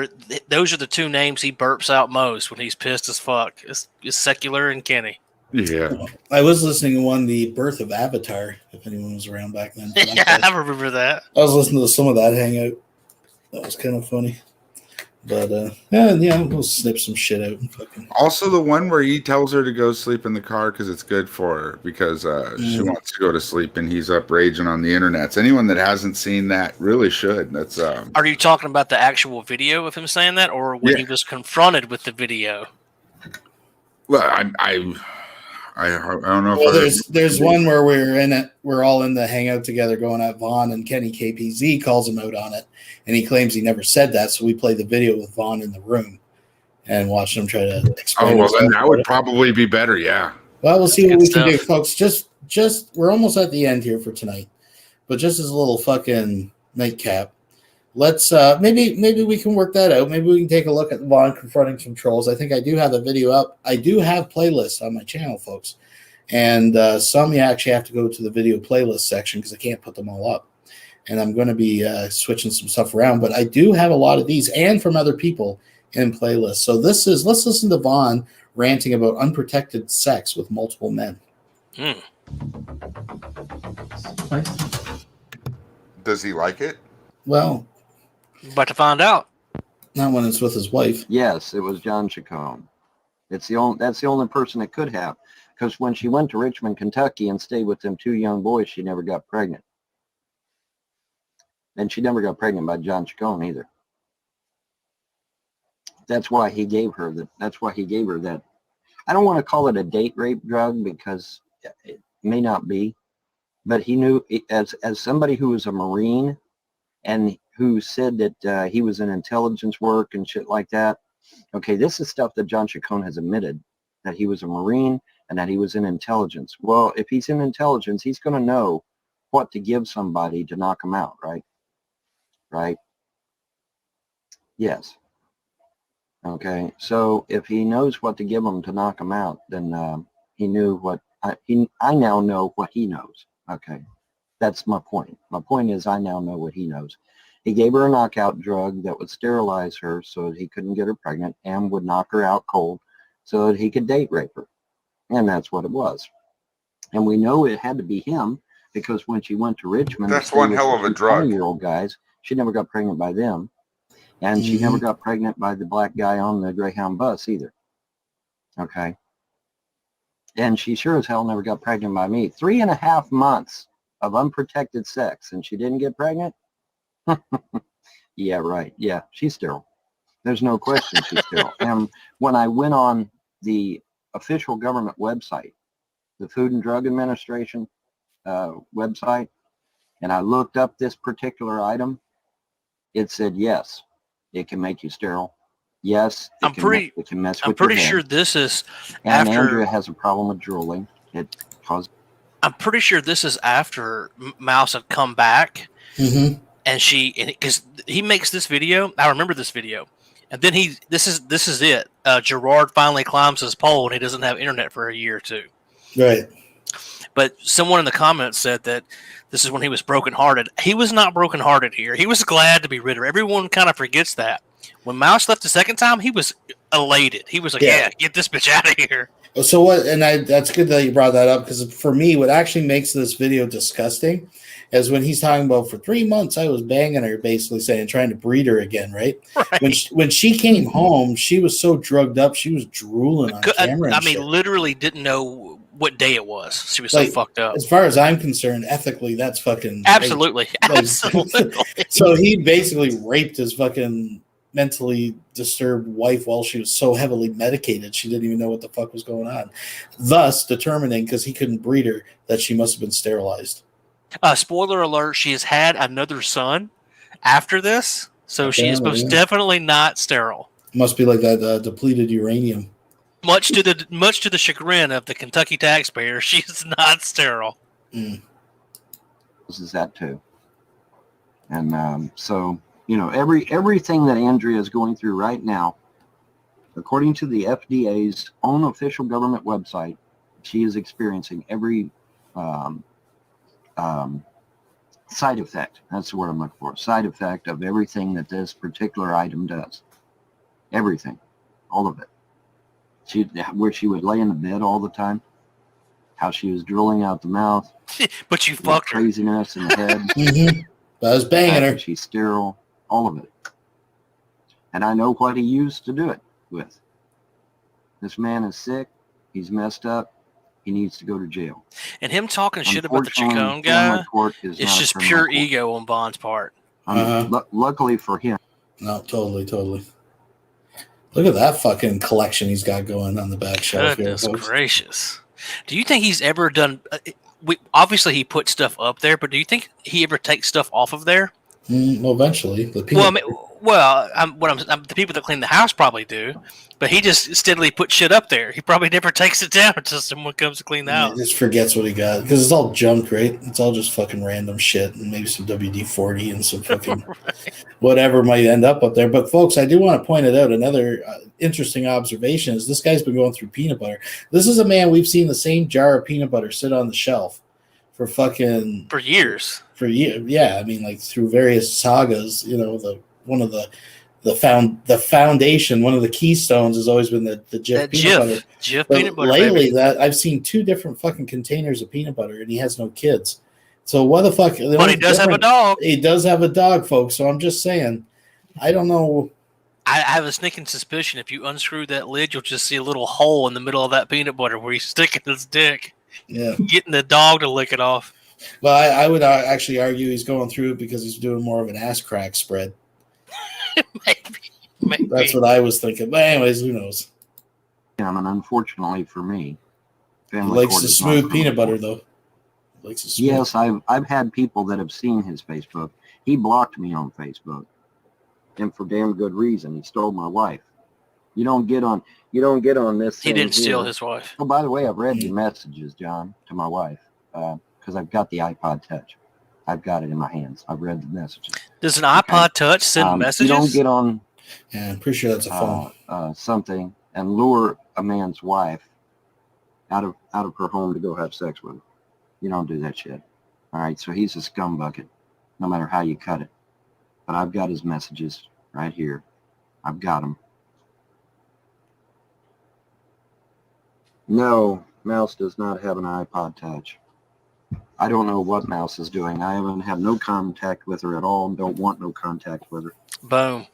S9: those are the two names he burps out most when he's pissed as fuck. It's Secular and Kenny.
S8: Yeah.
S7: I was listening to The Birth of Avatar, if anyone was around back then.
S9: Yeah, I remember that.
S7: I was listening to some of that hangout. That was kind of funny. But, we'll snip some shit out.
S8: Also, the one where he tells her to go sleep in the car because it's good for her because she wants to go to sleep and he's up raging on the internet. So anyone that hasn't seen that really should. That's.
S9: Are you talking about the actual video of him saying that, or when he was confronted with the video?
S8: Well, I don't know
S7: Well,
S8: if
S7: there's one where we're all in the hangout together going at Vaughn, and Kenny KPZ calls him out on it, and he claims he never said that. So we played the video with Vaughn in the room and watched him try to explain.
S8: Oh well, then that would probably be better. Yeah.
S7: Well, we'll see what we can do,
S9: stuff.
S7: folks. Just we're almost at the end here for tonight, but just as a little fucking nightcap, let's maybe we can work that out. Maybe we can take a look at Vaughn confronting some trolls. I think I do have the video up. I do have playlists on my channel, folks, and some you actually have to go to the video playlist section because I can't put them all up. And I'm going to be switching some stuff around, but I do have a lot of these and from other people in playlists. So let's listen to Vaughn ranting about unprotected sex with multiple men.
S8: Does he like it?
S7: Well,
S9: about to find out.
S7: Not when it's with his wife.
S5: Yes, it was John Chacon. That's the only person it could have, because when she went to Richmond, Kentucky, and stayed with them two young boys, she never got pregnant. And she never got pregnant by John Chacon either. That's why he gave her that. That's why he gave her that. I don't want to call it a date rape drug because it may not be, but he knew as somebody who was a Marine and who said that he was in intelligence work and shit like that. Okay, this is stuff that John Chacon has admitted, that he was a Marine and that he was in intelligence. Well, if he's in intelligence, he's going to know what to give somebody to knock him out, right? Right? Yes. Okay, so if he knows what to give him to knock him out, then he knew what I now know what he knows. Okay, that's my point. My point is I now know what he knows. He gave her a knockout drug that would sterilize her so that he couldn't get her pregnant and would knock her out cold so that he could date rape her. And that's what it was. And we know it had to be him because when she went to Richmond,
S8: that's one hell of a drug.
S5: 20-year-old guys, she never got pregnant by them. And she never got pregnant by the black guy on the Greyhound bus either. Okay. And she sure as hell never got pregnant by me. 3.5 months of unprotected sex and she didn't get pregnant? Yeah, right. Yeah, she's sterile. There's no question she's sterile. And when I went on the official government website, the Food and Drug Administration website, and I looked up this particular item, it said, yes, it can make you sterile. Yes, it can mess with
S9: I'm pretty
S5: your head.
S9: sure this is
S5: And
S9: after
S5: Andrea has a problem with drooling. It causes.
S9: I'm pretty sure this is after Mouse had come back, and because he makes this video. I remember this video, and then this is it. Gerard finally climbs his pole, and he doesn't have internet for a year or two.
S7: Right.
S9: But someone in the comments said that this is when he was brokenhearted. He was not brokenhearted here. He was glad to be rid of her. Everyone kind of forgets that. When Mouse left the second time, he was elated. He was like, yeah get this bitch out of here.
S7: So what? And that's good that you brought that up because for me, what actually makes this video disgusting is when he's talking about for 3 months I was banging her, basically saying trying to breed her again, right? When she came home, she was so drugged up, she was drooling on camera.
S9: I mean, literally didn't know what day it was. She was so fucked up.
S7: As far as I'm concerned, ethically, that's fucking
S9: absolutely,
S7: rape.
S9: absolutely.
S7: So he basically raped his fucking mentally disturbed wife while she was so heavily medicated she didn't even know what the fuck was going on, thus determining, because he couldn't breed her, that she must have been sterilized.
S9: Spoiler alert, she has had another son after this, so she is most definitely not sterile.
S7: Must be like that depleted uranium.
S9: Much to the chagrin of the Kentucky taxpayer, she's not sterile.
S5: This is that too. And so you know, everything that Andrea is going through right now, according to the FDA's own official government website, she is experiencing every side effect. That's the word I'm looking for. Side effect of everything that this particular item does. Everything. All of it. Where she would lay in the bed all the time. How she was drilling out the mouth.
S9: But you fucked her.
S5: Craziness in the head.
S7: I was banging her.
S5: She's sterile. All of it. And I know what he used to do it with. This man is sick. He's messed up. He needs to go to jail.
S9: And him talking shit about the Chacon guy, it's just pure ego on Bond's part.
S5: Luckily for him.
S7: No, totally. Look at that fucking collection he's got going on the back shelf.
S9: Goodness gracious. Do you think he's ever done? Obviously, he put stuff up there, but do you think he ever takes stuff off of there?
S7: Well, eventually, the
S9: Well,
S7: people.
S9: the people that clean the house probably do, but he just steadily puts shit up there. He probably never takes it down until someone comes to clean the
S7: He
S9: house.
S7: just forgets what he got because it's all junk, right? It's all just fucking random shit and maybe some WD-40 and some fucking whatever might end up there. But folks, I do want to point it out. Another interesting observation is this guy's been going through peanut butter. This is a man we've seen the same jar of peanut butter sit on the shelf for
S9: years.
S7: For years, yeah. I mean, like through various sagas. You know, the foundation, one of the keystones has always been the Jif peanut butter.
S9: Jif
S7: But
S9: peanut butter.
S7: lately,
S9: Baby.
S7: that I've seen 2 different fucking containers of peanut butter, and he has no kids. So what the fuck?
S9: But he does have a dog.
S7: He does have a dog, folks. So I'm just saying, I don't know.
S9: I have a sneaking suspicion if you unscrew that lid, you'll just see a little hole in the middle of that peanut butter where he's sticking his dick.
S7: Yeah,
S9: getting the dog to lick it off.
S7: Well, I would actually argue he's going through it because he's doing more of an ass crack spread.
S9: Maybe.
S7: That's what I was thinking. But anyways, who knows?
S5: Yeah, and unfortunately for me,
S7: He
S5: family
S7: likes
S5: court
S7: the
S5: is
S7: smooth
S5: not
S7: peanut
S5: criminal.
S7: butter, though. He likes the smooth.
S5: Yes, I've had people that have seen his Facebook. He blocked me on Facebook, and for damn good reason. He stole my wife. You don't get on this.
S9: He
S5: thing
S9: didn't steal
S5: here.
S9: his wife.
S5: Oh, by the way, I've read your messages, John, to my wife, because I've got the iPod Touch. I've got it in my hands. I've read the messages.
S9: Does an iPod Touch send messages?
S5: You don't get on.
S7: Yeah, I'm pretty sure that's a phone.
S5: Something and lure a man's wife out of her home to go have sex with her. You don't do that shit. All right, so he's a scumbucket, no matter how you cut it. But I've got his messages right here. I've got them. No, Mouse does not have an iPod Touch. I don't know what Mouse is doing. I haven't had no contact with her at all and don't want no contact with her.
S9: Boom.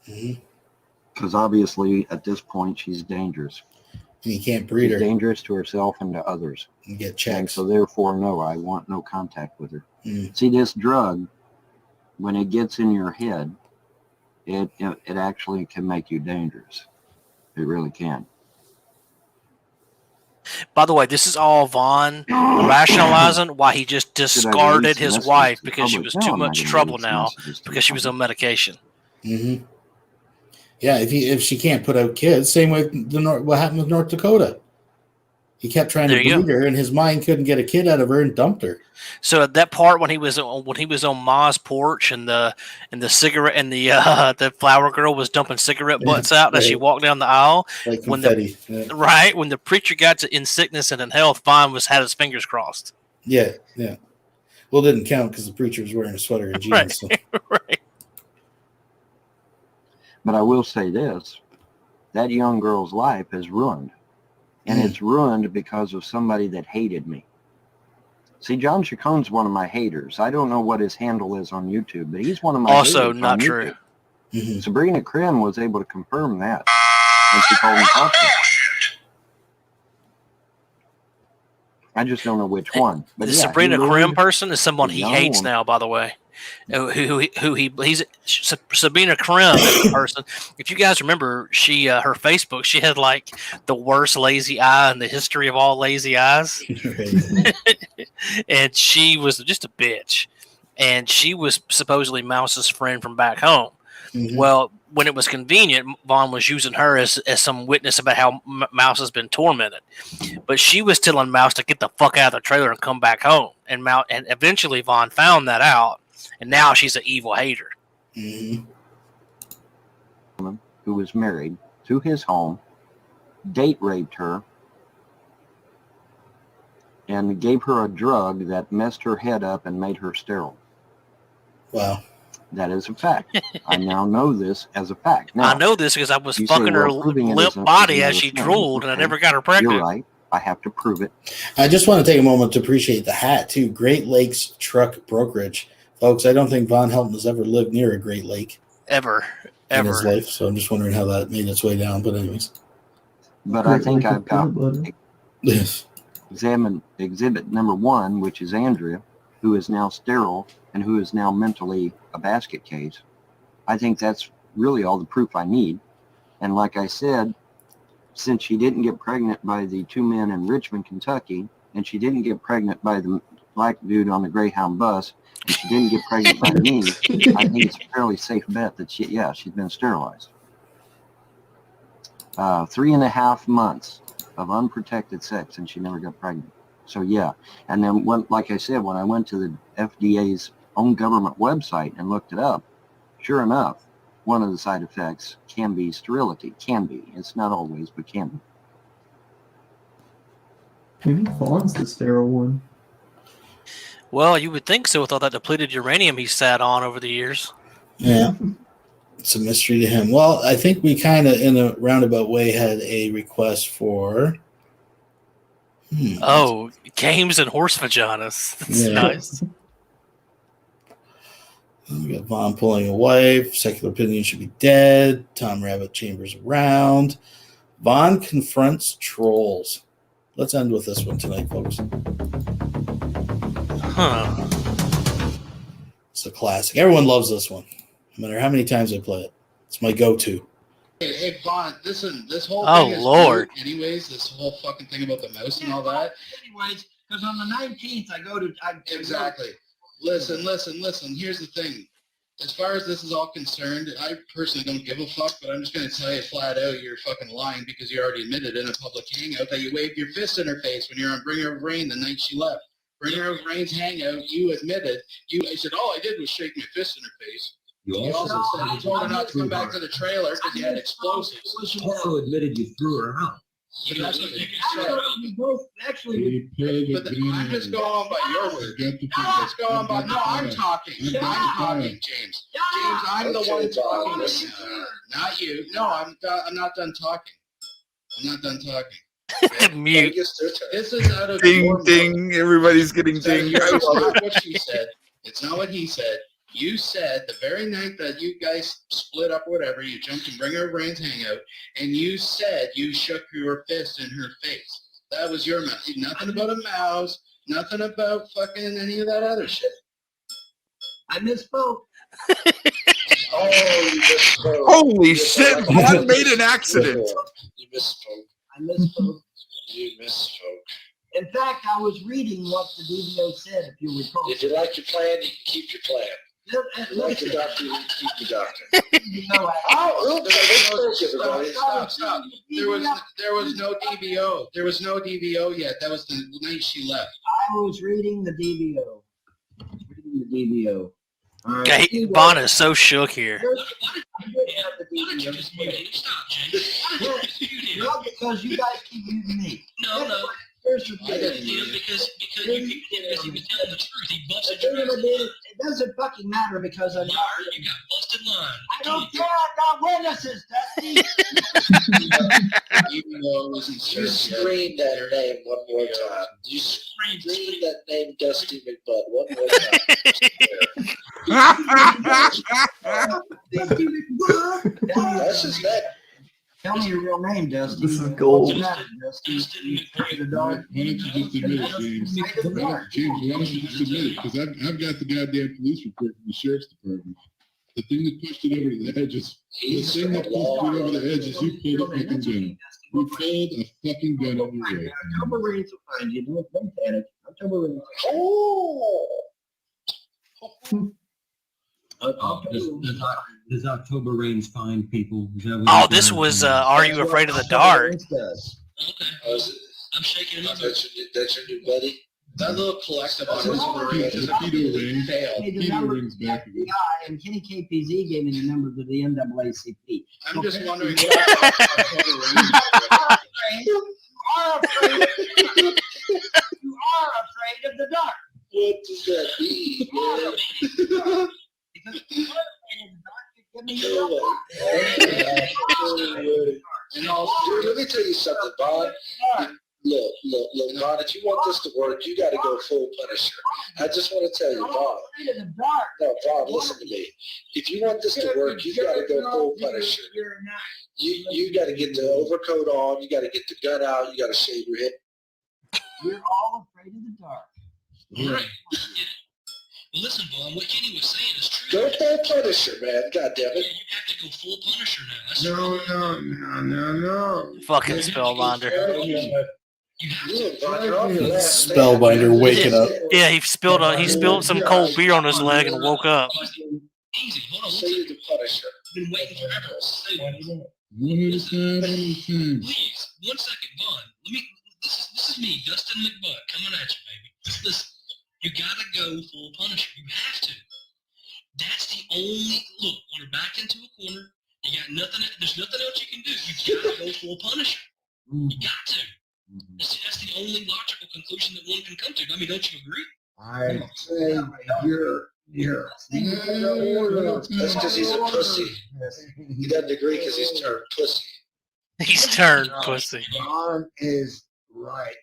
S5: Because obviously, at this point, she's dangerous.
S7: And you can't breed her.
S5: She's dangerous to herself and to others.
S7: You get
S5: And
S7: checks.
S5: so therefore, no, I want no contact with her.
S7: Mm.
S5: See, this drug, when it gets in your head, it actually can make you dangerous. It really can.
S9: By the way, this is all Vaughn rationalizing why he just discarded his wife because she was too much trouble now because she was on medication.
S7: Mm-hmm. Yeah, if she can't put out kids, same way what happened with North Dakota. He kept trying to
S9: There you
S7: breed her, and his mind couldn't get a kid out of her and dumped her.
S9: So at that part when he was on Ma's porch and the cigarette and the flower girl was dumping cigarette butts out as she walked down the aisle,
S7: Like
S9: when
S7: confetti.
S9: when the preacher got to in sickness and in health, Vaughn had his fingers crossed.
S7: Yeah. Well, it didn't count because the preacher was wearing a sweater and jeans.
S9: Right.
S7: So.
S9: Right.
S5: But I will say this, that young girl's life is ruined. And it's ruined because of somebody that hated me. See, John Chacon's one of my haters. I don't know what his handle is on YouTube, but he's one of my
S9: Also
S5: haters
S9: not
S5: on
S9: true.
S5: YouTube.
S7: Mm-hmm.
S5: Sabrina Krim was able to confirm that when she told me talk to her. I just don't know which one. But
S9: The
S5: yeah,
S9: Sabrina
S5: he
S9: Krim
S5: ruined
S9: person is someone
S5: the
S9: he
S5: young
S9: hates
S5: woman.
S9: now, by the way. He's Sabrina Krim is a person. If you guys remember, she her Facebook, she had like the worst lazy eye in the history of all lazy eyes, and she was just a bitch. And she was supposedly Mouse's friend from back home.
S7: Mm-hmm.
S9: Well, when it was convenient, Vaughn was using her as some witness about how Mouse has been tormented. But she was telling Mouse to get the fuck out of the trailer and come back home. And eventually Vaughn found that out, and now she's an evil hater.
S7: Mm-hmm.
S5: Who was married to his home, date raped her, and gave her a drug that messed her head up and made her sterile.
S7: Wow.
S5: That is a fact. I now know this as a fact. Now,
S9: I know this because I was
S5: you say,
S9: fucking her
S5: well, proving it
S9: limp
S5: isn't
S9: body
S5: another
S9: as she
S5: thing.
S9: drooled, and I
S5: Okay.
S9: never got her pregnant.
S5: You're right. I have to prove it.
S7: I just want to take a moment to appreciate the hat, too. Great Lakes Truck Brokerage. Folks, I don't think Von Helton has ever lived near a Great Lake
S9: Ever.
S7: in his life, so I'm just wondering how that made its way down. But anyways.
S5: But I think I've got
S7: Yes.
S5: exhibit number 1, which is Andrea, who is now sterile and who is now mentally a basket case. I think that's really all the proof I need. And like I said, since she didn't get pregnant by the two men in Richmond, Kentucky, and she didn't get pregnant by the black dude on the Greyhound bus, and she didn't get pregnant by me, I think it's a fairly safe bet that she's been sterilized. 3.5 months of unprotected sex, and she never got pregnant. So yeah, and then like I said, when I went to the FDA's own government website and looked it up, sure enough, one of the side effects can be sterility. Can be. It's not always, but can be.
S11: Maybe Vaughn's the sterile one.
S9: Well, you would think so with all that depleted uranium he sat on over the years.
S7: Yeah. It's a mystery to him. Well, I think we kind of, in a roundabout way, had a request for...
S9: Oh, games and horse vaginas. That's nice.
S7: We got Vaughn pulling a wife. Secular Opinion should be dead. Tom Rabbit chambers around. Vaughn confronts trolls. Let's end with this one tonight, folks.
S9: Huh.
S7: It's a classic. Everyone loves this one, no matter how many times I play it. It's my go-to.
S19: Hey, Vaughn, listen, this whole
S9: Oh,
S19: thing is
S9: Lord.
S19: moot anyways, this whole fucking thing about the mouse and all that.
S10: Anyways, because on the 19th, I go to...
S19: Exactly. Listen. Here's the thing. As far as this is all concerned, I personally don't give a fuck, but I'm just going to tell you flat out you're fucking lying because you already admitted in a public hangout that you waved your fist in her face when you were on Bringer of Rain the night she left. Bringer of Rain's hangout, you admitted. I said, all I did was shake my fist in her face. You also said you told her not to come back to the trailer because you had explosives.
S20: You also admitted you threw her out.
S19: That's what you said. But I'm just going by your word. I'm just going by. No, I'm talking. I'm talking, James. James, I'm the one talking. Not you. No, I'm not done talking. I'm not done talking.
S9: Mute.
S19: This is out of
S8: Ding,
S19: your
S8: ding. Everybody's getting ding.
S19: It's not what she said. It's not what he said. You said the very night that you guys split up, whatever, you jumped in Bringer of Rain's hangout, and you said you shook your fist in her face. That was your mouth. Nothing about a mouse. Nothing about fucking any of that other shit.
S10: I misspoke.
S19: Oh, you misspoke.
S8: Holy shit, Vaughn made an accident.
S19: You misspoke.
S10: I misspoke.
S19: You misspoke.
S10: In fact, I was reading what the DVO said, if you recall.
S19: If you like your plan, you can keep your plan. If you like your doctor, you can keep your doctor. Stop. There was no DVO. There was no DVO yet. That was the night she left.
S10: I was reading the DVO. All right.
S9: Okay, Vaughn is so shook here.
S10: No, because you guys keep muting me.
S20: No.
S10: I didn't because he was telling the truth. He busted your ass. It doesn't fucking matter because I'm not.
S20: You got busted line.
S10: I don't care. I got witnesses, Dusty.
S19: Even though it wasn't
S21: You screamed that name one more time. You screamed that name, Dusty McButt, one more time.
S10: That's his name. Tell me your real name, Dusty.
S11: This is gold.
S10: What's the matter, Dusty? You in the dark?
S22: James, why don't you just admit it? Because I've got the goddamn police report from the sheriff's department. The thing that pushed it over the edge is you pulled a fucking gun. You pulled a fucking gun on your way.
S10: October Rains will find you. Don't panic. October Rains.
S20: Does October Rains find people?
S9: Oh, this was Are You Afraid of the Dark?
S21: I'm shaking him up. That's your new buddy?
S19: That little collective on his
S22: Peter rings back again.
S10: And Kenny KPZ gave me the number to the NAACP.
S19: I'm just wondering
S10: You are afraid of the dark.
S21: What does that mean? Let me tell you something, Bob. Look, Vaughn, if you want this to work, you got to go full Punisher. I just want to tell you, Vaughn. No, Vaughn, listen to me. If you want this to work, you got to go full Punisher. You got to get the overcoat on. You got to get the gun out. You got to shave your head.
S10: We're all afraid of the dark.
S20: Right. Well, listen, Vaughn, what Kenny was saying is true.
S21: Go full Punisher, man. God damn it.
S20: You have to go full Punisher now. That's
S15: No.
S9: Fucking spellbinder.
S7: Spellbinder waking up.
S9: Yeah, he spilled some cold beer on his leg and woke up.
S20: Easy. Hold on. Say you're the Punisher. I've been waiting forever. Say
S15: One at a time.
S20: Please, 1 second, Vaughn. This is me, Dustin McButt, coming at you, baby. Listen, you gotta go full Punisher. You have to. That's the only look. When you're backed into a corner, you got nothing. There's nothing else you can do. You gotta go full Punisher. You got to. That's the only logical conclusion that one can come to. I mean, don't you agree?
S21: I say you're. That's because he's a pussy. He doesn't agree because he's turned pussy.
S9: He's turned pussy.
S21: Ron is right.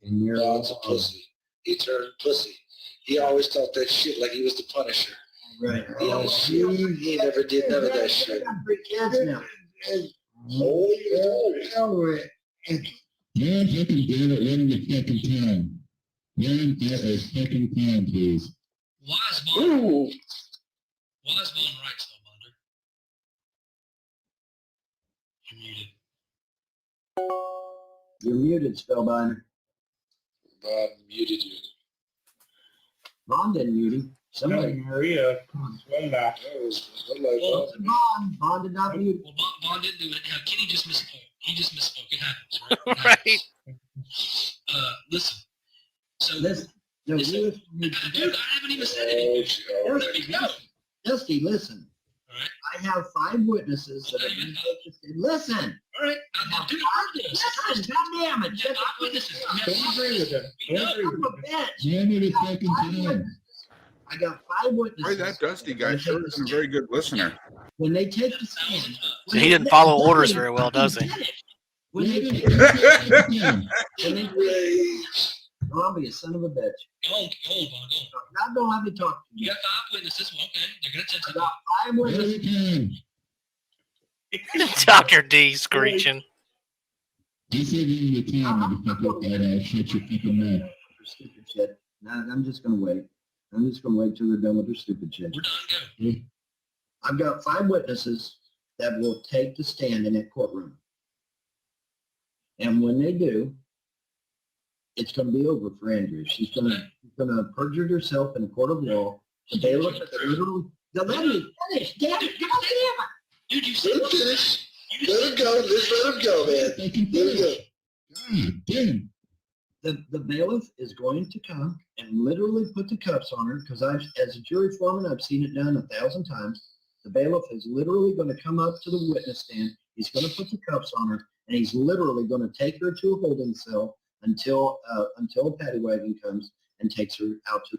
S21: And you're Ron's a pussy. He turned pussy. He always talked that shit like he was the Punisher. Right. He never did none of that shit.
S15: Man, fucking damn it, one the second time. One at a second time, please.
S20: Why is Vaughn right, Spellbinder? You're muted.
S5: You're muted, Spellbinder.
S21: Bob muted you.
S5: Vaughn didn't mute him. Somebody.
S21: Maria.
S5: Vaughn did not mute.
S20: Well, Vaughn didn't do it. Now, Kenny just misspoke. He just misspoke. It happens, right? It happens. Listen. So
S5: listen. No,
S20: dude, I haven't even said anything.
S5: Dusty, listen.
S20: All right.
S5: I have 5 witnesses that have been interested. Listen.
S20: All right.
S5: Listen, goddamn it.
S20: Five witnesses.
S15: Don't agree with him. Don't agree with him.
S7: One at a second time.
S5: I got 5 witnesses.
S8: Boy, that Dusty guy sure isn't a very good listener.
S5: When they take the stand.
S9: So he didn't follow orders very well, does he?
S5: When they take the stand. Columbia, son of a bitch.
S20: Go on, Vaughn.
S5: Now don't have me talk to you.
S20: You got 5 witnesses. Well, okay. They're going to
S5: I got 5 witnesses.
S9: Dr. D screeching.
S15: This isn't the time to fuck up that ass. Shut your fucking mouth.
S5: Stupid shit. Nah, I'm just going to wait. I'm just going to wait till they're done with their stupid shit.
S20: We're done. Go.
S5: I've got 5 witnesses that will take the stand in that courtroom. And when they do, it's going to be over for Andrew. She's going to perjure herself in a court of law. And they look at the literal. Let me finish. Damn it. God damn it.
S20: Dude, you said
S21: finish. Let him go. Just let him go, man. Let him go.
S15: God damn.
S5: The bailiff is going to come and literally put the cuffs on her because as a jury foreman, I've seen it done 1,000 times. The bailiff is literally going to come up to the witness stand. He's going to put the cuffs on her, and he's literally going to take her to a holding cell until a paddy wagon comes and takes her out to.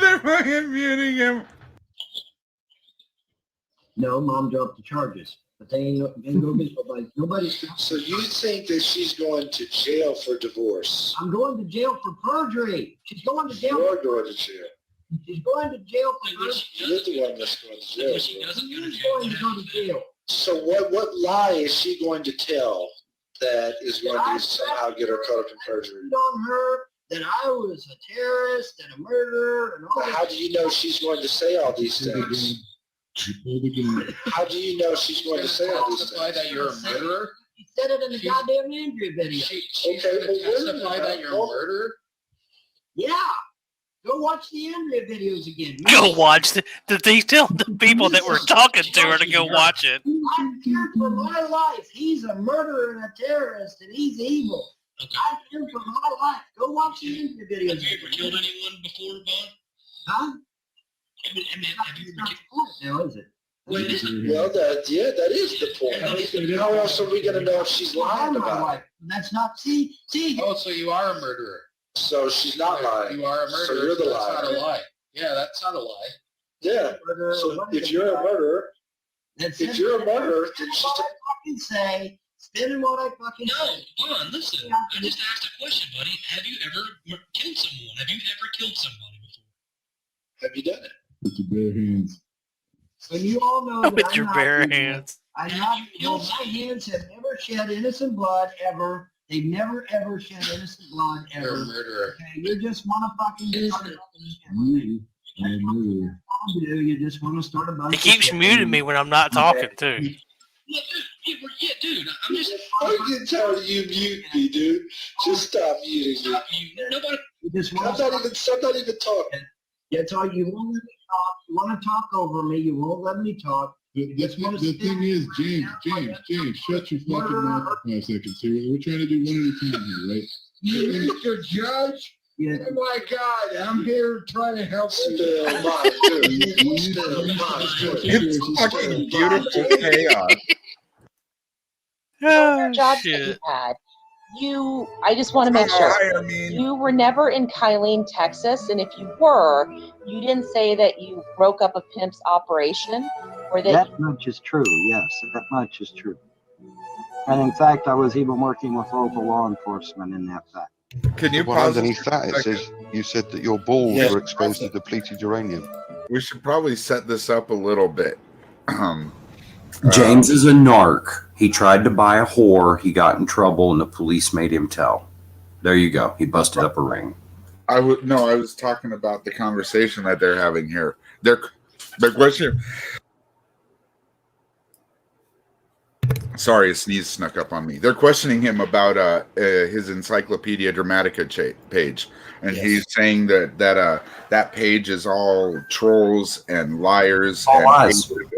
S8: They're fucking muting him.
S5: No, Mom dropped the charges, but they ain't going to be nobody.
S21: So you think that she's going to jail for divorce?
S5: I'm going to jail for perjury. She's going to jail.
S21: You're going to jail.
S5: She's going to jail for perjury.
S21: You're the one that's going to jail.
S5: She's going to go to jail.
S21: So what lie is she going to tell that is going to somehow get her caught up in perjury?
S5: On her that I was a terrorist and a murderer and all that.
S21: How do you know she's going to say all these things? How do you know she's going to say all these things?
S15: That you're a murderer?
S5: He said it in the goddamn Andrew video.
S21: Okay, but
S15: testify that you're a murderer?
S5: Yeah. Go watch the Andrea videos again.
S9: Go watch they tell the people that we're talking to her to go watch it.
S5: I'm here for my life. He's a murderer and a terrorist, and he's evil. I'm here for my life. Go watch the Andrea videos.
S20: Have you ever killed anyone before, Vaughn?
S5: Huh?
S20: Have you ever killed?
S5: Now is it?
S21: Well, that is the point. How else are we going to know if she's lying about it?
S5: That's not, see.
S15: Oh, so you are a murderer.
S21: So she's not lying.
S15: You are a murderer.
S21: So you're the
S15: That's
S21: liar.
S15: not a lie. Yeah, that's not a lie.
S21: Yeah. So if you're a murderer, then she's
S5: what I fucking say. Spinning what I fucking say.
S20: No, Vaughn, listen. I just asked a question, buddy. Have you ever killed someone? Have you ever killed somebody before?
S21: Have you done it?
S15: With your bare hands.
S5: And you all know that
S9: With your bare hands.
S5: My hands have never shed innocent blood ever. They've never ever shed innocent blood ever.
S15: You're a murderer.
S5: Okay, you just want to fucking do something. You just want to start a bunch.
S9: He keeps muting me when I'm not talking too.
S20: Yeah, dude, I'm just.
S21: I'm getting tired of you muting me, dude. Just stop muting me.
S20: Nobody.
S21: I'm not even talking.
S5: That's all you won't let me talk. You want to talk over me. You won't let me talk.
S22: The thing is, James, shut your fucking mouth for 5 seconds here. We're trying to do one at a time here, right?
S19: Mr. Judge?
S5: Yeah.
S19: Oh my God, I'm here trying to help you.
S8: It's fucking beautiful chaos.
S9: Oh,
S1: jobs that
S9: shit.
S1: you had. I just want to make sure.
S8: Hi, Armin.
S1: You were never in Kylene, Texas, and if you were, you didn't say that you broke up a pimp's operation, or
S5: That much is true, yes, that much is true. And in fact, I was even working with local law enforcement in that fact.
S8: Can you
S3: Well,
S8: pause
S3: underneath that, it says you said that your balls were exposed to depleted uranium.
S8: We should probably set this up a little bit.
S12: James is a narc. He tried to buy a whore. He got in trouble, and the police made him tell. There you go. He busted up a ring.
S8: I was talking about the conversation that they're having here. Their question. Sorry, a sneeze snuck up on me. They're questioning him about his Encyclopedia Dramatica page, and he's saying that page is all trolls and liars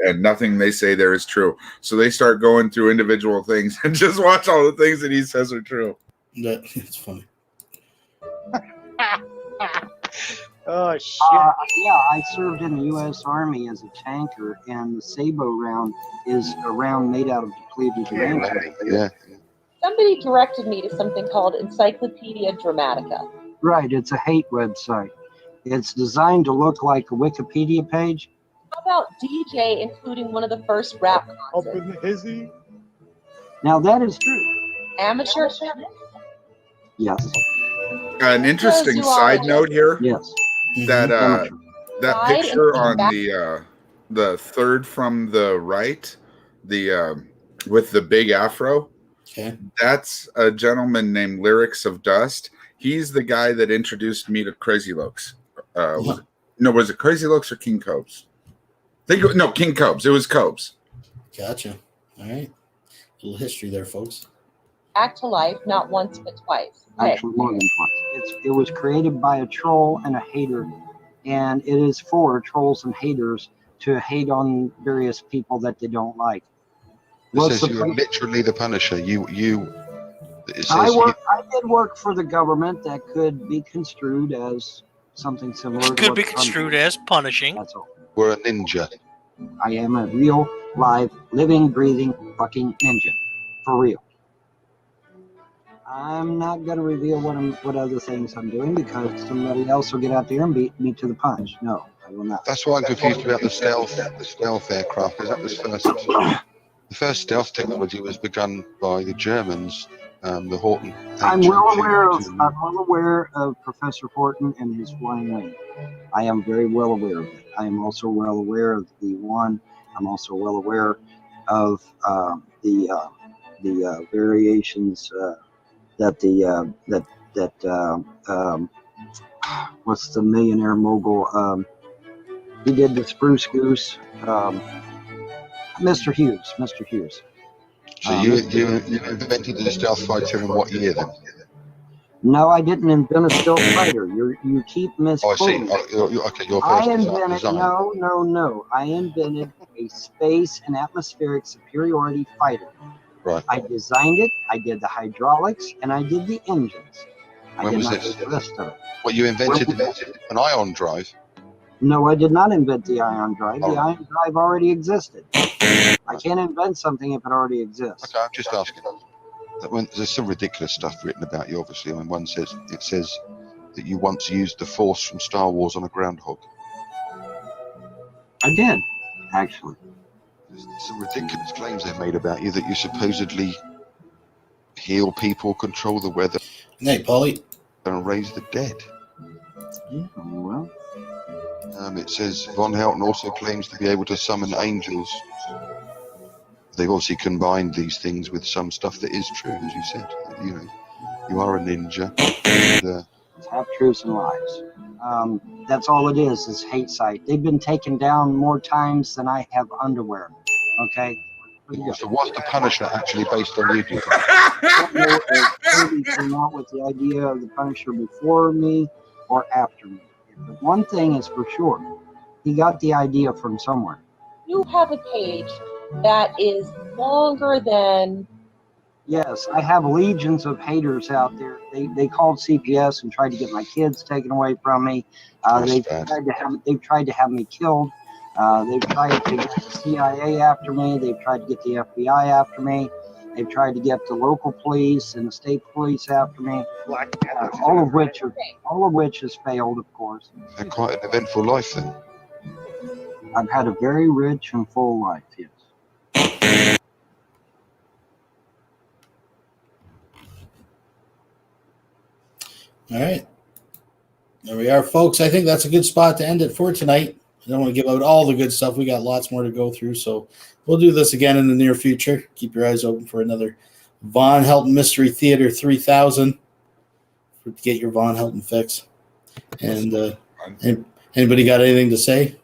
S8: and nothing they say there is true. So they start going through individual things and just watch all the things that he says are true.
S7: It's funny.
S1: Oh, shit.
S5: Yeah, I served in the U.S. Army as a tanker, and the Sabo round is a round made out of depleted uranium.
S3: Yeah.
S1: Somebody directed me to something called Encyclopedia Dramatica.
S5: Right, it's a hate website. It's designed to look like a Wikipedia page.
S1: How about DJ including one of the first rap concerts?
S5: Now, that is true.
S1: Amateur?
S5: Yes.
S8: An interesting side note here.
S5: Yes.
S8: That that
S1: Side
S8: picture
S1: and
S8: on
S1: back.
S8: the third from the right, with the big afro.
S7: Okay.
S8: That's a gentleman named Lyrics of Dust. He's the guy that introduced me to Crazy Lokes. Was it Crazy Lokes or King Cobes? King Cobes. It was Cobes.
S7: Gotcha. All right. A little history there, folks.
S1: Back to life, not once but twice.
S5: Actually, more than twice. It was created by a troll and a hater, and it is for trolls and haters to hate on various people that they don't like.
S3: It says you are literally the Punisher. It says
S5: I did work for the government that could be construed as something similar.
S9: Could be construed as punishing.
S5: That's all.
S3: We're a ninja.
S5: I am a real, live, living, breathing fucking ninja. For real. I'm not going to reveal what other things I'm doing because somebody else will get out there and beat me to the punch. No, I will not.
S3: That's why I'm confused about the stealth aircraft, because that was the first stealth technology was begun by the Germans, the Horton.
S5: I'm well aware of Professor Horton and his flying wing. I am very well aware of it. I am also well aware of the E01. I'm also well aware of the variations that what's the millionaire mogul? He did the Spruce Goose. Mr. Hughes.
S3: So you invented the stealth fighter in what year then?
S5: No, I didn't invent a stealth fighter. You keep misquoting.
S3: Your
S5: I
S3: first
S5: invented
S3: design.
S5: no. I invented a space and atmospheric superiority fighter.
S3: Right.
S5: I designed it. I did the hydraulics, and I did the engines.
S3: When was this?
S5: The rest of it.
S3: What you invented an ion drive?
S5: No, I did not invent the ion drive. The ion drive already existed. I can't invent something if it already exists.
S3: Okay, I'm just asking. There's some ridiculous stuff written about you, obviously. I mean, it says that you once used the Force from Star Wars on a groundhog.
S5: I did, actually.
S3: There's some ridiculous claims they've made about you, that you supposedly heal people, control the weather,
S7: Hey, Paulie.
S3: and raise the dead.
S5: Yeah, well.
S3: It says VONHELTON also claims to be able to summon angels. They've obviously combined these things with some stuff that is true, as you said. You are a ninja. And,
S5: Half truths and lies. That's all it is hate site. They've been taken down more times than I have underwear. Okay.
S3: So what's the Punisher actually based on you? Do you think?
S5: I don't know if Kirby came out with the idea of the Punisher before me or after me. But one thing is for sure, he got the idea from somewhere.
S1: You have a page that is longer than.
S5: Yes, I have legions of haters out there. They called CPS and tried to get my kids taken away from me. They've tried to have me killed. They've tried to get the CIA after me. They've tried to get the FBI after me. They've tried to get the local police and the state police after me. All of which has failed, of course.
S3: And quite an eventful life then.
S5: I've had a very rich and full life, yes.
S7: All right. There we are, folks. I think that's a good spot to end it for tonight. I don't want to give out all the good stuff. We got lots more to go through, so we'll do this again in the near future. Keep your eyes open for another Von Helton Mystery Theater 3000 to get your Von Helton fix. And anybody got anything to say?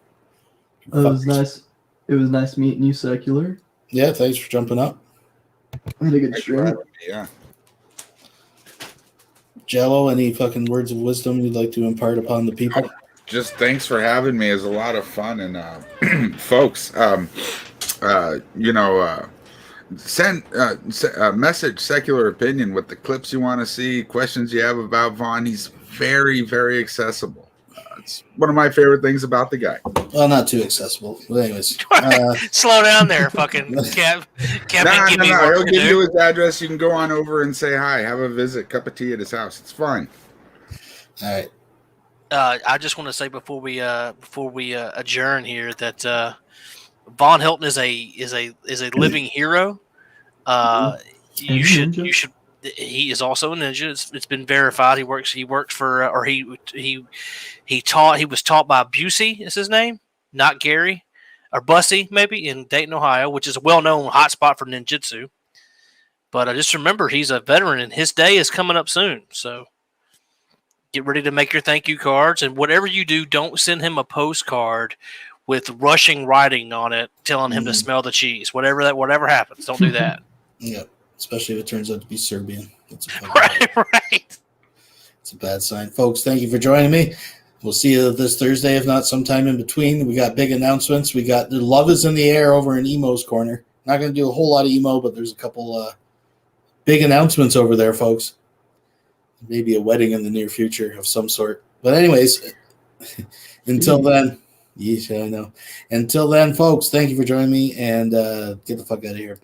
S11: It was nice. It was nice meeting you, Secular.
S7: Yeah, thanks for jumping up.
S11: I had a good stream.
S8: Yeah.
S7: Jello, any fucking words of wisdom you'd like to impart upon the people?
S8: Just thanks for having me. It was a lot of fun. And folks, send a message, Secular Opinion, with the clips you want to see, questions you have about Vaughn. He's very, very accessible. It's one of my favorite things about the guy.
S7: Well, not too accessible. But anyways.
S9: Slow down there, fucking Kev.
S8: No. He'll give you his address. You can go on over and say hi. Have a visit, cup of tea at his house. It's fine.
S7: All right.
S9: I just want to say before we adjourn here that Von Helton is a living hero. You should. He is also a ninja. It's been verified. He worked for, or he was taught by Busey, is his name, not Gary, or Bussy maybe, in Dayton, Ohio, which is a well-known hotspot for ninjutsu. But just remember, he's a veteran, and his day is coming up soon. So get ready to make your thank you cards, and whatever you do, don't send him a postcard with Russian writing on it, telling him to smell the cheese. Whatever happens, don't do that.
S7: Yeah. Especially if it turns out to be Serbian. That's
S9: right.
S7: It's a bad sign. Folks, thank you for joining me. We'll see you this Thursday, if not sometime in between. We got big announcements. We got the love is in the air over in Emo's Corner. Not going to do a whole lot of emo, but there's a couple big announcements over there, folks. Maybe a wedding in the near future of some sort. But anyways, until then, I know. Until then, folks, thank you for joining me, and get the fuck out of here.